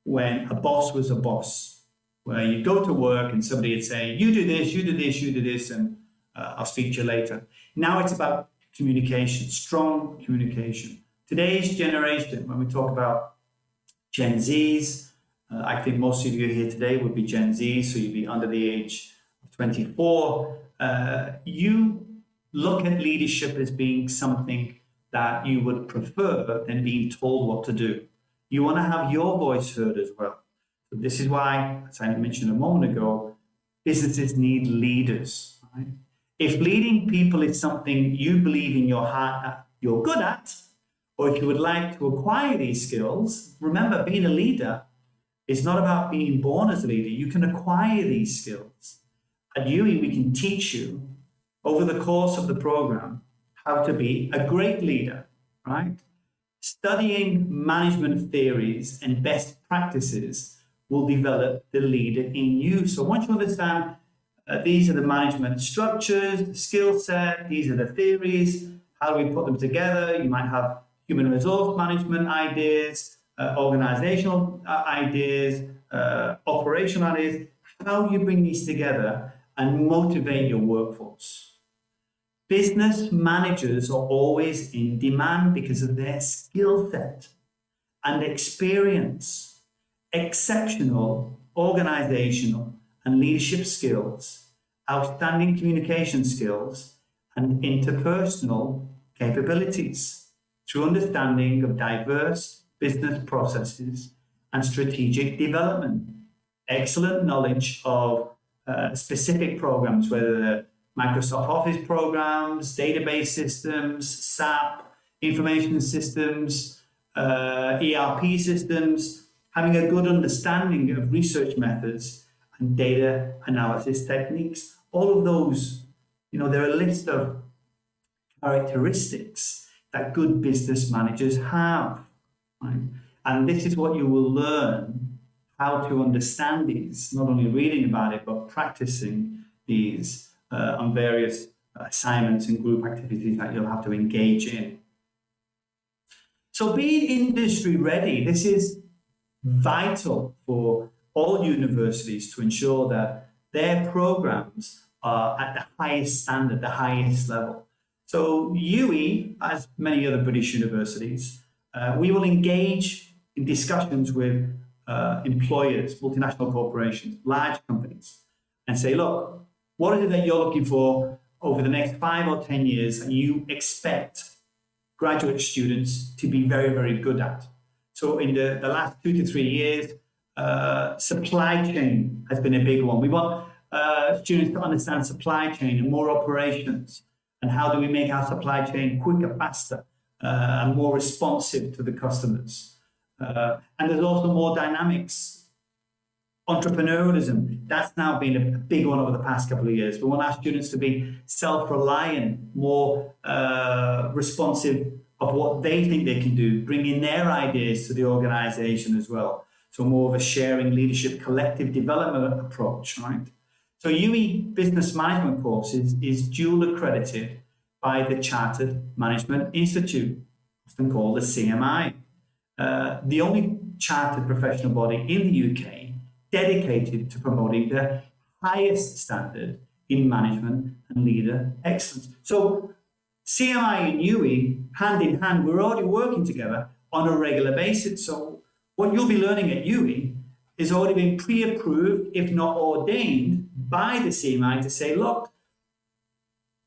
Speaker 10: when a boss was a boss, where you go to work and somebody would say, you do this, you do this, you do this, and I'll speak to you later. Now it's about communication, strong communication. Today's generation, when we talk about Gen Zs, I think most of you here today would be Gen Z, so you'd be under the age of 24. You look at leadership as being something that you would prefer than being told what to do. You want to have your voice heard as well. So this is why, as I mentioned a moment ago, businesses need leaders. Right? If leading people is something you believe in your heart that you're good at, or if you would like to acquire these skills, remember, being a leader is not about being born as a leader. You can acquire these skills. At UE, we can teach you over the course of the program how to be a great leader, right? Studying management theories and best practices will develop the leader in you. So once you understand these are the management structures, the skill set, these are the theories, how do we put them together? You might have human resource management ideas, organizational ideas, operational ideas. How do you bring these together and motivate your workforce? Business managers are always in demand because of their skill set and experience, exceptional organizational and leadership skills, outstanding communication skills, and interpersonal capabilities through understanding of diverse business processes and strategic development. Excellent knowledge of specific programs, whether they're Microsoft Office programs, database systems, SAP, information systems, ERP systems, having a good understanding of research methods and data analysis techniques. All of those, there are a list of characteristics that good business managers have. Right? And this is what you will learn, how to understand these, not only reading about it, but practicing these on various assignments and group activities that you'll have to engage in. So being industry ready, this is vital for all universities to ensure that their programs are at the highest standard, the highest level. So UE, as many other British universities, we will engage in discussions with employers, multinational corporations, large companies, and say, look, what is it that you're looking for over the next 5 or 10 years that you expect graduate students to be very, very good at? So in the last 2 to 3 years, supply chain has been a big one. We want students to understand supply chain and more operations, and how do we make our supply chain quicker, faster, and more responsive to the customers. And there's also more dynamics. Entrepreneurialism, that's now been a big one over the past couple of years. We want our students to be self-reliant, more responsive of what they think they can do, bringing their ideas to the organization as well. So more of a sharing leadership, collective development approach, right? So UE Business Management course is dual accredited by the Chartered Management Institute, often called the CMI. The only chartered professional body in the UK dedicated to promoting the highest standard in management and leader excellence. So CMI and UE, hand in hand, we're already working together on a regular basis. So what you'll be learning at UE is already been pre-approved, if not ordained, by the CMI to say, look,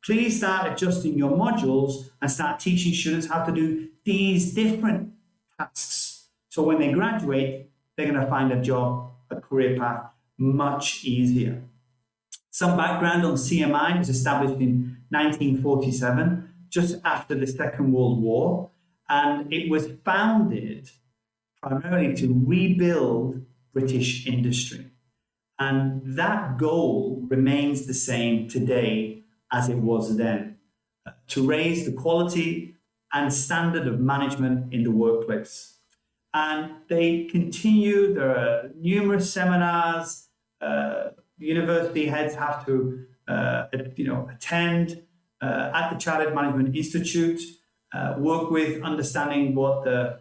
Speaker 10: please start adjusting your modules and start teaching students how to do these different tasks. So when they graduate, they're going to find a job, a career path, much easier. Some background on CMI. It was established in 1947, just after the Second World War, and it was founded primarily to rebuild British industry. And that goal remains the same today as it was then, to raise the quality and standard of management in the workplace. And they continue. There are numerous seminars. University heads have to, attend at the Chartered Management Institute, work with understanding what the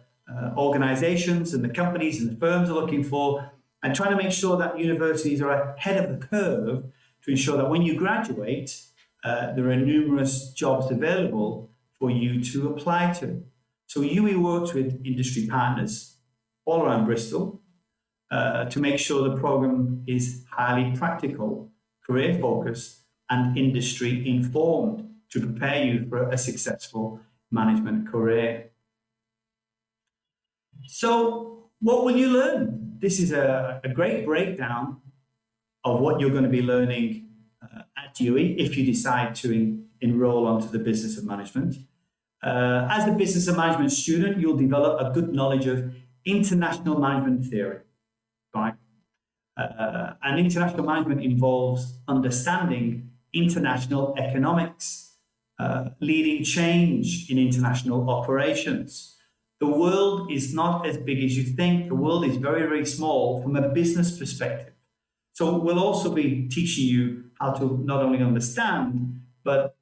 Speaker 10: organizations and the companies and the firms are looking for, and trying to make sure that universities are ahead of the curve to ensure that when you graduate, there are numerous jobs available for you to apply to. So UE works with industry partners all around Bristol to make sure the program is highly practical, career-focused, and industry-informed to prepare you for a successful management career. So what will you learn? This is a great breakdown of what you're going to be learning at UE if you decide to enroll onto the Business of Management. As a Business of Management student, you'll develop a good knowledge of international management theory, right? And international management involves understanding international economics, leading change in international operations, the world is not as big as you think. The world is very, very small from a business perspective. So we'll also be teaching you how to not only understand, but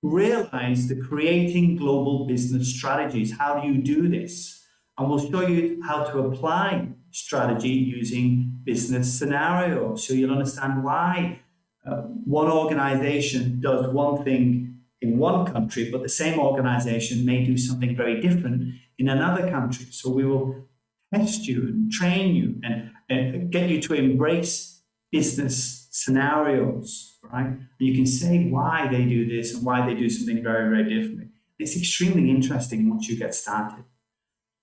Speaker 10: realize the creating global business strategies. How do you do this? And we'll show you how to apply strategy using business scenarios. So you'll understand why one organization does one thing in one country, but the same organization may do something very different in another country. So we will test you and train you and get you to embrace business scenarios, right? And you can say why they do this and why they do something very, very differently. It's extremely interesting once you get started.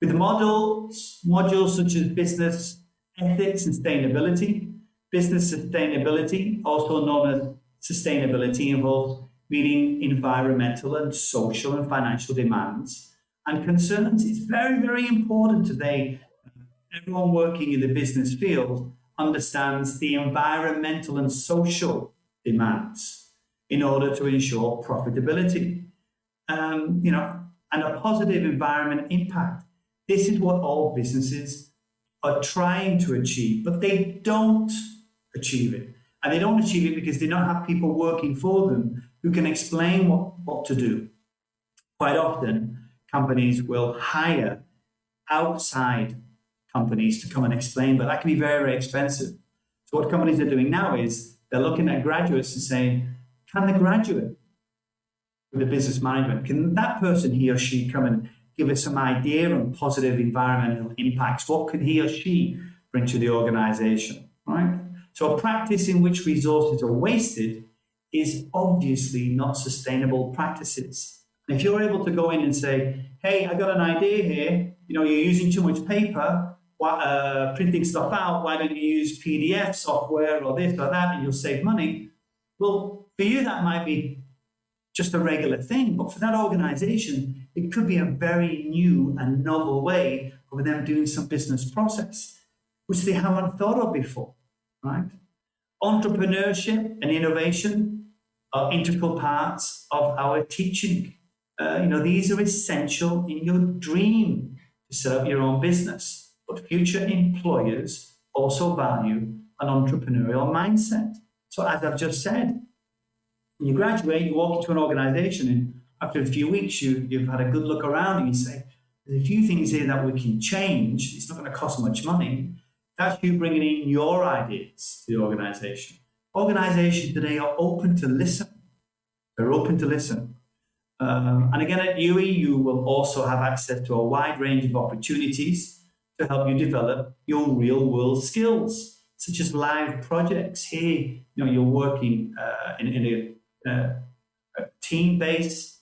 Speaker 10: With modules such as business ethics and sustainability, business sustainability, also known as sustainability, involves meeting environmental and social and financial demands and concerns. It's very, very important today. Everyone working in the business field understands the environmental and social demands in order to ensure profitability, and a positive environment impact. This is what all businesses are trying to achieve, but they don't achieve it. And they don't achieve it because they don't have people working for them who can explain what to do. Quite often, companies will hire outside companies to come and explain, but that can be very, very expensive. So what companies are doing now is they're looking at graduates and saying, can the graduate with the business management, can that person, he or she, come and give us some idea on positive environmental impacts? What can he or she bring to the organization, right? So a practice in which resources are wasted is obviously not sustainable practices. And if you're able to go in and say, hey, I got an idea here, you're using too much paper, printing stuff out, why don't you use PDF software or this or that, and you'll save money? Well, for you, that might be just a regular thing, but for that organization, it could be a very new and novel way of them doing some business process, which they haven't thought of before, right? Entrepreneurship and innovation are integral parts of our teaching. These are essential in your dream to set up your own business, but future employers also value an entrepreneurial mindset. So as I've just said, when you graduate, you walk into an organization, and after a few weeks, you've had a good look around and you say, there's a few things here that we can change. It's not going to cost much money. That's you bringing in your ideas to the organization. Organizations today are open to listen. They're open to listen. And again, at UE, you will also have access to a wide range of opportunities to help you develop your real world skills, such as live projects. Here, you're working in a team base.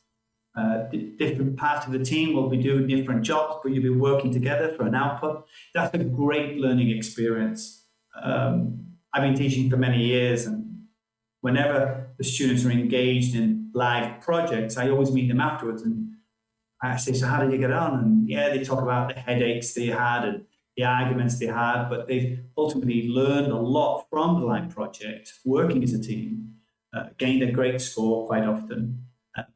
Speaker 10: Different parts of the team will be doing different jobs, but you'll be working together for an output. That's a great learning experience. I've been teaching for many years, and whenever the students are engaged in live projects, I always meet them afterwards and I say, so how did you get on? And yeah, they talk about the headaches they had and the arguments they had, but they've ultimately learned a lot from the live project, working as a team, gained a great score quite often.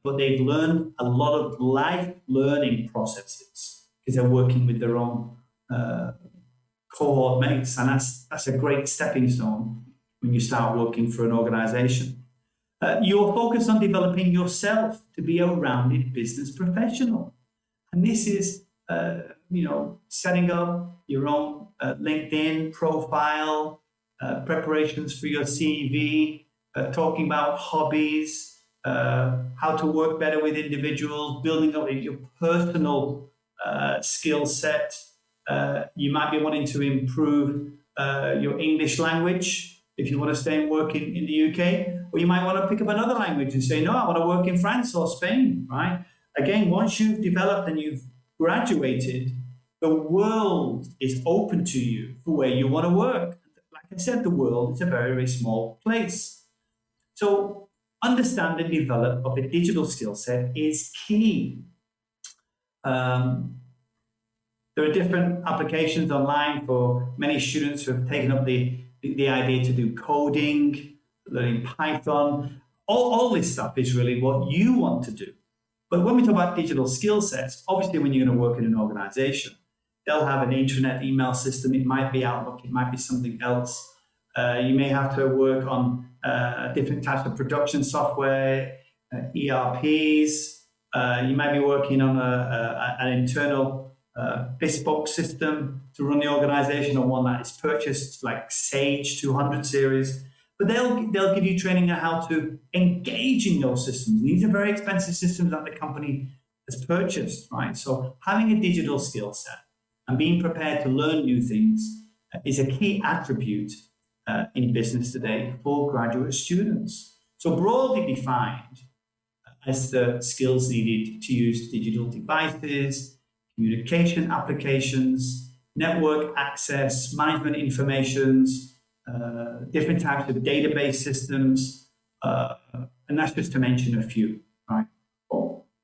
Speaker 10: But they've learned a lot of life learning processes because they're working with their own cohort mates. And that's a great stepping stone when you start working for an organization. You're focused on developing yourself to be a rounded business professional. And this is, setting up your own LinkedIn profile, preparations for your CV, talking about hobbies, how to work better with individuals, building up your personal skill set. You might be wanting to improve your English language if you want to stay and work in the UK, or you might want to pick up another language and say, no, I want to work in France or Spain, right? Again, once you've developed and you've graduated, the world is open to you for where you want to work. Like I said, the world is a very, very small place. So understand and develop of a digital skill set is key. There are different applications online for many students who have taken up the idea to do coding, learning Python. All this stuff is really what you want to do. But when we talk about digital skill sets, obviously when you're going to work in an organization, they'll have an intranet email system. It might be Outlook, it might be something else. You may have to work on different types of production software, ERPs. You might be working on an internal bespoke system to run the organization, or one that is purchased, like Sage 200 series. But they'll give you training on how to engage in those systems. These are very expensive systems that the company has purchased, right? So having a digital skill set and being prepared to learn new things is a key attribute in business today for graduate students. So broadly defined as the skills needed to use digital devices, communication applications, network access, management informations, different types of database systems, and that's just to mention a few, right?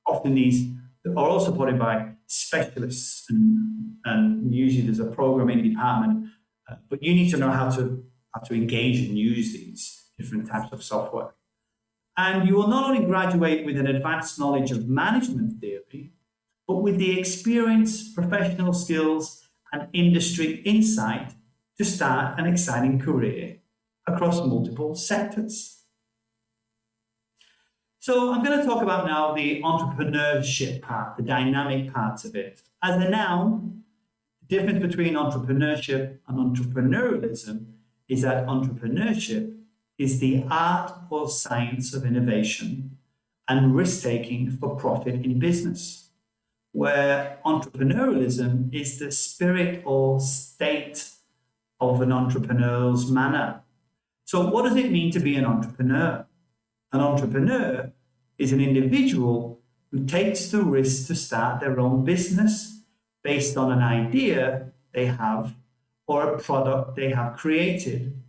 Speaker 10: Often these are all supported by specialists, and usually there's a programming department, but you need to know how to engage and use these different types of software. And you will not only graduate with an advanced knowledge of management theory, but with the experience, professional skills, and industry insight to start an exciting career across multiple sectors. So I'm going to talk about now the entrepreneurship part, the dynamic parts of it. As a noun, the difference between entrepreneurship and entrepreneurialism is that entrepreneurship is the art or science of innovation and risk-taking for profit in business, where entrepreneurialism is the spirit or state of an entrepreneur's manner. So what does it mean to be an entrepreneur? An entrepreneur is an individual who takes the risk to start their own business based on an idea they have or a product they have created,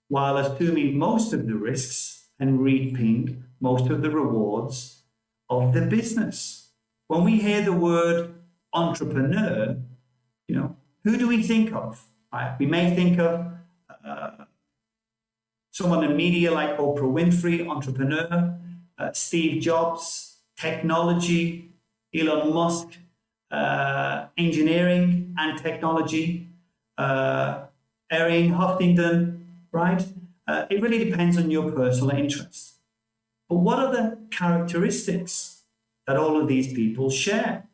Speaker 10: while assuming most of the risks and reaping most of the rewards of the business. When we hear the word entrepreneur, who do we think of? Right? We may think of someone in media like Oprah Winfrey, entrepreneur, Steve Jobs, technology, Elon Musk, engineering and technology, Erin Huffington, right? It really depends on your personal interests. But what are the characteristics that all of these people share?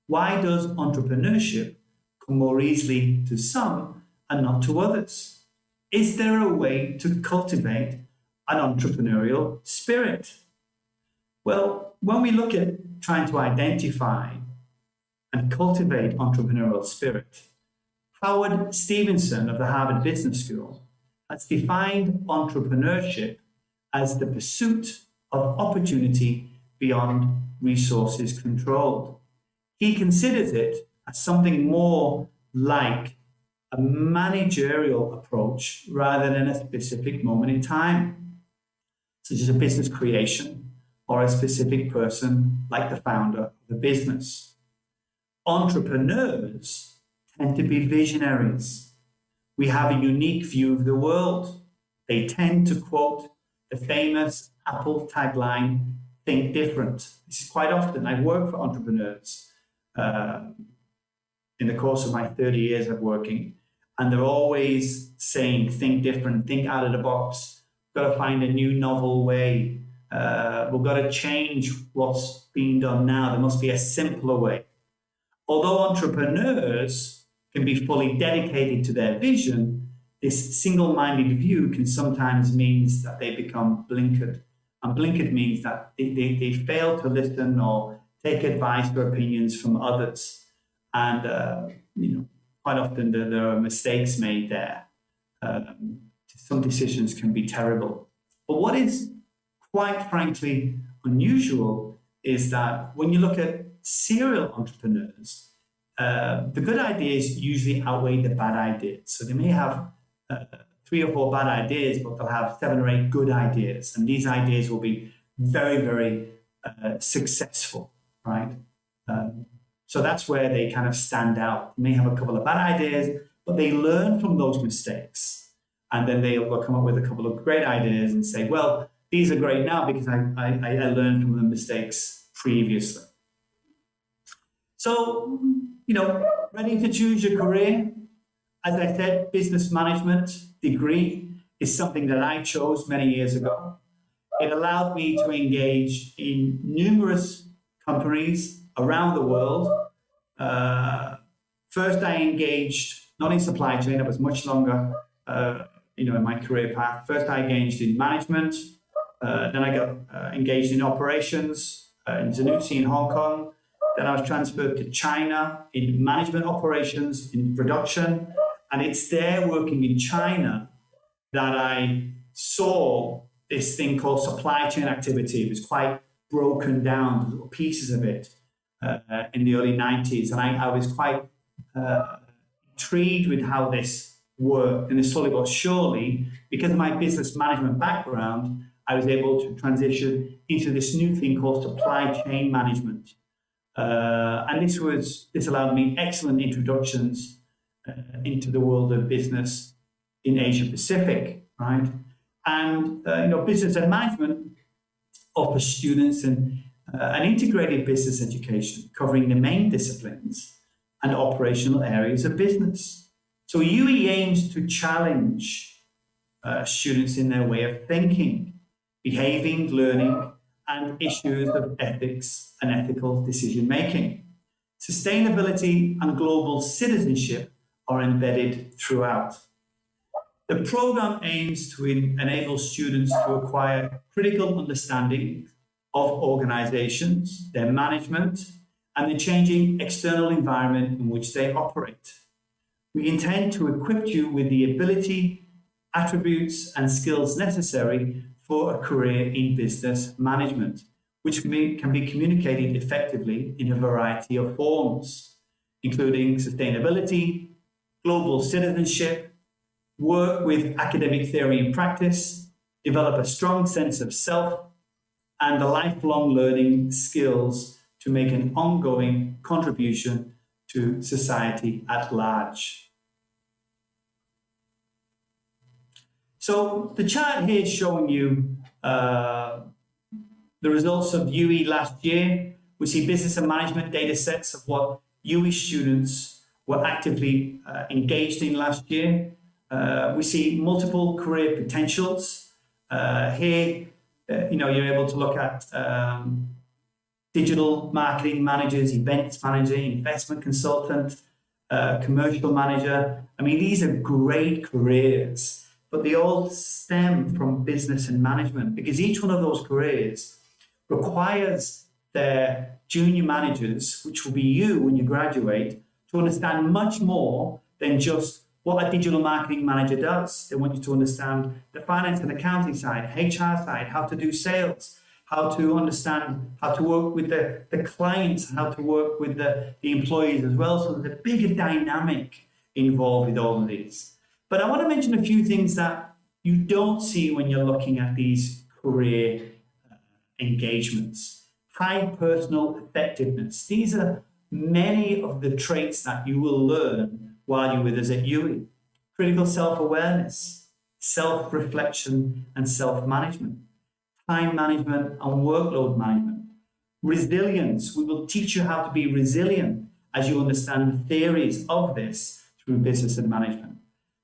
Speaker 10: Why does entrepreneurship come more easily to some and not to others? Is there a way to cultivate an entrepreneurial spirit? Well, when we look at trying to identify and cultivate entrepreneurial spirit, Howard Stevenson of the Harvard Business School has defined entrepreneurship as the pursuit of opportunity beyond resources controlled. He considers it as something more like a managerial approach rather than a specific moment in time, such as a business creation or a specific person like the founder of the business. Entrepreneurs tend to be visionaries. We have a unique view of the world. They tend to quote the famous Apple tagline, think different. This is quite often. I've worked for entrepreneurs in the course of my 30 years of working, and they're always saying, think different, think out of the box. We've got to find a new novel way. We've got to change what's being done now. There must be a simpler way. Although entrepreneurs can be fully dedicated to their vision, this single-minded view can sometimes mean that they become blinkered. And blinkered means that they fail to listen or take advice or opinions from others. And, quite often there are mistakes made there. Some decisions can be terrible. But what is quite frankly unusual is that when you look at serial entrepreneurs, the good ideas usually outweigh the bad ideas. So they may have 3 or 4 bad ideas, but they'll have 7 or 8 good ideas. And these ideas will be very, very successful, right? So that's where they kind of stand out. They may have a couple of bad ideas, but they learn from those mistakes. And then they'll come up with a couple of great ideas and say, well, these are great now because I learned from the mistakes previously. So, ready to choose your career? As I said, business management degree is something that I chose many years ago. It allowed me to engage in numerous companies around the world. First, I engaged not in supply chain, that was much longer, in my career path. First, I engaged in management. Then I got engaged in operations in Zanussi in Hong Kong. Then I was transferred to China in management operations, in production. And it's there working in China that I saw this thing called supply chain activity. It was quite broken down, little pieces of it in the early 90s. And I was quite intrigued with how this worked. And slowly but surely, because of my business management background, I was able to transition into this new thing called supply chain management. And this allowed me excellent introductions into the world of business in Asia Pacific, right? And business and management offers students an integrated business education covering the main disciplines and operational areas of business. So UE aims to challenge students in their way of thinking, behaving, learning, and issues of ethics and ethical decision making. Sustainability and global citizenship are embedded throughout. The program aims to enable students to acquire critical understanding of organizations, their management, and the changing external environment in which they operate. We intend to equip you with the ability, attributes, and skills necessary for a career in business management, which can be communicated effectively in a variety of forms, including sustainability, global citizenship, work with academic theory and practice, develop a strong sense of self, and the lifelong learning skills to make an ongoing contribution to society at large. So the chart here is showing you the results of UE last year. We see business and management data sets of what UE students were actively engaged in last year. We see multiple career potentials. Here, you're able to look at digital marketing managers, events manager, investment consultant, commercial manager. I mean, these are great careers, but they all stem from business and management because each one of those careers requires their junior managers, which will be you when you graduate, to understand much more than just what a digital marketing manager does. They want you to understand the finance and accounting side, HR side, how to do sales, how to understand how to work with the clients, how to work with the employees as well. So there's a bigger dynamic involved with all of these. But I want to mention a few things that you don't see when you're looking at these career engagements. High personal effectiveness. These are many of the traits that you will learn while you're with us at UE. Critical self-awareness, self-reflection and self-management, time management and workload management. Resilience, we will teach you how to be resilient as you understand theories of this through business and management.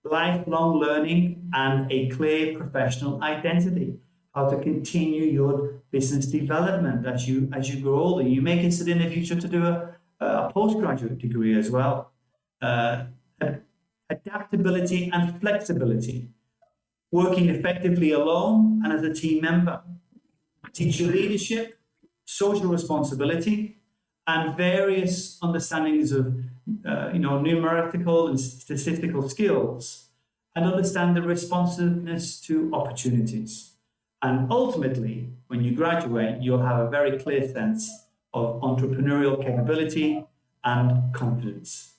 Speaker 10: Lifelong learning and a clear professional identity, how to continue your business development as you grow older. You may consider in the future to do a postgraduate degree as well. Adaptability and flexibility, working effectively alone and as a team member, teacher leadership, social responsibility, and various understandings of numerical and statistical skills, and understand the responsiveness to opportunities. And ultimately, when you graduate, you'll have a very clear sense of entrepreneurial capability and confidence.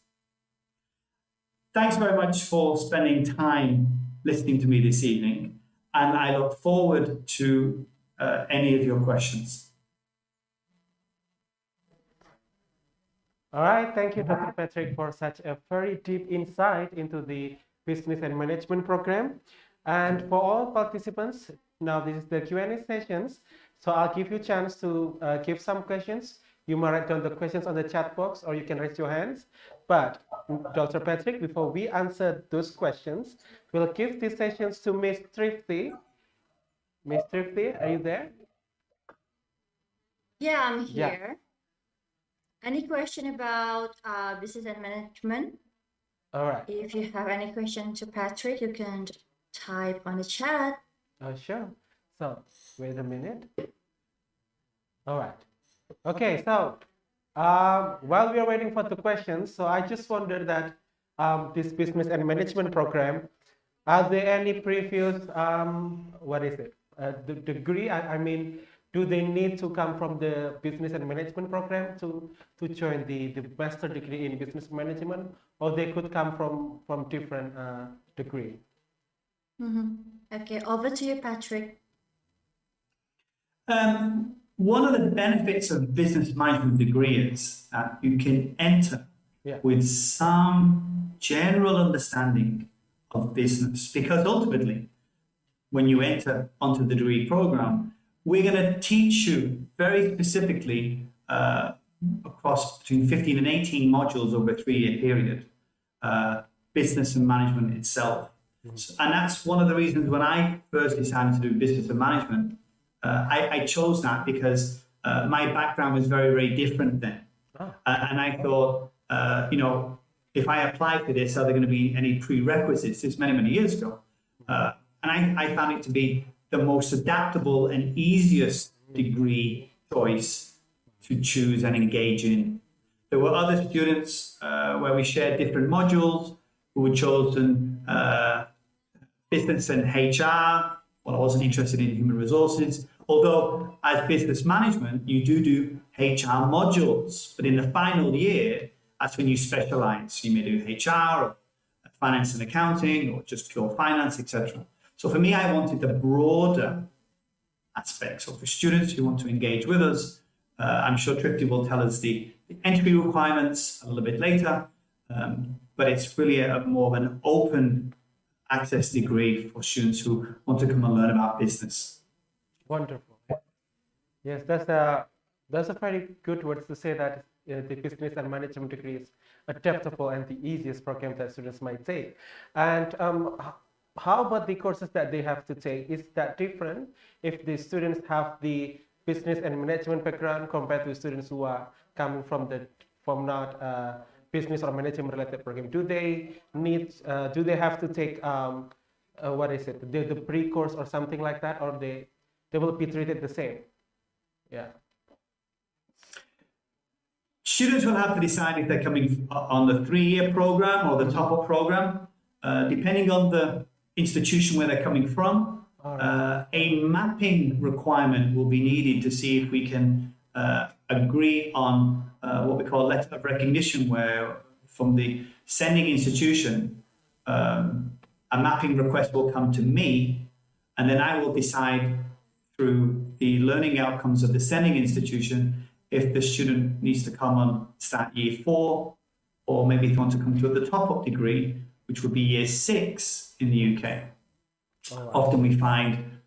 Speaker 10: Thanks very much for spending time listening to me this evening, and I look forward to any of your questions.
Speaker 3: All right, thank you, Dr. Patrick, for such a very deep insight into the business and management program. And for all participants, now this is the Q&A sessions. So I'll give you a chance to give some questions. You might write down the questions on the chat box, or you can raise your hands. But Dr. Patrick, before we answer those questions, we'll give these sessions to Miss Thrifty. Miss Thrifty, are you there?
Speaker 11: Yeah, I'm
Speaker 3: Yeah.
Speaker 11: here. Any question about business and management?
Speaker 3: All right.
Speaker 11: If you have any question to Patrick, you can type on the chat.
Speaker 3: Sure. So wait a minute. All right. Okay. So while we are waiting for the questions, so I just wondered that this business and management program, are there any previous what is it? The degree? I mean, do they need to come from the business and management program to join the master degree in business management, or they could come from different degree?
Speaker 11: Okay, over to you, Patrick.
Speaker 10: One of the benefits of business management degree is that you can enter with some general understanding of business, because ultimately, when you enter onto the degree program, we're going to teach you very specifically across between 15 and 18 modules over a 3-year period, business and management itself. And that's one of the reasons when I first decided to do business and management, I chose that because my background was very, very different then. And I thought, you know, if I apply for this, are there going to be any prerequisites? This many, many years ago. And I found it to be the most adaptable and easiest degree choice to choose and engage in. There were other students where we shared different modules who had chosen business and HR. Well, I wasn't interested in human resources. Although as business management, you do HR modules, but in the final year, that's when you specialize. You may do HR or finance and accounting or just pure finance, etc. So for me, I wanted the broader aspect. So for students who want to engage with us, I'm sure Tripti will tell us the entry requirements a little bit later, but it's really more of an open access degree for students who want to come and learn about business.
Speaker 3: Wonderful. Yes, that's a very good word to say that the business and management degree is adaptable and the easiest program that students might take. And how about the courses that they have to take? Is that different if the students have the business and management background compared to students who are coming from not business or management related program? Do they have to take what is it, the pre-course or something like that, or they will be treated the same? Yeah.
Speaker 10: Students will have to decide if they're coming on the 3-year program or the top-up program, depending on the institution where they're coming from. A mapping requirement will be needed to see if we can agree on what we call letter of recognition, where from the sending institution, a mapping request will come to me, and then I will decide through the learning outcomes of the sending institution if the student needs to come on start year 4, or maybe if they want to come to the top-up degree, which would be year 6 in the UK. Often we find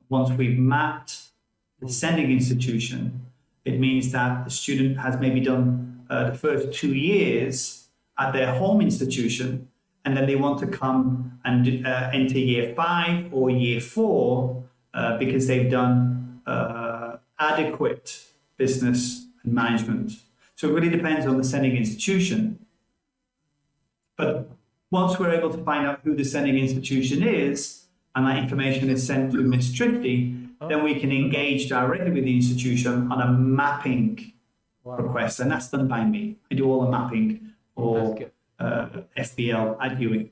Speaker 10: once we've mapped the sending institution, it means that the student has maybe done the first 2 years at their home institution, and then they want to come and enter year 5 or year 4 because they've done adequate business and management. So it really depends on the sending institution. But once we're able to find out who the sending institution is, and that information is sent to Ms. Trifty, then we can engage directly with the institution on a mapping request, and that's done by me. I do all the mapping for FBL at Ewing.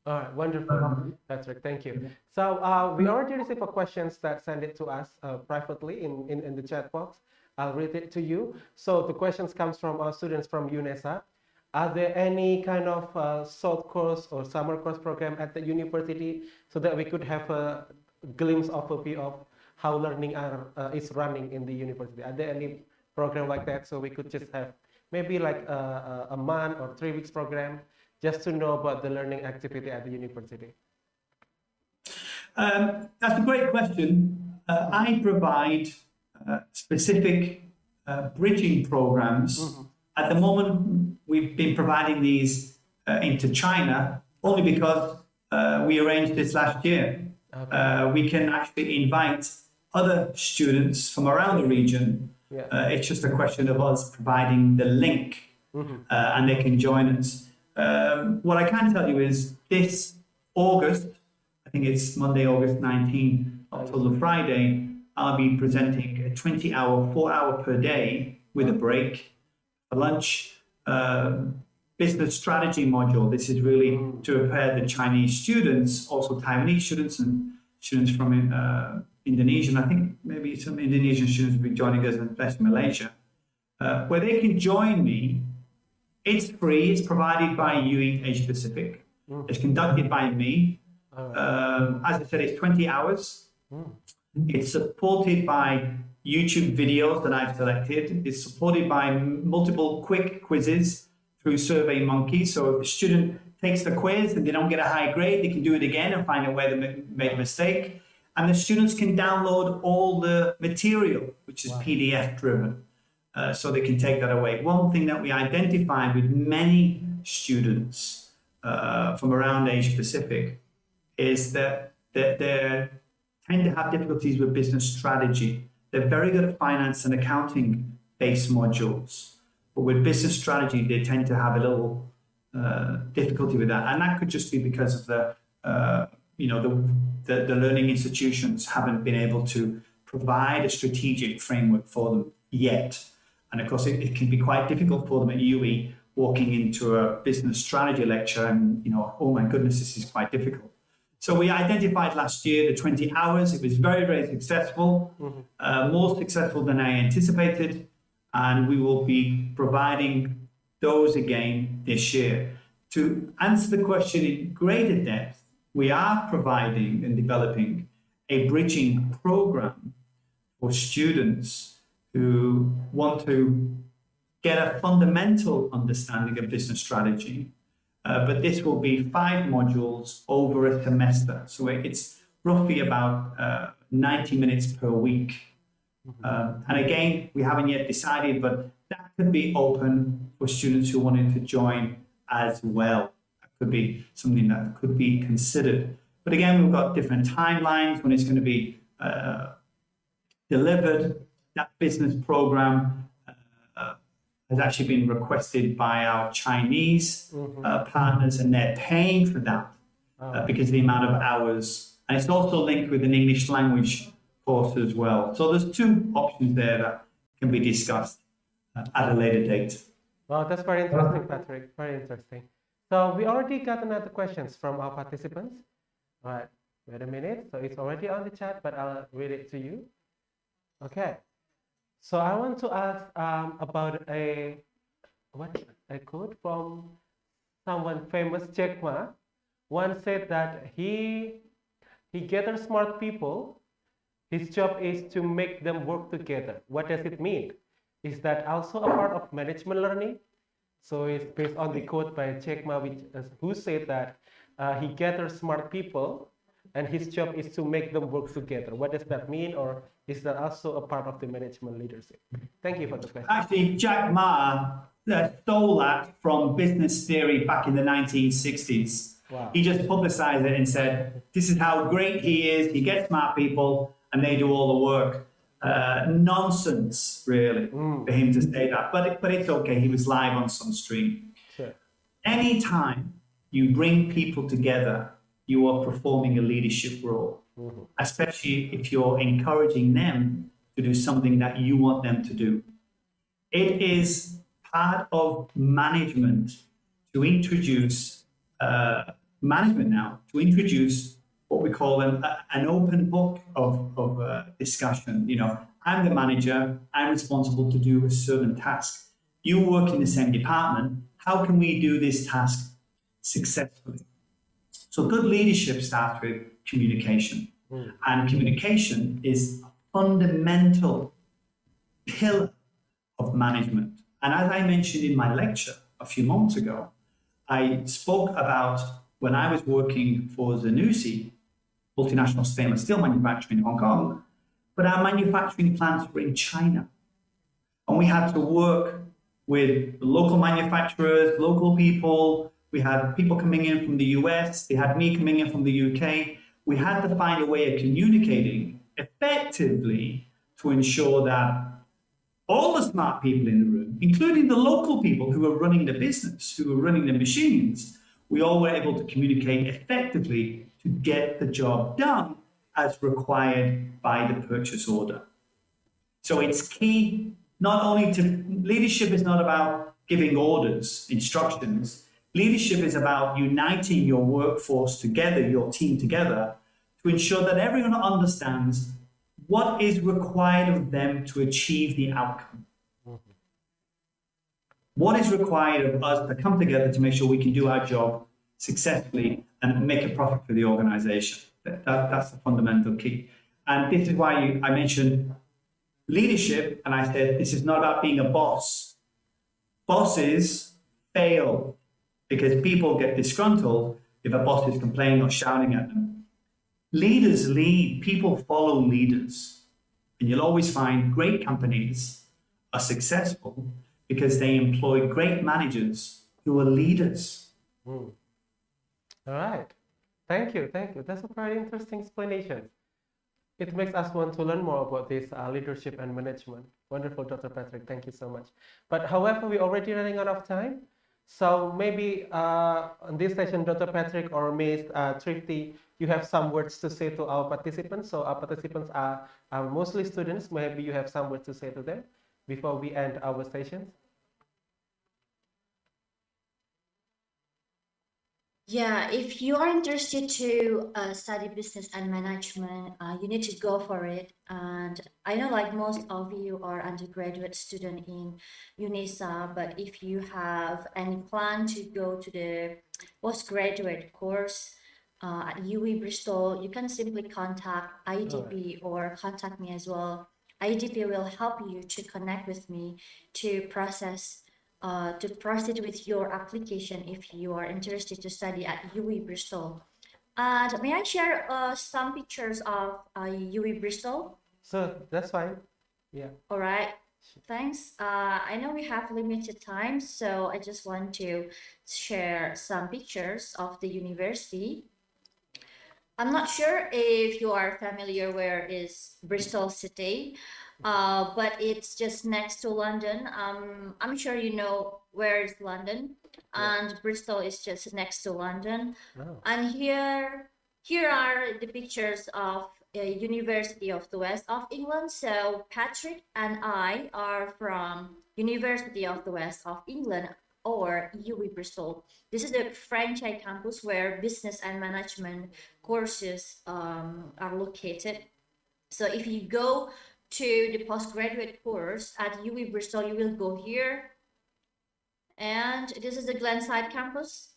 Speaker 3: All right, wonderful, Patrick, thank you. So we already received a questions that sent it to us privately in the chat box. I'll read it to you. So the questions comes from our students from Unesa. Are there any kind of short course or summer course program at the university so that we could have a glimpse of a view of how learning is running in the university? Are there any program like that so we could just have maybe like a month or 3 weeks program just to know about the learning activity at the university?
Speaker 10: That's a great question. I provide specific bridging programs. At the moment, we've been providing these into China only because we arranged this last year. We can actually invite other students from around the region. It's just a question of us providing the link and they can join us. What I can tell you is this August, I think it's Monday, August 19, up till the Friday, I'll be presenting a 20-hour, 4-hour per day with a break, a lunch, business strategy module. This is really to prepare the Chinese students, also Taiwanese students and students from Indonesia. And I think maybe some Indonesian students will be joining us in West Malaysia, where they can join me. It's free. It's provided by UE Asia Pacific. It's conducted by me. As I said, it's 20 hours. It's supported by YouTube videos that I've selected. It's supported by multiple quick quizzes through SurveyMonkey. So if the student takes the quiz and they don't get a high grade, they can do it again and find out where they made a mistake. And the students can download all the material, which is PDF driven. So they can take that away. One thing that we identified with many students from around Asia Pacific is that they tend to have difficulties with business strategy. They're very good at finance and accounting based modules, but with business strategy, they tend to have a little difficulty with that. And that could just be because of the learning institutions haven't been able to provide a strategic framework for them yet. And of course, it can be quite difficult for them at UE walking into a business strategy lecture and, oh my goodness, this is quite difficult. So we identified last year the 20 hours. It was very, very successful, more successful than I anticipated. And we will be providing those again this year. To answer the question in greater depth, we are providing and developing a bridging program for students who want to get a fundamental understanding of business strategy. But this will be 5 modules over a semester. So it's roughly about 90 minutes per week. And again, we haven't yet decided, but that could be open for students who wanted to join as well. That could be something that could be considered. But again, we've got different timelines when it's going to be delivered. That business program has actually been requested by our Chinese partners, and they're paying for that because of the amount of hours. And it's also linked with an English language course as well. So there's 2 options there that can be discussed at a later date.
Speaker 3: Well, that's very interesting, Patrick. Very interesting. So we already got another questions from our participants. All right, wait a minute. So it's already on the chat, but I'll read it to you. Okay. So I want to ask about a quote from someone famous, Jack Ma. One said that he gathers smart people. His job is to make them work together. What does it mean? Is that also a part of management learning? So it's based on the quote by Jack Ma, who said that he gathers smart people and his job is to make them work together. What does that mean? Or is that also a part of the management leadership? Thank you for the question.
Speaker 10: Actually, Jack Ma stole that from business theory back in the 1960s.
Speaker 3: Wow.
Speaker 10: He just publicized it and said, this is how great he is. He gets smart people and they do all the work. Nonsense, really, for him to say that. But it's okay. He was live on some stream.
Speaker 3: Sure.
Speaker 10: Anytime you bring people together, you are performing a leadership role, especially if you're encouraging them to do something that you want them to do. It is part of management to introduce what we call an open book of discussion. I'm the manager, I'm responsible to do a certain task. You work in the same department, how can we do this task successfully? So good leadership starts with communication. And communication is a fundamental pillar of management. And as I mentioned in my lecture a few months ago, I spoke about when I was working for Zanussi, multinational stainless steel manufacturer in Hong Kong, but our manufacturing plants were in China. And we had to work with local manufacturers, local people. We had people coming in from the US. They had me coming in from the UK. We had to find a way of communicating effectively to ensure that all the smart people in the room, including the local people who were running the business, who were running the machines, we all were able to communicate effectively to get the job done as required by the purchase order. So it's key not only to leadership is not about giving orders, instructions. Leadership is about uniting your workforce together, your team together, to ensure that everyone understands what is required of them to achieve the outcome. What is required of us to come together to make sure we can do our job successfully and make a profit for the organization. That's the fundamental key. And this is why I mentioned leadership, and I said, this is not about being a boss. Bosses fail because people get disgruntled if a boss is complaining or shouting at them. Leaders lead, people follow leaders. And you'll always find great companies are successful because they employ great managers who are leaders.
Speaker 3: All right. Thank you. Thank you. That's a very interesting explanation. It makes us want to learn more about this leadership and management. Wonderful, Dr. Patrick. Thank you so much. But however, we're already running out of time. So maybe on this session, Dr. Patrick or Ms. Trifty, you have some words to say to our participants. So our participants are mostly students. Maybe you have some words to say to them before we end our sessions.
Speaker 11: Yeah, if you are interested to study business and management, you need to go for it. And I know like most of you are undergraduate student in Unesa, but if you have any plan to go to the postgraduate course at UWI Bristol, you can simply contact IDP or contact me as well. IDP will help you to connect with me to proceed with your application if you are interested to study at UWI Bristol. And may I share some pictures of UWI Bristol?
Speaker 3: So that's fine. Yeah.
Speaker 11: All right. Thanks. I know we have limited time, so I just want to share some pictures of the university. I'm not sure if you are familiar where is Bristol City, but it's just next to London. I'm sure you know where is London, and Bristol is just next to London.
Speaker 3: Oh.
Speaker 11: And here are the pictures of University of the West of England. So Patrick and I are from University of the West of England, or UWI Bristol. This is the franchise campus where business and management courses are located. So if you go to the postgraduate course at UWI Bristol, you will go here. And this is the Glenside campus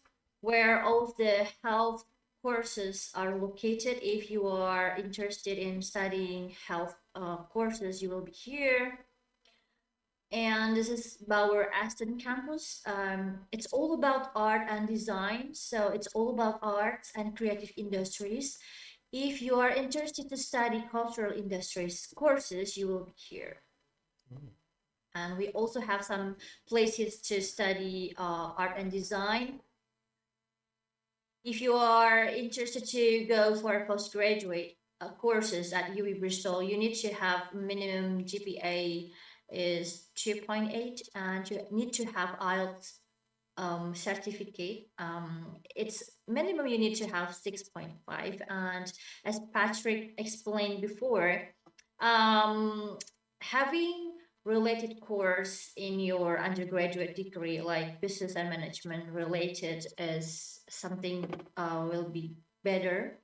Speaker 11: where all of the health courses are located. If you are interested in studying health courses, you will be here. And this is Bauer Aston campus. It's all about art and design. So it's all about arts and creative industries. If you are interested to study cultural industries courses, you will be here. And we also have some places to study art and design. If you are interested to go for postgraduate courses at UWI Bristol, you need to have minimum GPA is 2.8, and you need to have IELTS certificate. It's minimum you need to have 6.5, and as Patrick explained before, having related course in your undergraduate degree like business and management related is something will be better.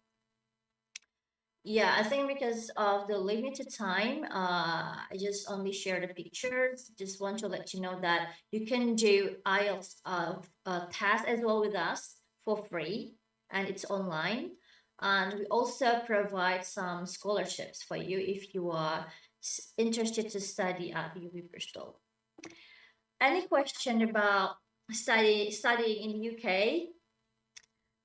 Speaker 11: Yeah, I think because of the limited time, I just only share the pictures. Just want to let you know that you can do IELTS test as well with us for free, and it's online. And we also provide some scholarships for you if you are interested to study at UWI Bristol. Any question about studying in the UK?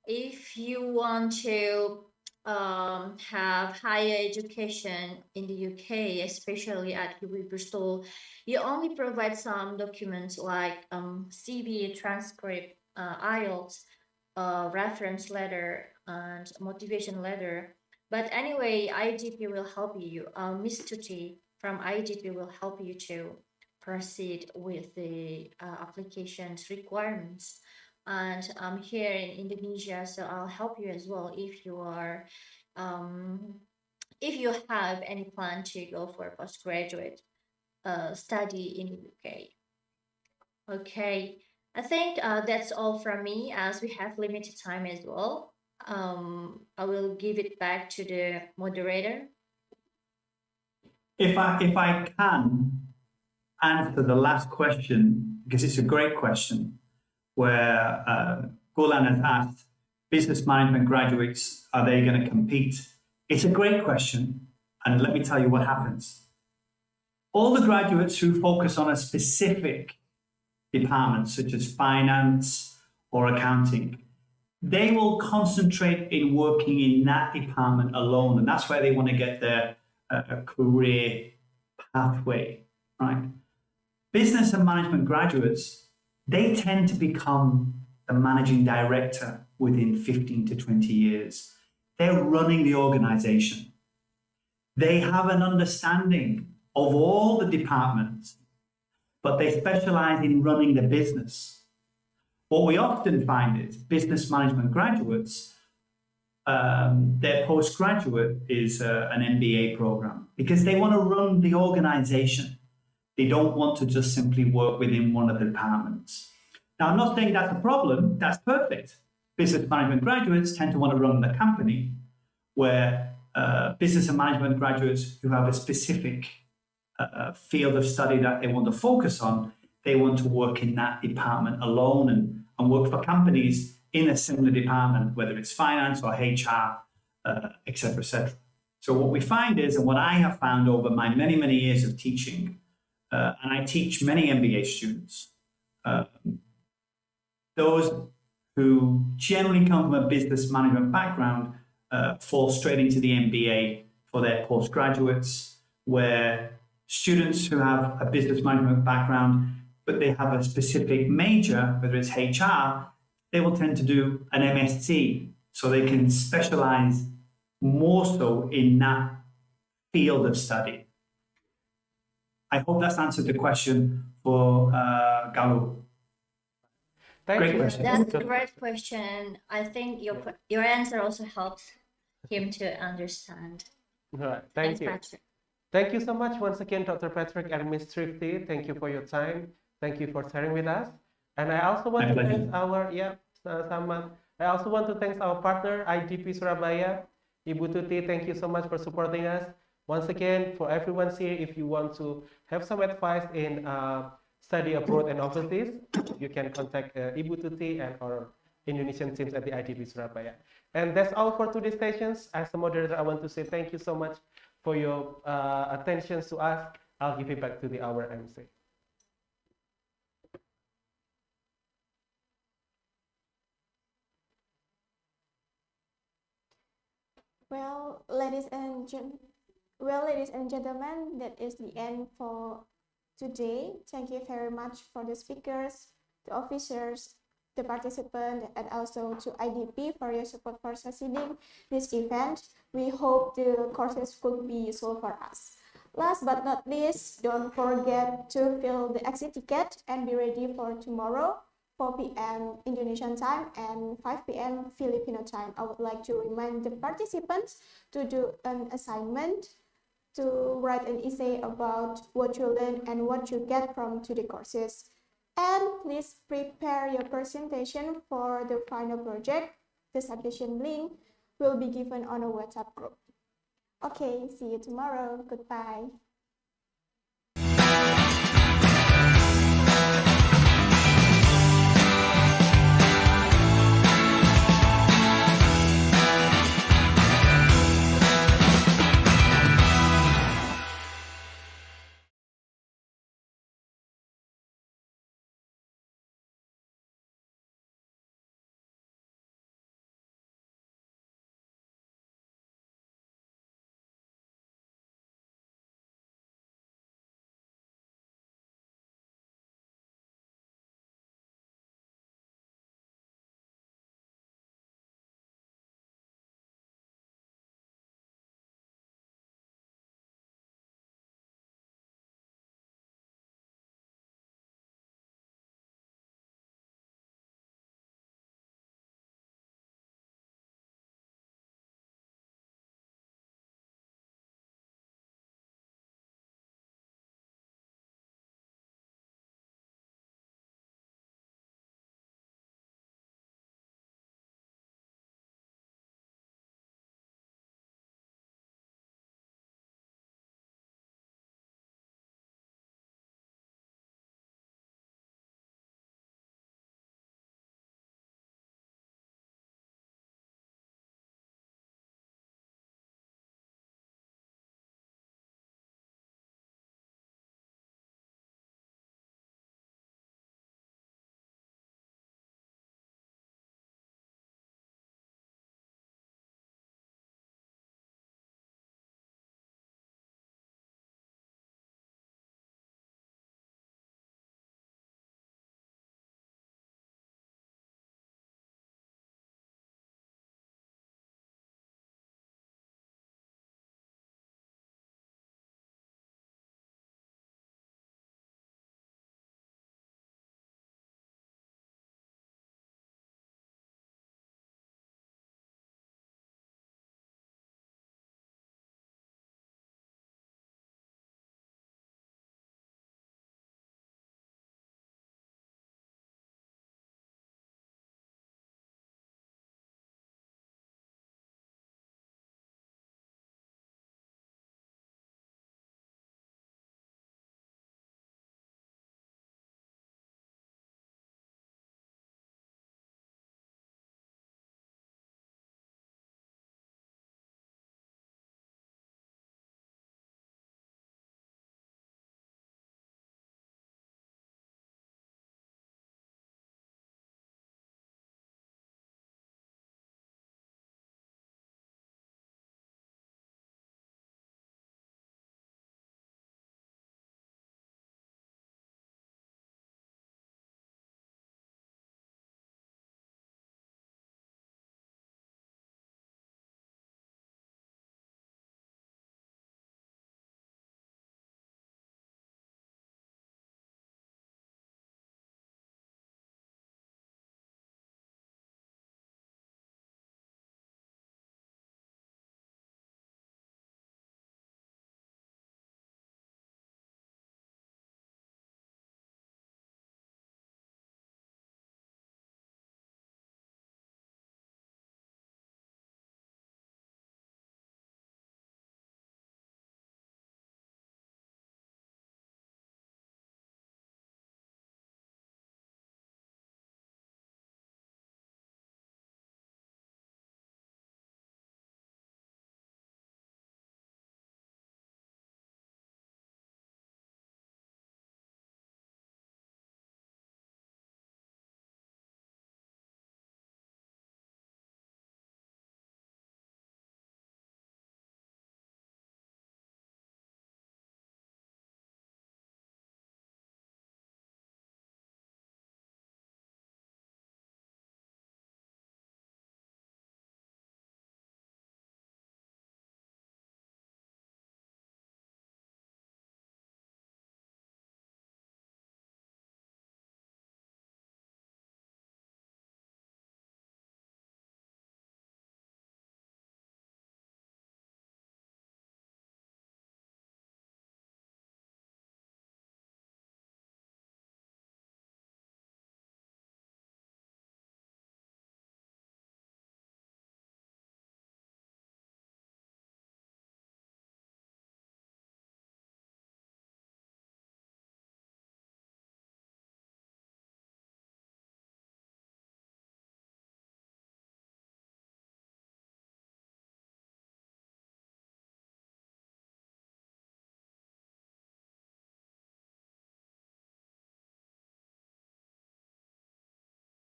Speaker 11: If you want to have higher education in the UK, especially at UB Bristol, you only provide some documents like CV, transcript, IELTS, reference letter, and motivation letter. But anyway, IDP will help you. Miss Tuti from IDP will help you to proceed with the application's requirements. And I'm here in Indonesia, so I'll help you as well um, if you have any plan to go for postgraduate study in the UK. Okay, I think that's all from me as we have limited time as well. I will give it back to the moderator.
Speaker 10: If I can answer the last question, because it's a great question, where Golan has asked, business management graduates, are they going to compete? It's a great question, and let me tell you what happens. All the graduates who focus on a specific department, such as finance or accounting, they will concentrate in working in that department alone, and that's where they want to get their career pathway, right? Business and management graduates, they tend to become the managing director within 15 to 20 years. They're running the organization. They have an understanding of all the departments, but they specialize in running the business. What we often find is business management graduates, their postgraduate is an MBA program because they want to run the organization. They don't want to just simply work within one of the departments. Now, I'm not saying that's a problem. That's perfect. Business management graduates tend to want to run the company, where business and management graduates who have a specific field of study that they want to focus on, they want to work in that department alone and work for companies in a similar department, whether it's finance or HR, et cetera, et cetera. So what we find is, and what I have found over my many, many years of teaching, and I teach many MBA students, those who generally come from a business management background fall straight into the MBA for their postgraduates, where students who have a business management background, but they have a specific major, whether it's HR, they will tend to do an MSc, so they can specialize more so in that field of study. I hope that's answered the question for Galu. Great question.
Speaker 11: That's a great question. I think your answer also helps him to understand.
Speaker 3: All right,
Speaker 11: Thanks,
Speaker 3: thank you.
Speaker 11: Patrick.
Speaker 3: Thank you so much once again, Dr. Patrick and Ms. Trifty. Thank you for your time. Thank you for sharing with us. And I also want to thank our, I also want to thank our partner, IDP Surabaya. Ibu Tuti, thank you so much for supporting us. Once again, for everyone here, if you want to have some advice in study abroad and overseas, you can contact Ibu Tuti and our Indonesian teams at the IDP Surabaya. And that's all for today's sessions. As a moderator, I want to say thank you so much for your attention to us. I'll give it back to our MC.
Speaker 2: Well, ladies and gentlemen, that is the end for today. Thank you very much for the speakers, the officers, the participants, and also to IDP for your support for succeeding this event. We hope the courses could be useful for us. Last but not least, don't forget to fill the exit ticket and be ready for tomorrow, 4 p.m. Indonesian time and 5 p.m. Filipino time. I would like to remind the participants to do an assignment, to write an essay about what you learn and what you get from the courses. And please prepare your presentation for the final project. The submission link will be given on a WhatsApp group. Okay, see you tomorrow. Goodbye.